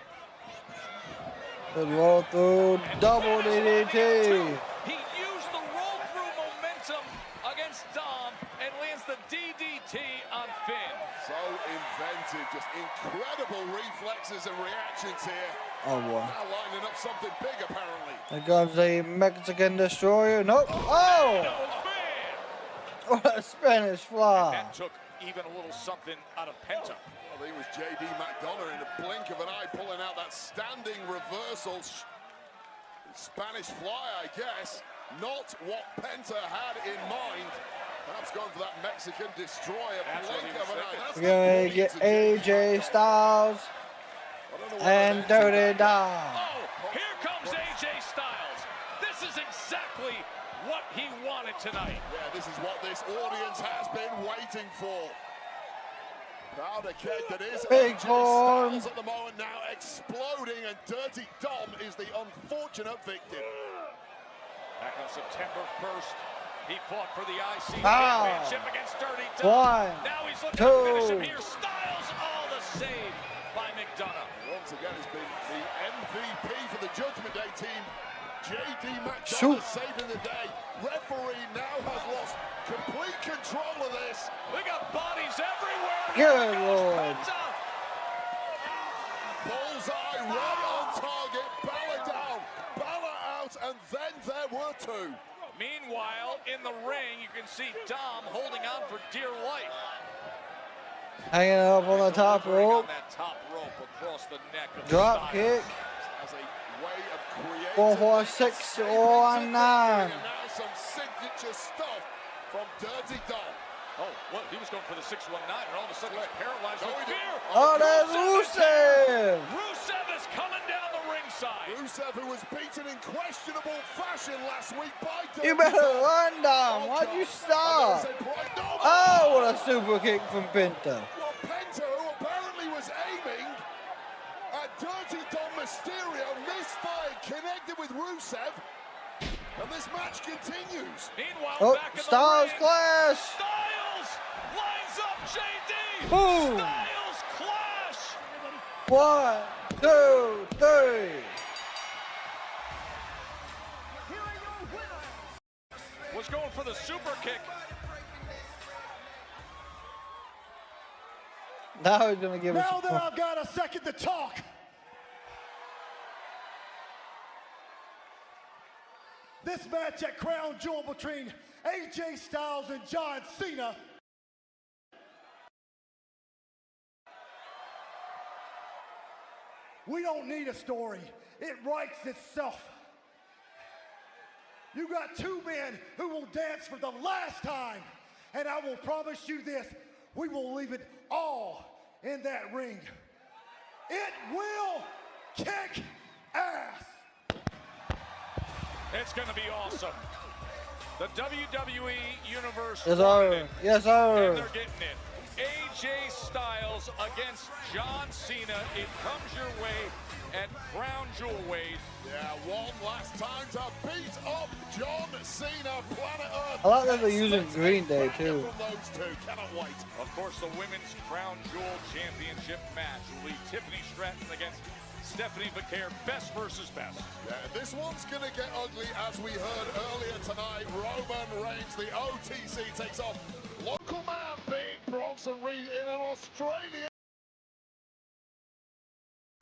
Good roll through, double DDT. He used the roll through momentum against Dom and lands the DDT on Finn. So inventive, just incredible reflexes and reactions here. Oh boy. Now lining up something big apparently. Here comes the Mexican Destroyer. Nope. Oh! What a Spanish fly. That took even a little something out of Penta. I think it was JD McDonough in the blink of an eye pulling out that standing reversal. Spanish fly, I guess. Not what Penta had in mind. Perhaps going for that Mexican Destroyer. Blink of an eye. We're going to get AJ Styles and Dirty Dom. Oh, here comes AJ Styles. This is exactly what he wanted tonight. Yeah, this is what this audience has been waiting for. Powder keg that is AJ Styles at the moment now exploding, and Dirty Dom is the unfortunate victim. Back on September 1st, He fought for the IC Ah. championship against Dirty Dom. 1, Now he's looking 2. to finish him here. Styles, all the save by McDonough. Once again, it's been the MVP for the Judgment Day team. JD Shoot. McDonough saving the day. Referee now has lost complete control of this. We got bodies everywhere. Good Lord. Bullseye right on target. Balor down, Balor out, and then there were two. Meanwhile, in the ring, you can see Dom holding on for dear life. Hanging up on the top rope. On that top rope across the neck of Drop Styles. kick. As a way of creating 4, 4, 6, 1, 9. And now some signature stuff from Dirty Dom. Oh, what? He was going for the 619, and all of a sudden he's paralyzed with fear. Oh, there's Rusev. Rusev is coming down the ringside. Rusev, who was beaten in questionable fashion last week by Dirty You better Dom. run, Dom. Why'd you stop? Oh, what a super kick from Penta. Well, Penta, who apparently was aiming at Dirty Dom Mysterio, misfired, connected with Rusev, and this match continues. Meanwhile, Oh, back in Styles the ring, Clash. Styles lines up JD. Boom. Styles Clash. 1, 2, 3. Was going for the super kick. Now he's gonna give us. Now that I've got a second to talk, this match at Crown Jewel between AJ Styles and John Cena we don't need a story. It writes itself. You got two men who will dance for the last time, and I will promise you this, we will leave it all in that ring. It will kick ass. It's going to be awesome. The WWE Universe. Yes, wanted sir. it, Yes, sir. And they're getting it. AJ Styles against John Cena. It comes your way at Crown Jewel Wade. Yeah, one last time to beat up John Cena, Planet Earth. I like that they're using Green Day too. From those two, cannot wait. Of course, the Women's Crown Jewel Championship match will be Tiffany Stratton against Stephanie Vaquer, best versus best. Yeah, this one's gonna get ugly, as we heard earlier tonight. Roman Reigns, the OTC, takes off local man Big Bronson Reed in an Australian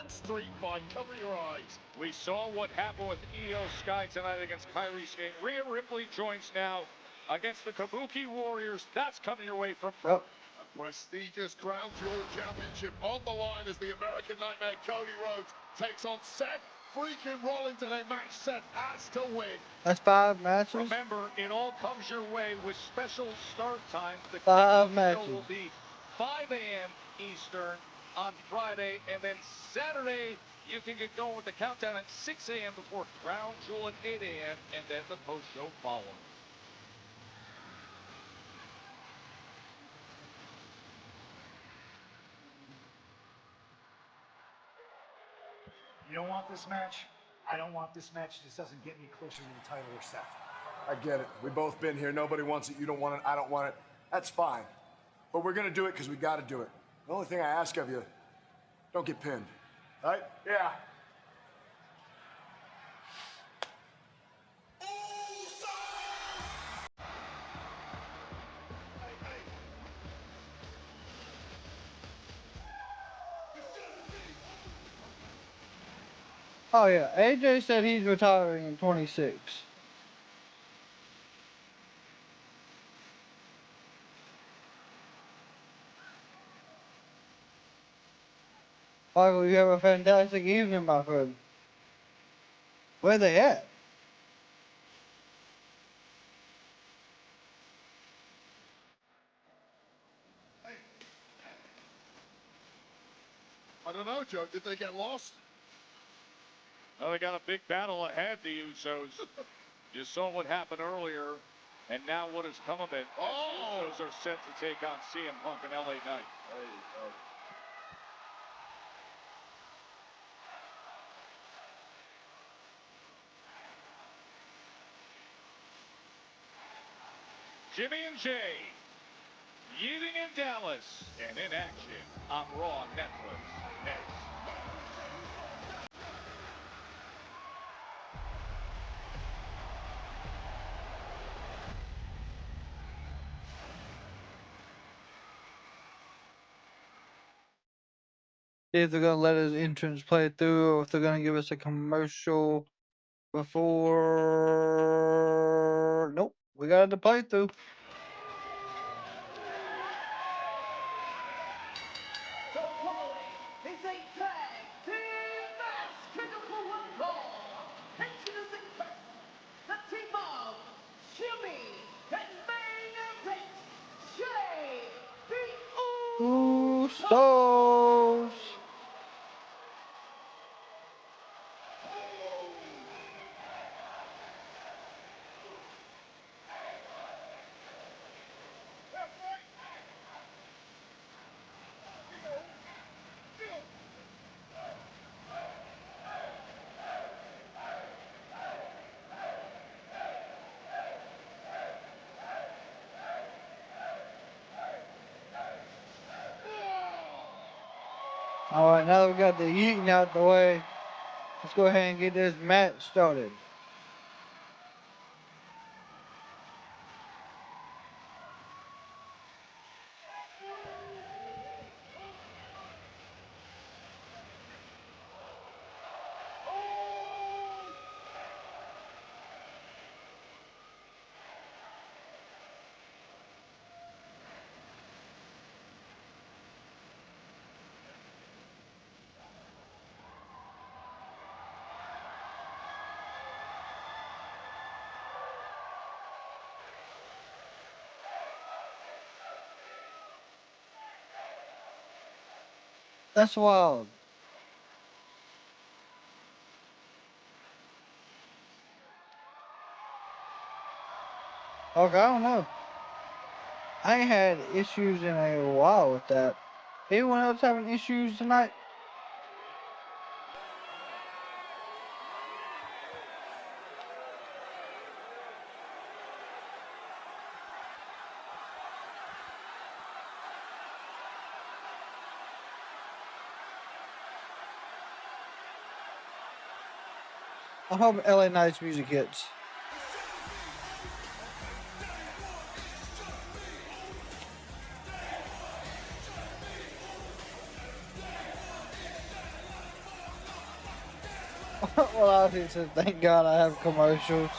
street fight. Cover your eyes. We saw what happened with Io Sky tonight against Kairi Sane. Rhea Ripley joins now against the Kabuki Warriors. That's coming your way from. Yep. A prestigious Crown Jewel Championship on the line as the American Nightmare Cody Rhodes takes on Seth freaking Rollins in a match Seth has to win. That's 5 matches. Remember, it all comes your way with special start times. The 5 show matches. will be 5 a.m. Eastern on Friday, and then Saturday you can get going with the countdown at 6 a.m. before Crown Jewel at 8 a.m. and then the post show following. You don't want this match? I don't want this match. This doesn't get me closer to the title or Seth. I get it. We've both been here. Nobody wants it. You don't want it. I don't want it. That's fine. But we're going to do it because we got to do it. The only thing I ask of you, don't get pinned. All right? Yeah. Oh yeah, AJ said he's retiring in 26. Michael, you have a fantastic evening, my friend. Where they at? I don't know, Joe. Did they get lost? Well, they got a big battle ahead, the Usos. You saw what happened earlier, and now what has come of it. Oh! The Usos are set to take on CM Punk in LA Knight. Jimmy and Jay, Yeeting in Dallas, and in action on Raw Netflix next. See if they're gonna let his entrance play through, or if they're gonna give us a commercial before. Nope, we got the playthrough. The following is a tag team match scheduled for one fall. Introducing first, the team of Jimmy and main event Jay the Usos. Alright, now that we got the yeeting out the way, let's go ahead and get this match started. That's wild. Okay, I don't know. I ain't had issues in a while with that. Anyone else having issues tonight? I hope LA Knight's music hits. Well, I think so. Thank God I have commercials.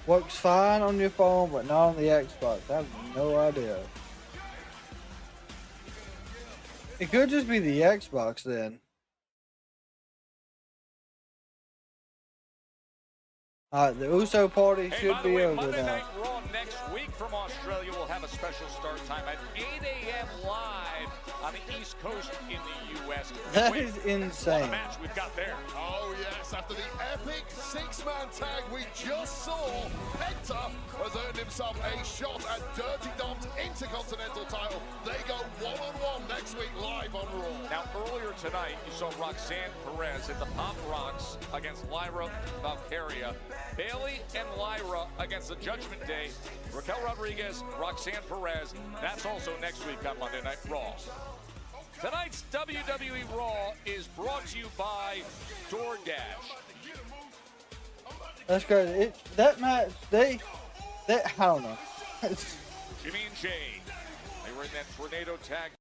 Works fine on your phone, but not on the Xbox. I have no idea. It could just be the Xbox then. Alright, the Uso party should be over Monday now. Night Raw next week from Australia will have a special start time at 8 a.m. live on the East Coast in the U.S. That is insane. What a match we've got there. Oh yes, after the epic six-man tag we just saw, Penta has earned himself a shot at Dirty Dom's Intercontinental title. They go one-on-one next week live on Raw. Now, earlier tonight, you saw Roxanne Perez hit the Pop Rocks against Lyra Valkyria. Bailey and Lyra against the Judgment Day. Raquel Rodriguez, Roxanne Perez. That's also next week on Monday Night Raw. Tonight's WWE Raw is brought to you by DoorDash. That's crazy. That match, I don't know. Jimmy and Jay, they were in that tornado tag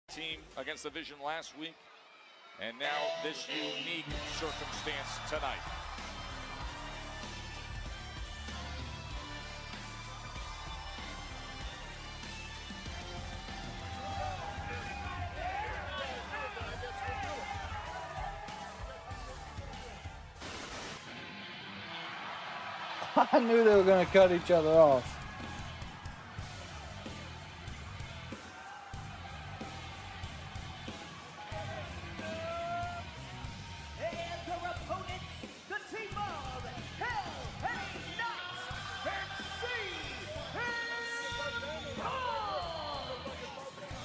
team against the Vision last week. And now this unique circumstance tonight. I knew they were going to cut each other off.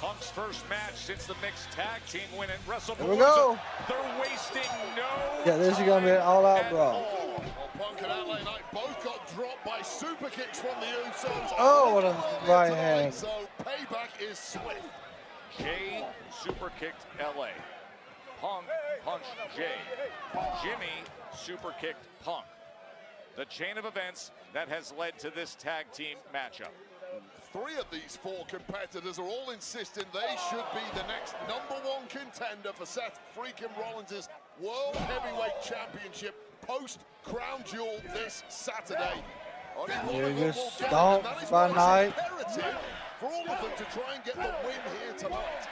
Punk's first match since the mixed tag team win at WrestleMania. Here we go. They're wasting no Yeah, this is gonna be an all-out brawl. Well, Punk and LA Knight both got dropped by super kicks from the Usos. Oh, what a right hand. So payback is swift. Jay super kicked LA. Punk punched Jay. Jimmy super kicked Punk. The chain of events that has led to this tag team matchup. 3 of these 4 competitors are all insisting they should be the next #1 contender for Seth freaking Rollins' World Heavyweight Championship post-Crown Jewel this Saturday. Only one Here of them goes will get it, Stomp and that is by why Knight. it's imperative for all of them to try and get the win here tonight.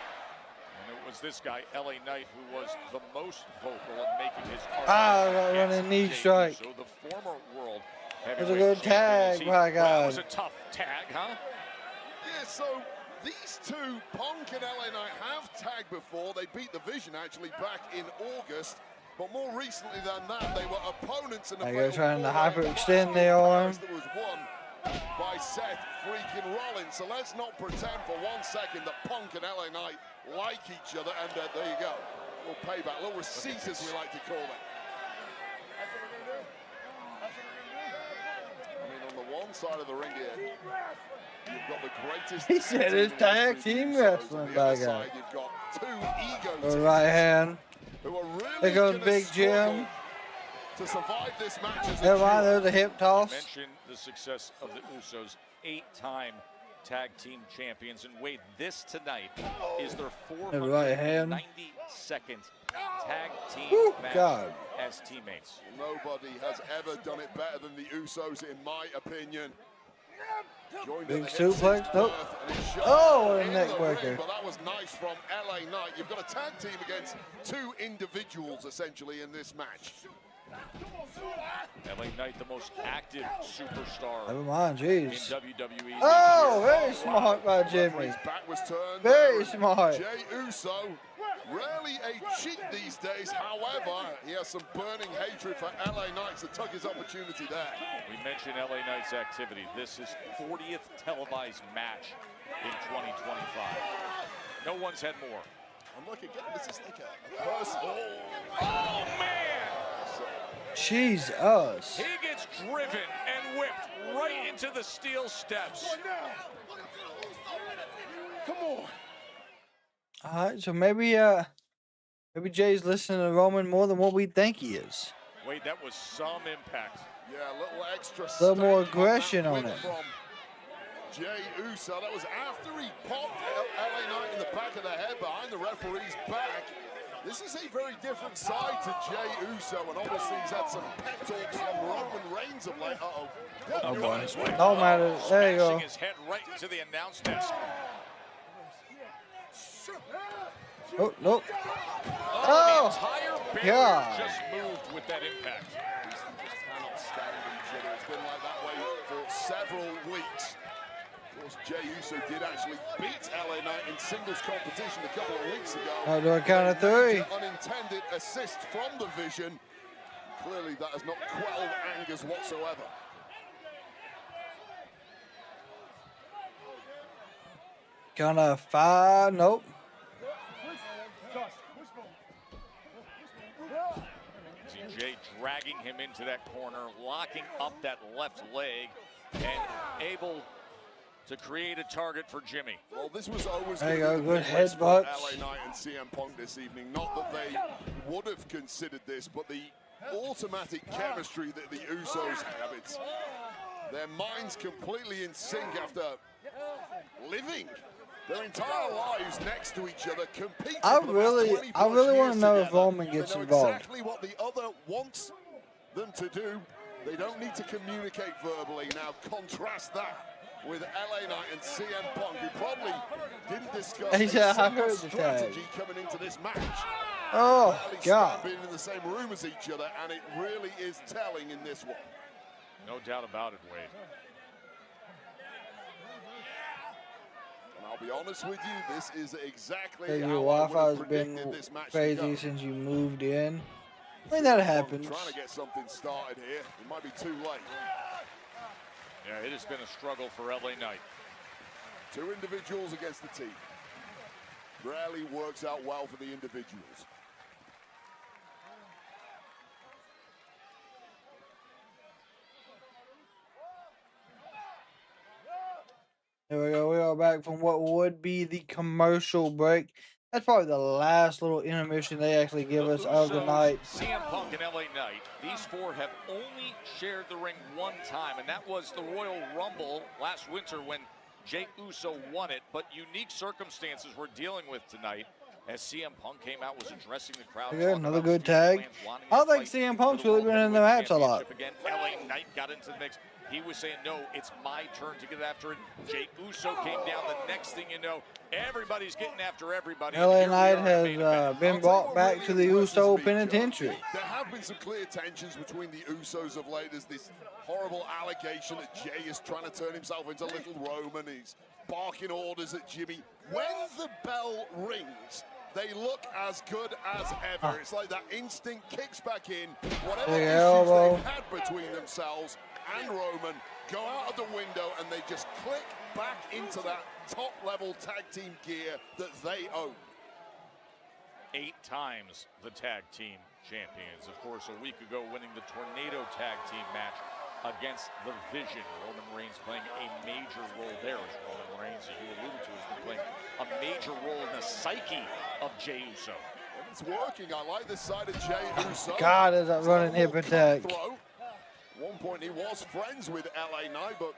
And it was this guy, LA Knight, who was the most vocal in making his running knee strike. So the former world It was a good tag, my Well, that God. was a tough tag, huh? Yeah, so these 2, Punk and LA Knight, have tagged before. They beat the Vision actually back in August. But more recently than that, they were opponents in the They go trying to hyperextend their arm. that was won by Seth freaking Rollins. So let's not pretend for 1 second that Punk and LA Knight like each other. And there you go. A little payback, a little receipt as we like to call it. I mean, on the one side of the ring here, you've got the greatest. He said it's tag team wrestling, by God. You've got 2 egos The right hand. who are really There goes gonna Big Jim. to survive this match as a Never mind, duo. there's a hip toss. Mention the success of the Usos, 8-time tag team champions. And Wade, this tonight is their The right hand. 492nd tag team Woo, match God. as teammates. Nobody has ever done it better than the Usos, in my opinion. Joined Big at the hip suplex, since nope. birth, and it showed Oh, a in neck the breaker. ring, but that was nice from LA Knight. You've got a tag team against 2 individuals, essentially, in this match. LA Knight, the most active superstar Never mind, in jeez. WWE. Oh, very smart by Jimmy. His back was turned. Very smart. Jey Uso, rarely a cheat these days. However, he has some burning hatred for LA Knight to tug his opportunity there. We mentioned LA Knight's activity. This is 40th televised match in 2025. No one's had more. And look again, this is like a personal. Oh, man! Jesus. He gets driven and whipped right into the steel steps. Come on. All right, so maybe Jay's listening to Roman more than what we think he is. Wait, that was some impact. Yeah, a little extra. A little more stamp on that aggression on win it. From Jey Uso. That was after he popped LA Knight in the back of the head behind the referee's back. This is a very different side to Jey Uso, and obviously he's had some pep talks from Roman Reigns of late. Uh-oh. Oh, boy. No matter. There you go. Smashing his head right into the announce desk. Oh, nope. The entire barrier God. just moved with that impact. Just cannot stand each other. It's been like that way for several weeks. Of course, Jey Uso did actually beat LA Knight in singles competition a couple of weeks ago. I'll do a count of 3. Unintended assist from the Vision. Clearly, that has not quelled angers whatsoever. Count of 5. Nope. See Jay dragging him into that corner, locking up that left leg, and able to create a target for Jimmy. Well, this was always There you going go, to be good the race for headbutts. LA Knight and CM Punk this evening. Not that they would have considered this, but the automatic chemistry that the Usos have, it's their minds completely in sync after living their entire lives next to each other, competing. I for the really past 20 plus want years to know if together. Roman They gets know involved. exactly what the other wants them to do. They don't need to communicate verbally. Now contrast that with LA Knight and CM Punk, who probably didn't discuss He a said, "I single heard the tag." strategy coming into this match. Oh, Barely God. start being in the same room as each other, and it really is telling in this one. No doubt about it, Wade. And I'll be honest with you, this is exactly Hey, how your I would Wi-Fi have has been predicted this match to crazy go. since you moved in. I mean, that happens. Trying to get something started here. It might be too late. Yeah, it has been a struggle for LA Knight. 2 individuals against the team. rarely works out well for the individuals. There we go. We are back from what would be the commercial break. That's probably the last little intermission they actually give us of the night. CM Punk and LA Knight, these four have only shared the ring one time, and that was the Royal Rumble last winter when Jey Uso won it. But unique circumstances we're dealing with tonight as CM Punk came out, was addressing the crowd. Again, another good tag. I don't think CM Punk's really been in the match a lot. Again, LA Knight got into the mix. He was saying, no, it's my turn to get after it. Jey Uso came down. The next thing you know, everybody's getting after everybody. LA Knight has been brought back to the Uso penitentiary. There have been some clear tensions between the Usos of late. There's this horrible allegation that Jey is trying to turn himself into little Roman. He's barking orders at Jimmy. When the bell rings, they look as good as ever. It's like that instinct kicks back in. Whatever issues they've had between themselves and Roman go out of the window, and they just click back into that top-level tag team gear that they own. 8 times the tag team champions. Of course, a week ago winning the Tornado tag team match against the Vision. Roman Reigns playing a major role there, as Roman Reigns, as you alluded to, has been playing a major role in the psyche of Jey Uso. And it's working. I like this side of Jey Uso. God, is that running hip attack. At one point he was friends with LA Knight, but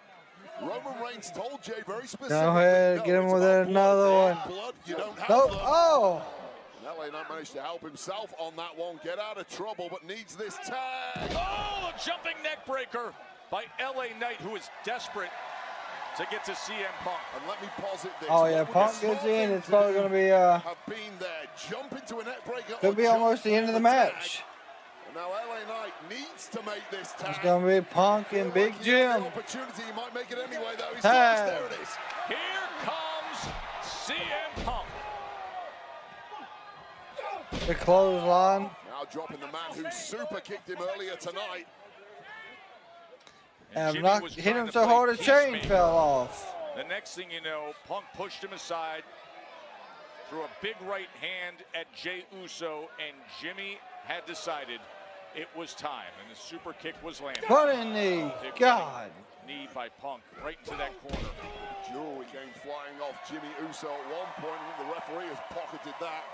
Roman Reigns told Jey very specifically, Go ahead, get him with another one. Blood, you don't have Nope. them. Oh! And LA Knight managed to help himself on that one, get out of trouble, but needs this tag. Oh, a jumping neck breaker by LA Knight, who is desperate to get to CM Punk. And let me posit this. Oh yeah, Punk gets in. It's probably going to be have been there. Jump into a neck breaker. could be almost the end of the match. And now LA Knight needs to make this tag. It's going to be Punk and Big Jim. Opportunity, he might make it anyway though. He's Tag. there it is. Here comes CM Punk. The clothesline. Now dropping the man who super kicked him earlier tonight. And hit him so hard his chain fell off. The next thing you know, Punk pushed him aside, threw a big right hand at Jey Uso, and Jimmy had decided it was time, and the super kick was landed. What a knee. God. Knee by Punk right into that corner. Jewelry came flying off Jimmy Uso at one point. I think the referee has pocketed that.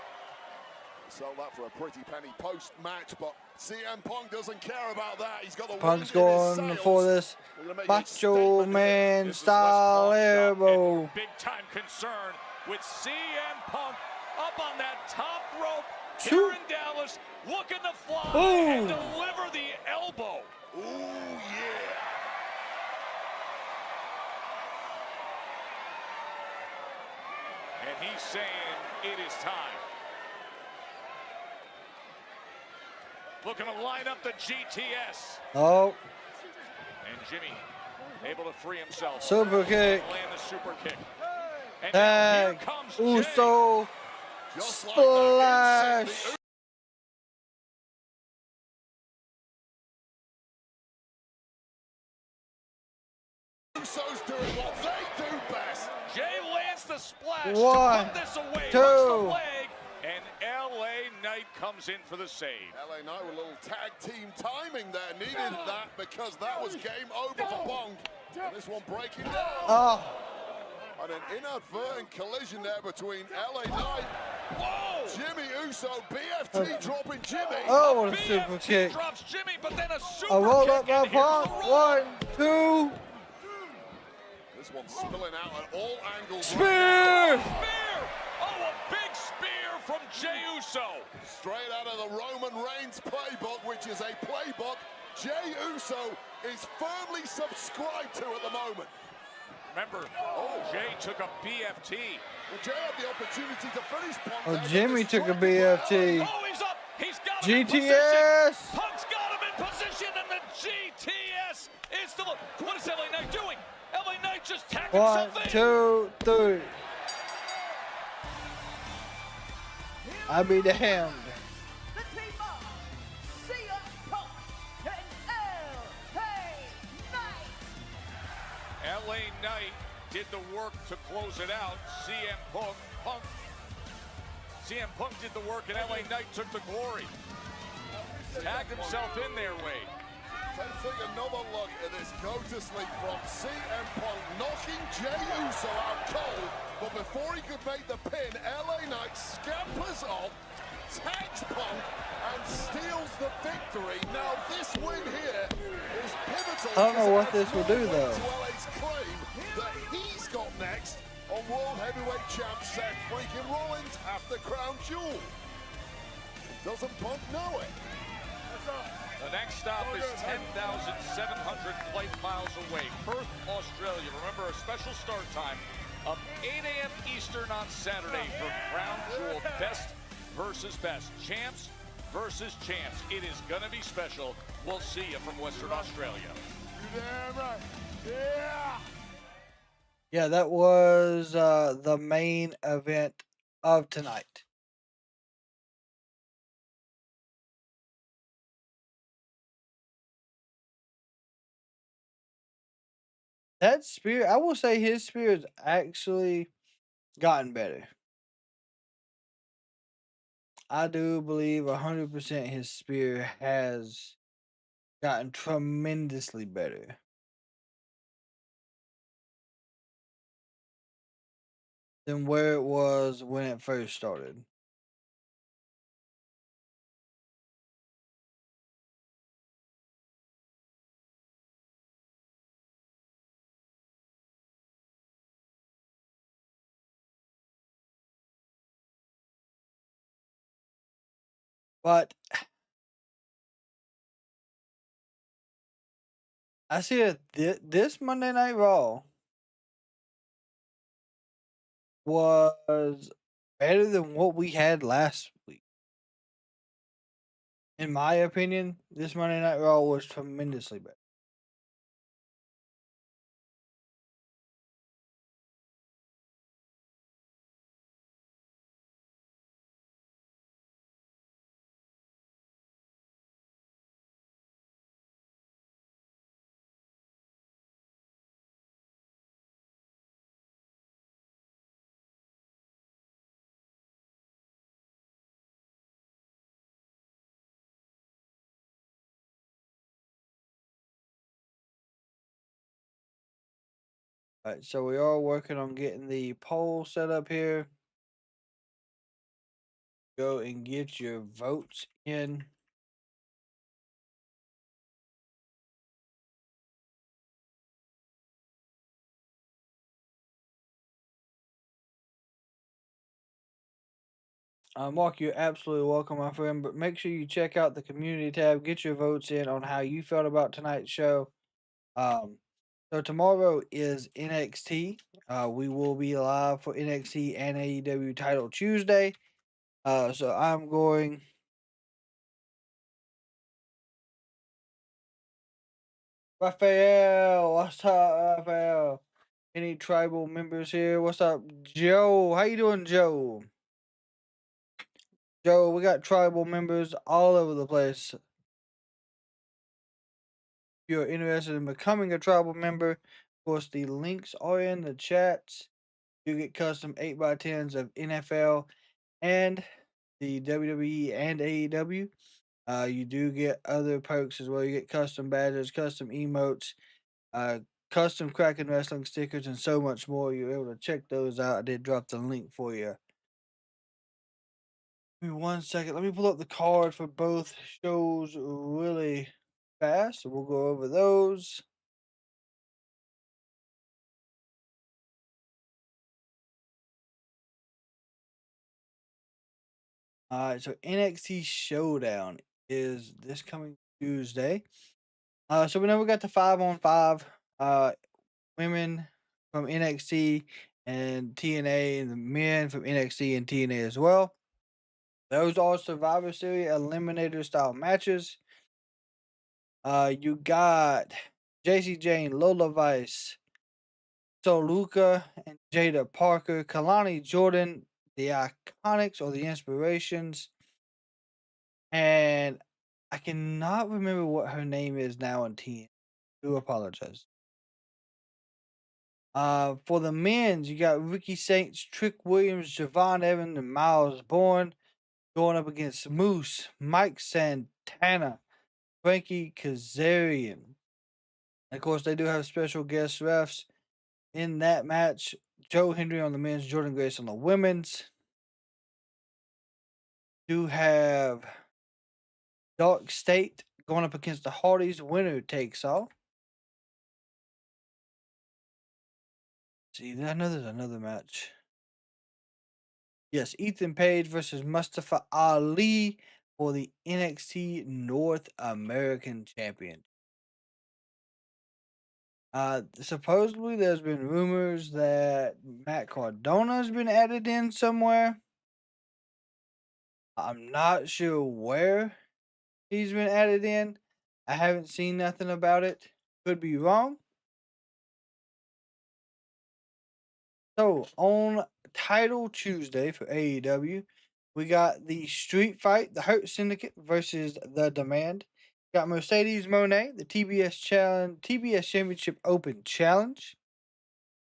Sell that for a pretty penny post-match, but CM Punk doesn't care about that. He's got the Punk's wind in going his for sails. this Macho Man style elbow. Big time concern with CM Punk up on that top rope here in Dallas, looking to fly and deliver the elbow. Ooh, yeah. And he's saying it is time. Looking to line up the GTS. Oh. And Jimmy able to free himself. Super kick. Land the super kick. And Tag. here comes Uso. Splash. Usos doing what they do best. Jey lands the splash One, to put this away. two. Hooks the leg, and LA Knight comes in for the save. LA Knight with a little tag team timing there. Needed that because that was game over for Punk. And this one breaking down. Oh. And an inadvertent collision there between LA Knight. Whoa! Jimmy Uso, BFT dropping Jimmy. Oh, what a super kick. Drops Jimmy, but then a super A roll up kick, by and here's Punk. the roll. 1, 2. This one's spilling out at all angles. Spear! Spear! Oh, a big spear from Jey Uso. Straight out of the Roman Reigns playbook, which is a playbook Jey Uso is firmly subscribed to at the moment. Remember, Jey took a BFT. Well, Jey had the opportunity to finish Punk. Oh, there, Jimmy but took a destroyed BFT. Oh, he's up. He's got him in position. GTS. Punk's got him in position, and the GTS is the look. What is LA Knight doing? LA Knight just tacked 1, himself in. 2, 3. I be damned. The team of CM Punk and LA Knight did the work to close it out. CM Punk CM Punk did the work and LA Knight took the glory. Tagged himself in there, Wade. Take another look at this go-to-sleep from CM Punk knocking Jey Uso out cold, but before he could make the pin, LA Knight scampers off, tags Punk, and steals the victory. Now this win here is pivotal. I don't know what this will do though. To LA's claim that he's got next on World Heavyweight Champ Seth freaking Rollins after Crown Jewel. Doesn't Punk know it? The next stop is 10,700 flight miles away, Perth, Australia. Remember, a special start time of 8 a.m. Eastern on Saturday for Crown Jewel. Best versus best. Champs versus champs. It is going to be special. We'll see you from Western Australia. You damn right. Yeah! Yeah, that was the main event of tonight. That spear, I will say his spear's actually gotten better. I do believe 100% his spear has gotten tremendously better. Than where it was when it first started. But I see that this Monday Night Raw was better than what we had last week. In my opinion, this Monday Night Raw was tremendously better. Alright, so we are working on getting the poll set up here. Go and get your votes in. Mark, you're absolutely welcome, my friend. But make sure you check out the community tab. Get your votes in on how you felt about tonight's show. So tomorrow is NXT. We will be live for NXT and AEW Title Tuesday. So I'm going. Raphael, what's up, Raphael? Any tribal members here? What's up, Joe? How you doing, Joe? Joe, we got tribal members all over the place. If you're interested in becoming a tribal member, of course, the links are in the chats. You get custom 8x10s of NFL and the WWE and AEW. You do get other perks as well. You get custom badges, custom emotes, custom Kraken Wrestling stickers, and so much more. You're able to check those out. I did drop the link for you. Give me 1 second. Let me pull up the card for both shows really fast. So we'll go over those. Alright, so NXT Showdown is this coming Tuesday. So we never got the 5-on-5 women from NXT and TNA, and the men from NXT and TNA as well. Those are Survivor Series eliminator style matches. You got JC Jane, Lola Vice, Toluca, and Jada Parker, Kalani Jordan, the Iconics or the Inspirations, and I cannot remember what her name is now on TNA. I do apologize. For the men's, you got Ricky Saints, Trick Williams, Javon Evans, and Miles Bourne going up against Moose, Mike Santana, Frankie Kazarian. And of course, they do have special guest refs in that match. Joe Hendry on the men's, Jordan Grace on the women's. Do have Dark State going up against the Hardys. Winner takes all. See, I know there's another match. Yes, Ethan Page versus Mustafa Ali for the NXT North American Champion. Supposedly there's been rumors that Matt Cardona's been added in somewhere. I'm not sure where he's been added in. I haven't seen nothing about it. Could be wrong. So, on Title Tuesday for AEW, we got the Street Fight, the Hurt Syndicate versus The Demand. Got Mercedes Moné, the TBS Championship Open Challenge.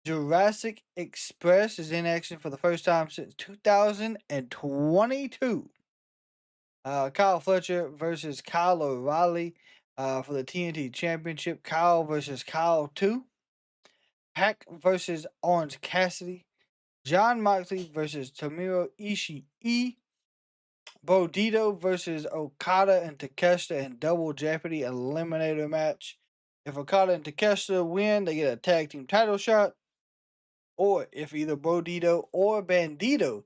Jurassic Express is in action for the first time since 2022. Kyle Fletcher versus Kyle O'Reilly for the TNT Championship. Kyle versus Kyle 2. Pac versus Orange Cassidy. John Moxley versus Tomohiro Ishii. Bodito versus Okada and Takeshita in Double Jeopardy Eliminator match. If Okada and Takeshita win, they get a tag team title shot. Or if either Bodito or Bandito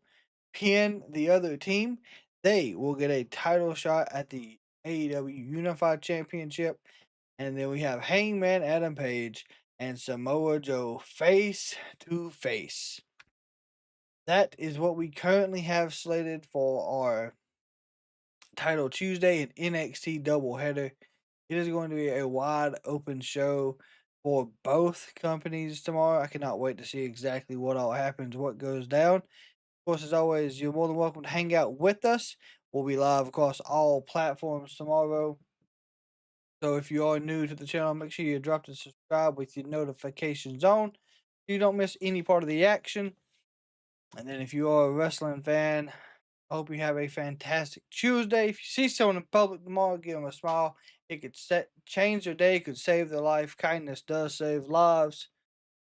pin the other team, they will get a title shot at the AEW Unified Championship. And then we have Hangman Adam Page and Samoa Joe face to face. That is what we currently have slated for our Title Tuesday and NXT doubleheader. It is going to be a wide open show for both companies tomorrow. I cannot wait to see exactly what all happens, what goes down. Of course, as always, you're more than welcome to hang out with us. We'll be live across all platforms tomorrow. So if you are new to the channel, make sure you drop the subscribe with your notifications on so you don't miss any part of the action. And then if you are a wrestling fan, I hope you have a fantastic Tuesday. If you see someone in public tomorrow, give them a smile. It could change their day, could save their life. Kindness does save lives.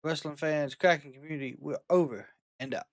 Wrestling fans, Kraken community, we're over and out.